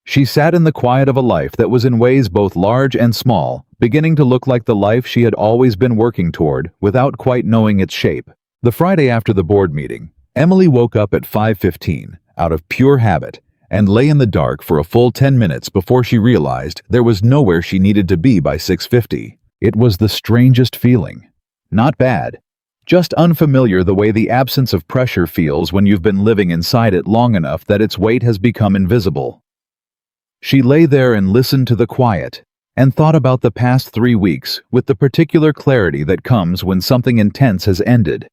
S1: She sat in the quiet of a life that was in ways both large and small, beginning to look like the life she had always been working toward without quite knowing its shape. The Friday after the board meeting, Emily woke up at 5:15 out of pure habit and lay in the dark for a full 10 minutes before she realized there was nowhere she needed to be by 6:50. It was the strangest feeling. Not bad, Just unfamiliar the way the absence of pressure feels when you've been living inside it long enough that its weight has become invisible. She lay there and listened to the quiet, and thought about the past 3 weeks with the particular clarity that comes when something intense has ended,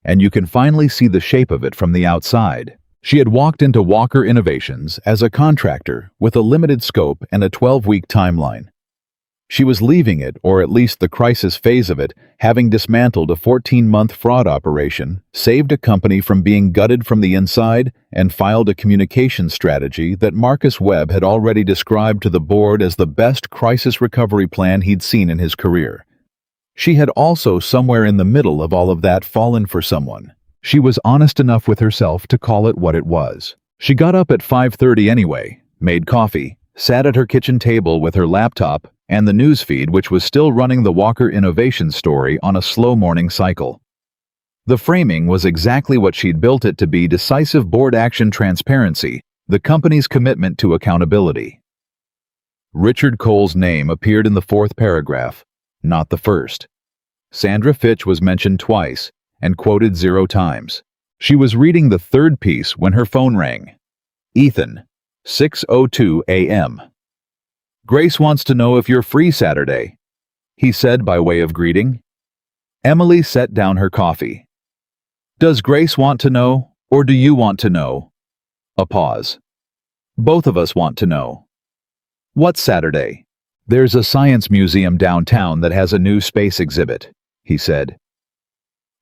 S1: and you can finally see the shape of it from the outside. She had walked into Walker Innovations as a contractor with a limited scope and a 12-week timeline. She was leaving it, or at least the crisis phase of it, having dismantled a 14-month fraud operation, saved a company from being gutted from the inside, and filed a communication strategy that Marcus Webb had already described to the board as the best crisis recovery plan he'd seen in his career. She had also, somewhere in the middle of all of that, fallen for someone. She was honest enough with herself to call it what it was. She got up at 5:30 anyway, made coffee, sat at her kitchen table with her laptop and the newsfeed, which was still running the Walker Innovation story on a slow morning cycle. The framing was exactly what she'd built it to be: decisive board action, transparency, the company's commitment to accountability. Richard Cole's name appeared in the 4th paragraph, not the 1st. Sandra Fitch was mentioned twice and quoted 0 times. She was reading the 3rd piece when her phone rang. Ethan, 6:02 a.m. "Grace wants to know if you're free Saturday," he said by way of greeting. Emily set down her coffee. "Does Grace want to know, or do you want to know?" A pause. "Both of us want to know." "What's Saturday?" "There's a science museum downtown that has a new space exhibit," he said.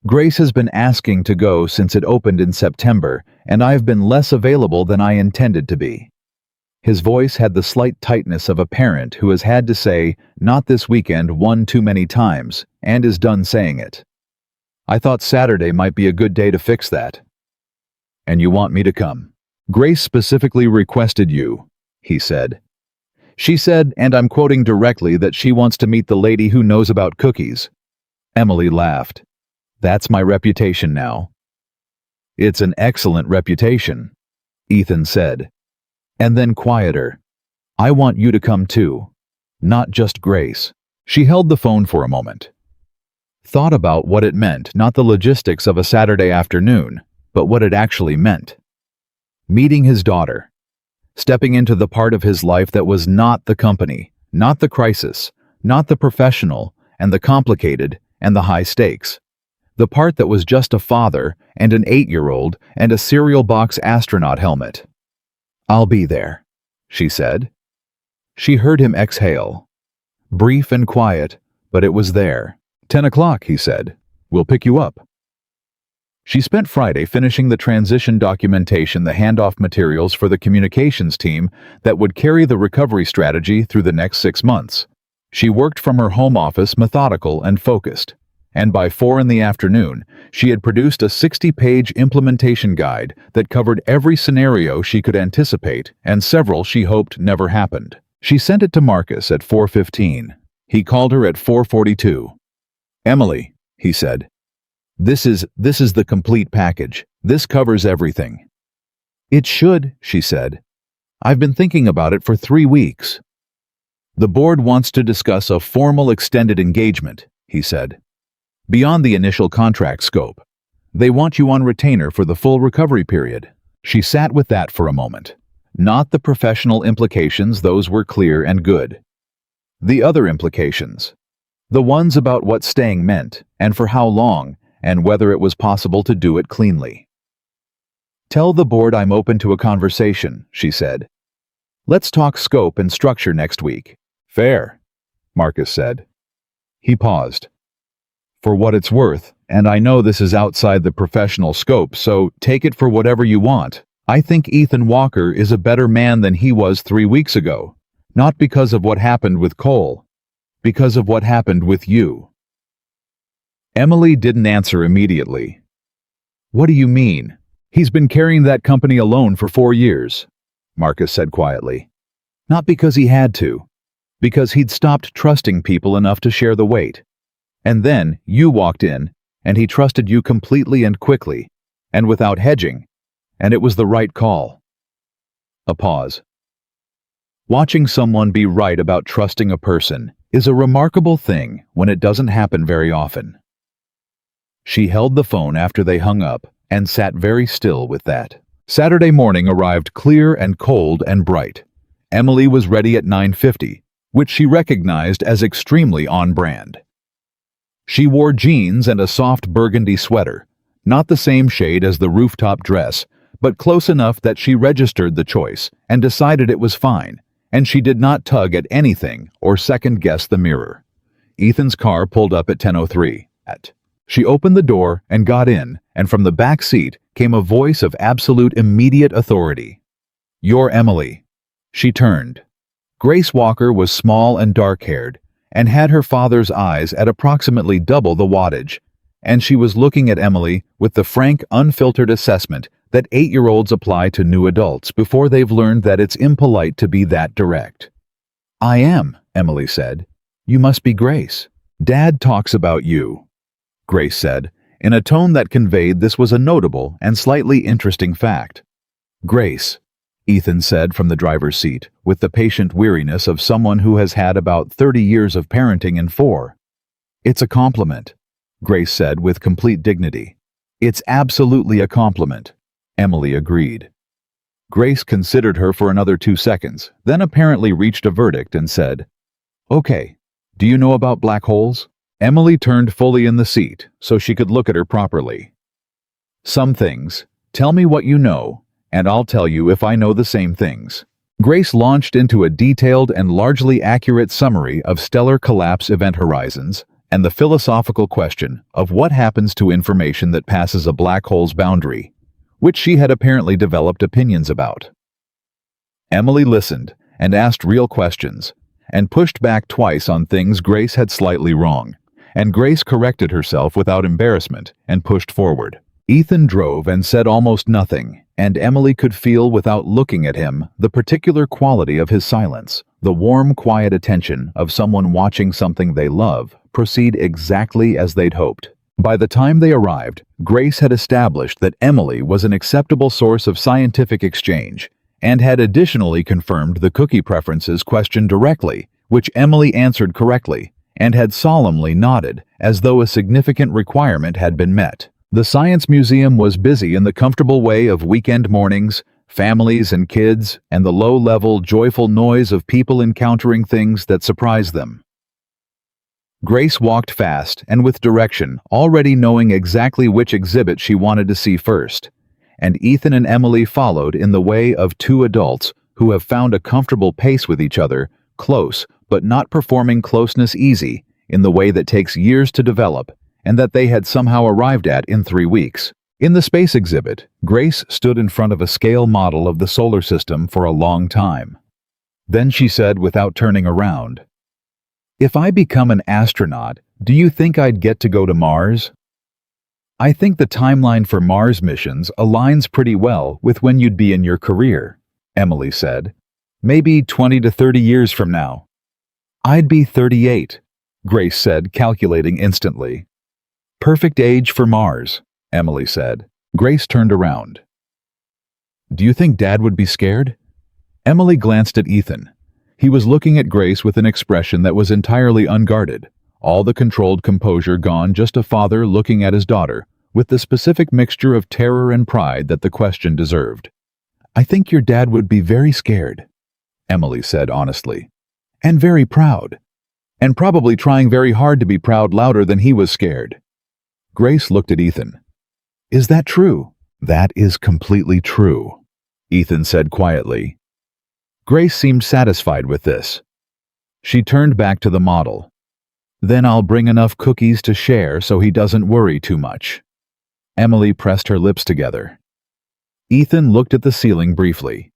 S1: "Grace has been asking to go since it opened in September, and I've been less available than I intended to be." His voice had the slight tightness of a parent who has had to say, "not this weekend," one too many times, and is done saying it. "I thought Saturday might be a good day to fix that." "And you want me to come?" "Grace specifically requested you," he said. "She said, and I'm quoting directly, that she wants to meet the lady who knows about cookies." Emily laughed. "That's my reputation now." "It's an excellent reputation," Ethan said. And then quieter. "I want you to come too. Not just Grace." She held the phone for a moment. Thought about what it meant, not the logistics of a Saturday afternoon, but what it actually meant. Meeting his daughter. Stepping into the part of his life that was not the company, not the crisis, not the professional, and the complicated, and the high stakes. The part that was just a father, and an 8-year-old, and a cereal box astronaut helmet. "I'll be there," she said. She heard him exhale. Brief and quiet, but it was there. 10 o'clock, he said. "We'll pick you up." She spent Friday finishing the transition documentation, the handoff materials for the communications team that would carry the recovery strategy through the next 6 months. She worked from her home office, methodical and focused. And by 4 in the afternoon, she had produced a 60-page implementation guide that covered every scenario she could anticipate and several she hoped never happened. She sent it to Marcus at 4:15. He called her at 4:42. "Emily," he said, This is the complete package. This covers everything." "It should," she said. "I've been thinking about it for 3 weeks." "The board wants to discuss a formal extended engagement," he said. "Beyond the initial contract scope. They want you on retainer for the full recovery period." She sat with that for a moment. Not the professional implications, those were clear and good. The other implications. The ones about what staying meant, and for how long, and whether it was possible to do it cleanly. "Tell the board I'm open to a conversation," she said. "Let's talk scope and structure next week." "Fair," Marcus said. He paused. "For what it's worth, and I know this is outside the professional scope, so take it for whatever you want, I think Ethan Walker is a better man than he was 3 weeks ago, not because of what happened with Cole, because of what happened with you." Emily didn't answer immediately. "What do you mean? He's been carrying that company alone for 4 years," Marcus said quietly. "Not because he had to, because he'd stopped trusting people enough to share the weight. And then you walked in, and he trusted you completely and quickly, and without hedging, and it was the right call." A pause. Watching someone be right about trusting a person is a remarkable thing when it doesn't happen very often. She held the phone after they hung up and sat very still with that. Saturday morning arrived clear and cold and bright. Emily was ready at 9:50, which she recognized as extremely on-brand. She wore jeans and a soft burgundy sweater, not the same shade as the rooftop dress, but close enough that she registered the choice and decided it was fine, and she did not tug at anything or second-guess the mirror. Ethan's car pulled up at 10:03. She opened the door and got in, and from the back seat came a voice of absolute immediate authority. "You're Emily." She turned. Grace Walker was small and dark-haired, and had her father's eyes at approximately double the wattage, and she was looking at Emily with the frank, unfiltered assessment that 8-year-olds apply to new adults before they've learned that it's impolite to be that direct. "I am," Emily said. "You must be Grace. Dad talks about you," Grace said, in a tone that conveyed this was a notable and slightly interesting fact. "Grace," Ethan said from the driver's seat, with the patient weariness of someone who has had about 30 years of parenting in 4. "It's a compliment," Grace said with complete dignity. "It's absolutely a compliment," Emily agreed. Grace considered her for another 2 seconds, then apparently reached a verdict and said, "Okay, do you know about black holes?" Emily turned fully in the seat so she could look at her properly. "Some things. Tell me what you know, and I'll tell you if I know the same things." Grace launched into a detailed and largely accurate summary of stellar collapse event horizons and the philosophical question of what happens to information that passes a black hole's boundary, which she had apparently developed opinions about. Emily listened and asked real questions, and pushed back twice on things Grace had slightly wrong, and Grace corrected herself without embarrassment and pushed forward. Ethan drove and said almost nothing, and Emily could feel without looking at him the particular quality of his silence, the warm, quiet attention of someone watching something they love proceed exactly as they'd hoped. By the time they arrived, Grace had established that Emily was an acceptable source of scientific exchange, and had additionally confirmed the cookie preferences question directly, which Emily answered correctly, and had solemnly nodded, as though a significant requirement had been met. The Science Museum was busy in the comfortable way of weekend mornings, families and kids, and the low-level, joyful noise of people encountering things that surprised them. Grace walked fast and with direction, already knowing exactly which exhibit she wanted to see first, and Ethan and Emily followed in the way of 2 adults who have found a comfortable pace with each other, close, but not performing closeness easy in the way that takes years to develop, and that they had somehow arrived at in 3 weeks. In the space exhibit, Grace stood in front of a scale model of the solar system for a long time. Then she said without turning around, "If I become an astronaut, do you think I'd get to go to Mars?" "I think the timeline for Mars missions aligns pretty well with when you'd be in your career," Emily said. "Maybe 20 to 30 years from now." "I'd be 38, Grace said, calculating instantly. "Perfect age for Mars," Emily said. Grace turned around. "Do you think Dad would be scared?" Emily glanced at Ethan. He was looking at Grace with an expression that was entirely unguarded, all the controlled composure gone, just a father looking at his daughter, with the specific mixture of terror and pride that the question deserved. "I think your dad would be very scared," Emily said honestly. "And very proud. And probably trying very hard to be proud louder than he was scared." Grace looked at Ethan. "Is that true?" "That is completely true," Ethan said quietly. Grace seemed satisfied with this. She turned back to the model. "Then I'll bring enough cookies to share so he doesn't worry too much." Emily pressed her lips together. Ethan looked at the ceiling briefly.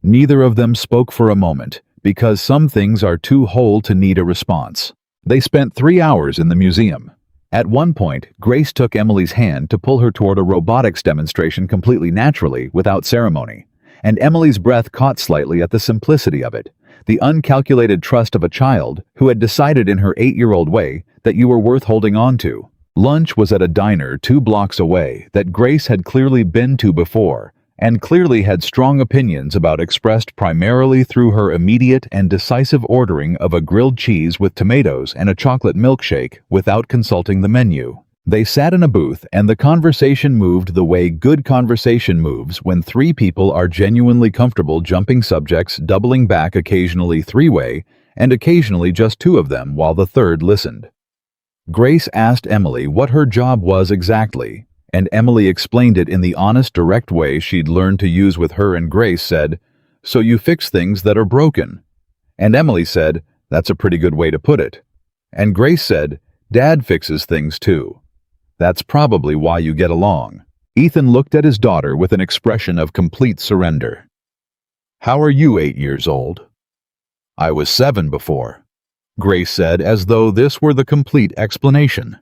S1: Neither of them spoke for a moment, because some things are too whole to need a response. They spent 3 hours in the museum. At one point, Grace took Emily's hand to pull her toward a robotics demonstration completely naturally, without ceremony, and Emily's breath caught slightly at the simplicity of it, the uncalculated trust of a child who had decided in her 8-year-old way that you were worth holding on to. Lunch was at a diner 2 blocks away that Grace had clearly been to before, and clearly had strong opinions about, expressed primarily through her immediate and decisive ordering of a grilled cheese with tomatoes and a chocolate milkshake without consulting the menu. They sat in a booth, and the conversation moved the way good conversation moves when three people are genuinely comfortable jumping subjects, doubling back occasionally three-way, and occasionally just two of them while the third listened. Grace asked Emily what her job was exactly, and Emily explained it in the honest, direct way she'd learned to use with her, and Grace said, "So you fix things that are broken." And Emily said, "That's a pretty good way to put it." And Grace said, "Dad fixes things too. That's probably why you get along." Ethan looked at his daughter with an expression of complete surrender. "How are you 8 years old?" "I was 7 before," Grace said, as though this were the complete explanation.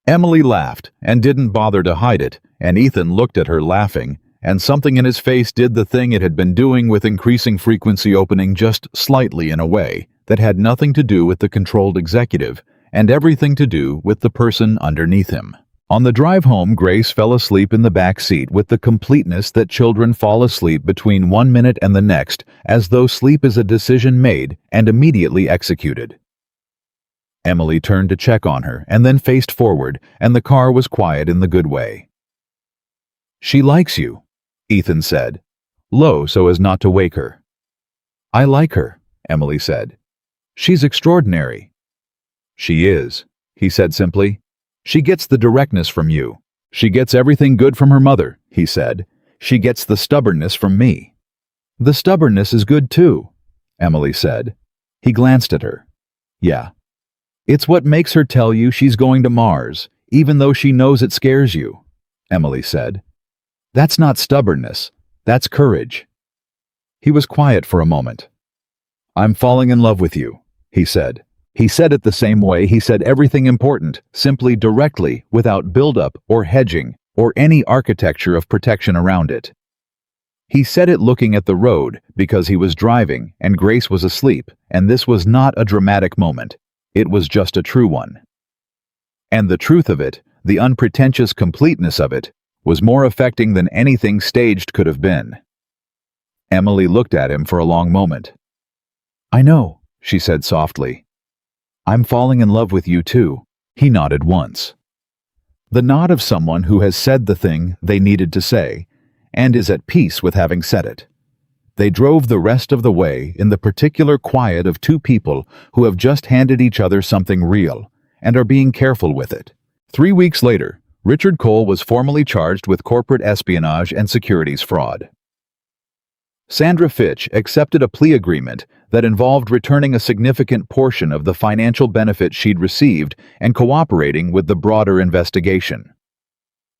S1: Emily laughed and didn't bother to hide it, and Ethan looked at her laughing, and something in his face did the thing it had been doing with increasing frequency, opening just slightly in a way that had nothing to do with the controlled executive and everything to do with the person underneath him. On the drive home, Grace fell asleep in the back seat with the completeness that children fall asleep between 1 minute and the next, as though sleep is a decision made and immediately executed. Emily turned to check on her and then faced forward, and the car was quiet in the good way. "She likes you," Ethan said, low so as not to wake her. "I like her," Emily said. "She's extraordinary." "She is," he said simply. "She gets the directness from you. She gets everything good from her mother," he said. "She gets the stubbornness from me." "The stubbornness is good too," Emily said. He glanced at her. "Yeah. It's what makes her tell you she's going to Mars, even though she knows it scares you," Emily said. "That's not stubbornness. That's courage." He was quiet for a moment. "I'm falling in love with you," he said. He said it the same way he said everything important, simply, directly, without build-up or hedging or any architecture of protection around it. He said it looking at the road because he was driving and Grace was asleep, and this was not a dramatic moment. It was just a true one. And the truth of it, the unpretentious completeness of it, was more affecting than anything staged could have been. Emily looked at him for a long moment. "I know," she said softly. "I'm falling in love with you too." He nodded once. The nod of someone who has said the thing they needed to say, and is at peace with having said it. They drove the rest of the way in the particular quiet of two people who have just handed each other something real, and are being careful with it. 3 weeks later, Richard Cole was formally charged with corporate espionage and securities fraud. Sandra Fitch accepted a plea agreement that involved returning a significant portion of the financial benefit she'd received and cooperating with the broader investigation.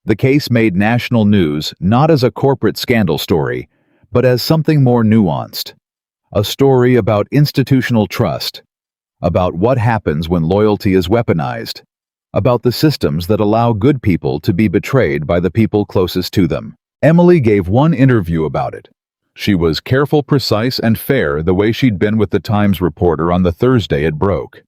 S1: The case made national news not as a corporate scandal story, but as something more nuanced. A story about institutional trust, about what happens when loyalty is weaponized, about the systems that allow good people to be betrayed by the people closest to them. Emily gave one interview about it. She was careful, precise, and fair the way she'd been with the Times reporter on the Thursday it broke.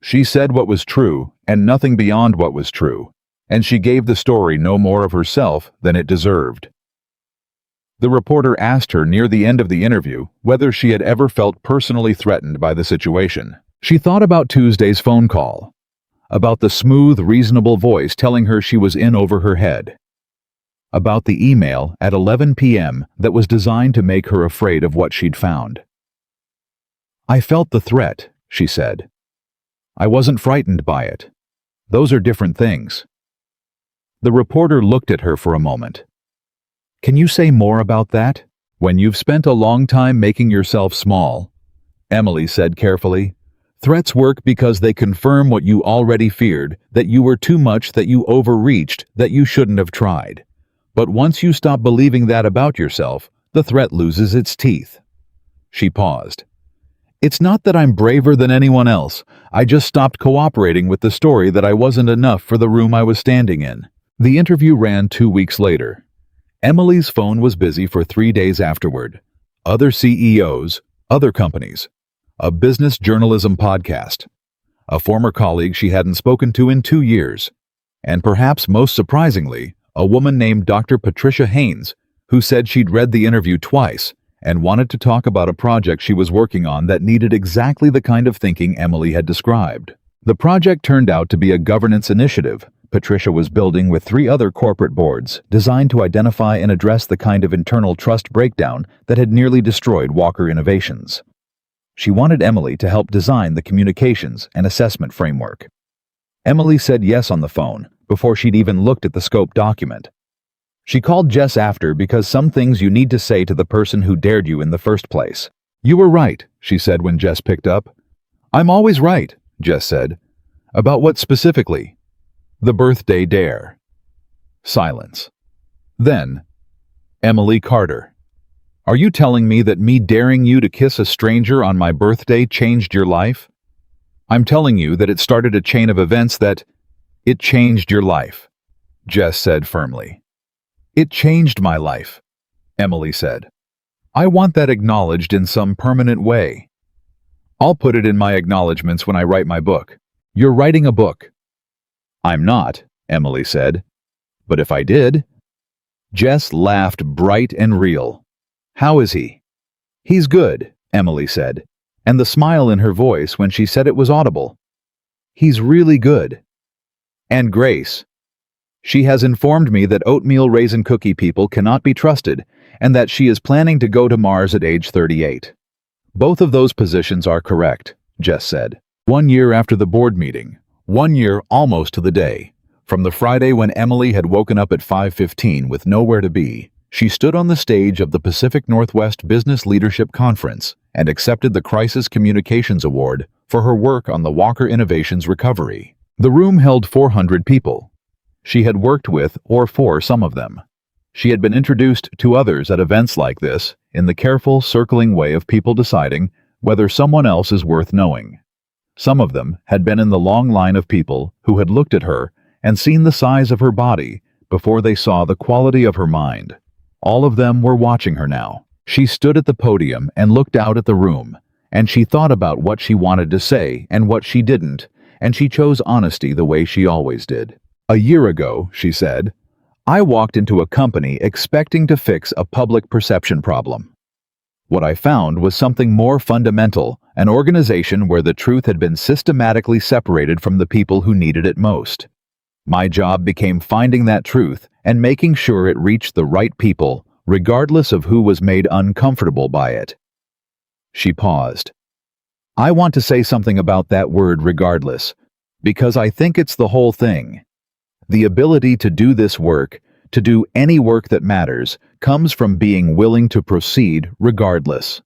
S1: She said what was true and nothing beyond what was true, and she gave the story no more of herself than it deserved. The reporter asked her near the end of the interview whether she had ever felt personally threatened by the situation. She thought about Tuesday's phone call, about the smooth, reasonable voice telling her she was in over her head, about the email at 11 p.m. that was designed to make her afraid of what she'd found. "I felt the threat," she said. "I wasn't frightened by it. Those are different things." The reporter looked at her for a moment. "Can you say more about that? When you've spent a long time making yourself small," Emily said carefully, "threats work because they confirm what you already feared, that you were too much, that you overreached, that you shouldn't have tried. But once you stop believing that about yourself, the threat loses its teeth." She paused. "It's not that I'm braver than anyone else. I just stopped cooperating with the story that I wasn't enough for the room I was standing in." The interview ran 2 weeks later. Emily's phone was busy for 3 days afterward. Other CEOs, other companies, a business journalism podcast, a former colleague she hadn't spoken to in 2 years, and perhaps most surprisingly, a woman named Dr. Patricia Haynes, who said she'd read the interview twice and wanted to talk about a project she was working on that needed exactly the kind of thinking Emily had described. The project turned out to be a governance initiative, Patricia was building with 3 other corporate boards designed to identify and address the kind of internal trust breakdown that had nearly destroyed Walker Innovations. She wanted Emily to help design the communications and assessment framework. Emily said yes on the phone before she'd even looked at the scope document. She called Jess after because some things you need to say to the person who dared you in the first place. "You were right," she said when Jess picked up. "I'm always right," Jess said. "About what specifically?" "The birthday dare." Silence. Then, "Emily Carter, are you telling me that me daring you to kiss a stranger on my birthday changed your life?" "I'm telling you that it started a chain of events it changed your life," Jess said firmly. "It changed my life," Emily said. "I want that acknowledged in some permanent way. I'll put it in my acknowledgments when I write my book." "You're writing a book." "I'm not," Emily said. "But if I did..." Jess laughed bright and real. "How is he?" "He's good," Emily said, and the smile in her voice when she said it was audible. "He's really good." "And Grace. She has informed me that oatmeal raisin cookie people cannot be trusted and that she is planning to go to Mars at age 38. Both of those positions are correct," Jess said. 1 year after the board meeting, 1 year almost to the day, from the Friday when Emily had woken up at 5:15 with nowhere to be, she stood on the stage of the Pacific Northwest Business Leadership Conference and accepted the Crisis Communications Award for her work on the Walker Innovations recovery. The room held 400 people. She had worked with or for some of them. She had been introduced to others at events like this in the careful, circling way of people deciding whether someone else is worth knowing. Some of them had been in the long line of people who had looked at her and seen the size of her body before they saw the quality of her mind. All of them were watching her now. She stood at the podium and looked out at the room, and she thought about what she wanted to say and what she didn't, and she chose honesty the way she always did. "A year ago," she said, "I walked into a company expecting to fix a public perception problem. What I found was something more fundamental, an organization where the truth had been systematically separated from the people who needed it most. My job became finding that truth and making sure it reached the right people, regardless of who was made uncomfortable by it." She paused. "I want to say something about that word regardless, because I think it's the whole thing. The ability to do this work, to do any work that matters, comes from being willing to proceed regardless.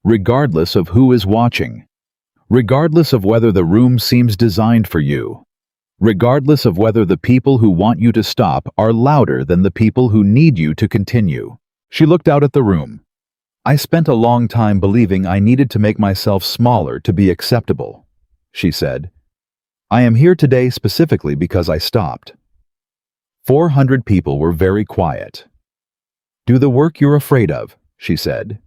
S1: Regardless of who is watching. Regardless of whether the room seems designed for you. Regardless of whether the people who want you to stop are louder than the people who need you to continue." She looked out at the room. "I spent a long time believing I needed to make myself smaller to be acceptable," she said. "I am here today specifically because I stopped." 400 people were very quiet. "Do the work you're afraid of," she said.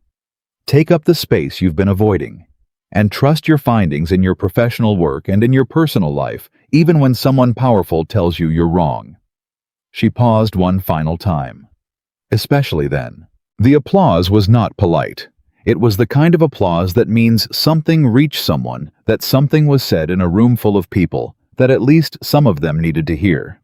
S1: "Take up the space you've been avoiding. And trust your findings in your professional work and in your personal life, even when someone powerful tells you you're wrong." She paused one final time. Especially then. The applause was not polite. It was the kind of applause that means something reached someone, that something was said in a room full of people, that at least some of them needed to hear.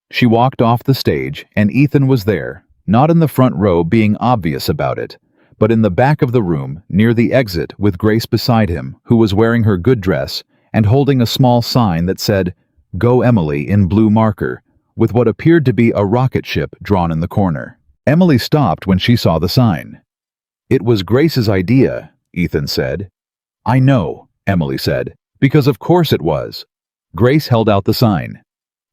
S1: She walked off the stage, and Ethan was there, not in the front row being obvious about it, but in the back of the room, near the exit with Grace beside him, who was wearing her good dress and holding a small sign that said, "Go Emily" in blue marker, with what appeared to be a rocket ship drawn in the corner. Emily stopped when she saw the sign. "It was Grace's idea," Ethan said. "I know," Emily said, "because of course it was." Grace held out the sign.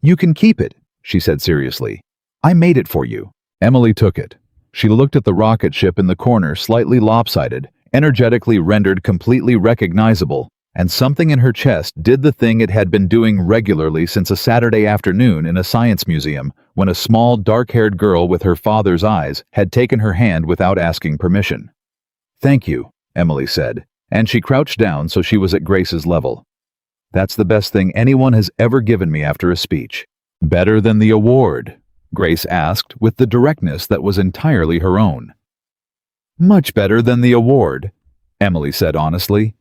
S1: "You can keep it," she said seriously. "I made it for you." Emily took it. She looked at the rocket ship in the corner, slightly lopsided, energetically rendered completely recognizable, and something in her chest did the thing it had been doing regularly since a Saturday afternoon in a science museum when a small, dark-haired girl with her father's eyes had taken her hand without asking permission. "Thank you," Emily said, and she crouched down so she was at Grace's level. "That's the best thing anyone has ever given me after a speech." "Better than the award?" Grace asked with the directness that was entirely her own. "Much better than the award," Emily said honestly.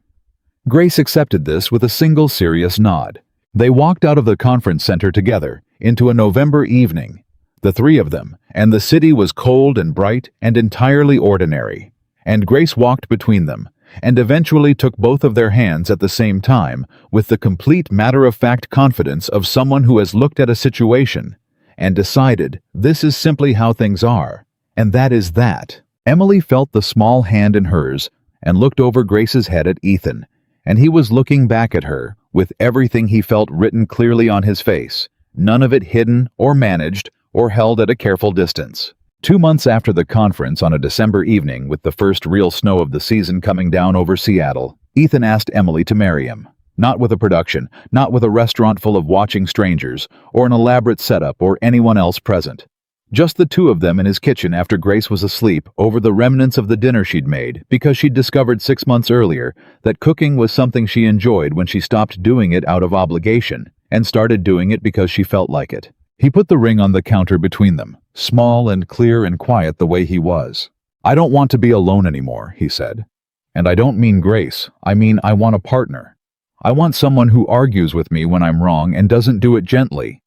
S1: Grace accepted this with a single serious nod. They walked out of the conference center together into a November evening, the three of them, and the city was cold and bright and entirely ordinary. And Grace walked between them, and eventually took both of their hands at the same time with the complete matter-of-fact confidence of someone who has looked at a situation and decided this is simply how things are, and that is that. Emily felt the small hand in hers and looked over Grace's head at Ethan, and he was looking back at her with everything he felt written clearly on his face, none of it hidden or managed or held at a careful distance. 2 months after the conference, on a December evening with the first real snow of the season coming down over Seattle, Ethan asked Emily to marry him. Not with a production, not with a restaurant full of watching strangers, or an elaborate setup or anyone else present. Just the two of them in his kitchen after Grace was asleep over the remnants of the dinner she'd made because she'd discovered 6 months earlier that cooking was something she enjoyed when she stopped doing it out of obligation and started doing it because she felt like it. He put the ring on the counter between them, small and clear and quiet the way he was. "I don't want to be alone anymore," he said. "And I don't mean Grace. I mean I want a partner. I want someone who argues with me when I'm wrong and doesn't do it gently.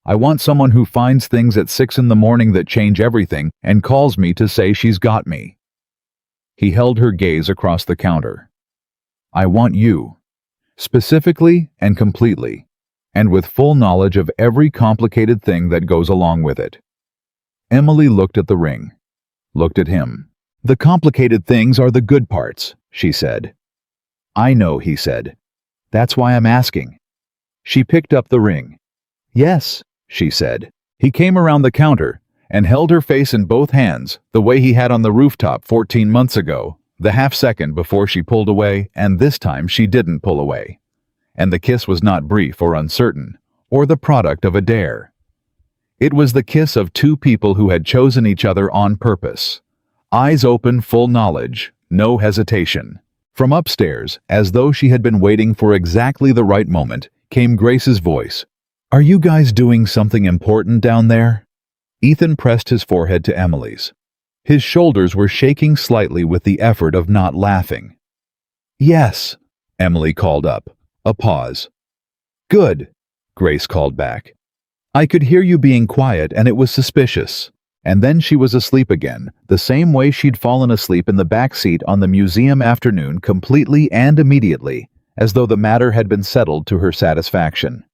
S1: I want someone who finds things at 6 in the morning that change everything and calls me to say she's got me." He held her gaze across the counter. "I want you. Specifically and completely. And with full knowledge of every complicated thing that goes along with it." Emily looked at the ring, looked at him. "The complicated things are the good parts," she said. "I know," he said. "That's why I'm asking." She picked up the ring. "Yes," she said. He came around the counter and held her face in both hands the way he had on the rooftop 14 months ago, the half second before she pulled away, and this time she didn't pull away. And the kiss was not brief or uncertain, or the product of a dare. It was the kiss of two people who had chosen each other on purpose. Eyes open, full knowledge, no hesitation. From upstairs, as though she had been waiting for exactly the right moment, came Grace's voice. "Are you guys doing something important down there?" Ethan pressed his forehead to Emily's. His shoulders were shaking slightly with the effort of not laughing. "Yes," Emily called up. A pause. "Good," Grace called back. "I could hear you being quiet and it was suspicious." And then she was asleep again, the same way she'd fallen asleep in the back seat on the museum afternoon, completely and immediately, as though the matter had been settled to her satisfaction.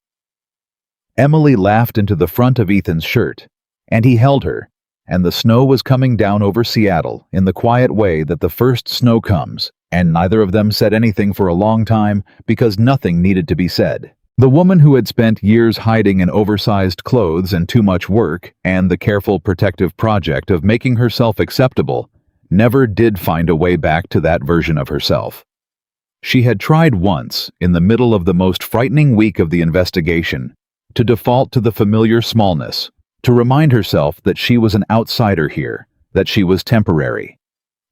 S1: Emily laughed into the front of Ethan's shirt, and he held her, and the snow was coming down over Seattle in the quiet way that the first snow comes, and neither of them said anything for a long time because nothing needed to be said. The woman who had spent years hiding in oversized clothes and too much work and the careful protective project of making herself acceptable never did find a way back to that version of herself. She had tried once, in the middle of the most frightening week of the investigation, to default to the familiar smallness, to remind herself that she was an outsider here, that she was temporary,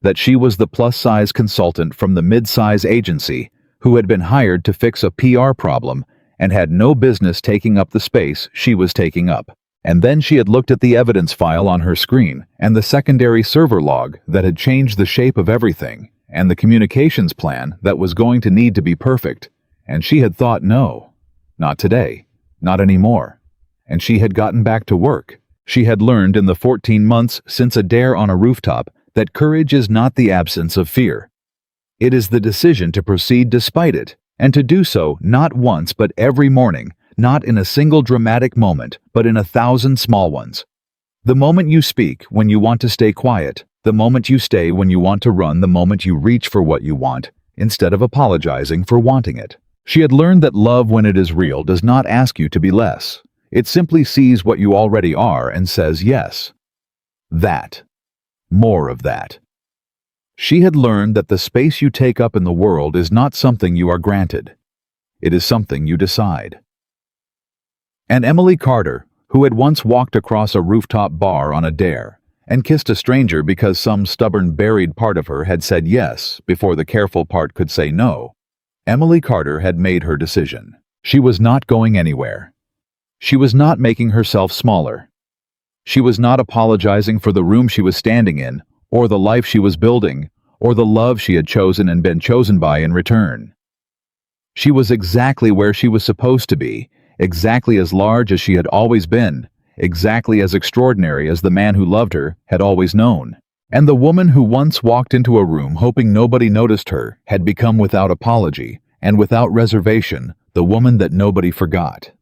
S1: that she was the plus-size consultant from the mid-size agency who had been hired to fix a PR problem and had no business taking up the space she was taking up. And then she had looked at the evidence file on her screen and the secondary server log that had changed the shape of everything and the communications plan that was going to need to be perfect, and she had thought, no, not today, not anymore. And she had gotten back to work. She had learned in the 14 months since a dare on a rooftop that courage is not the absence of fear. It is the decision to proceed despite it, and to do so not once but every morning, not in a single dramatic moment, but in 1,000 small ones. The moment you speak when you want to stay quiet, the moment you stay when you want to run, the moment you reach for what you want, instead of apologizing for wanting it. She had learned that love, when it is real, does not ask you to be less. It simply sees what you already are and says yes. That. More of that. She had learned that the space you take up in the world is not something you are granted. It is something you decide. And Emily Carter, who had once walked across a rooftop bar on a dare and kissed a stranger because some stubborn buried part of her had said yes before the careful part could say no, Emily Carter had made her decision. She was not going anywhere. She was not making herself smaller. She was not apologizing for the room she was standing in, or the life she was building, or the love she had chosen and been chosen by in return. She was exactly where she was supposed to be, exactly as large as she had always been, exactly as extraordinary as the man who loved her had always known. And the woman who once walked into a room hoping nobody noticed her had become, without apology and without reservation, the woman that nobody forgot.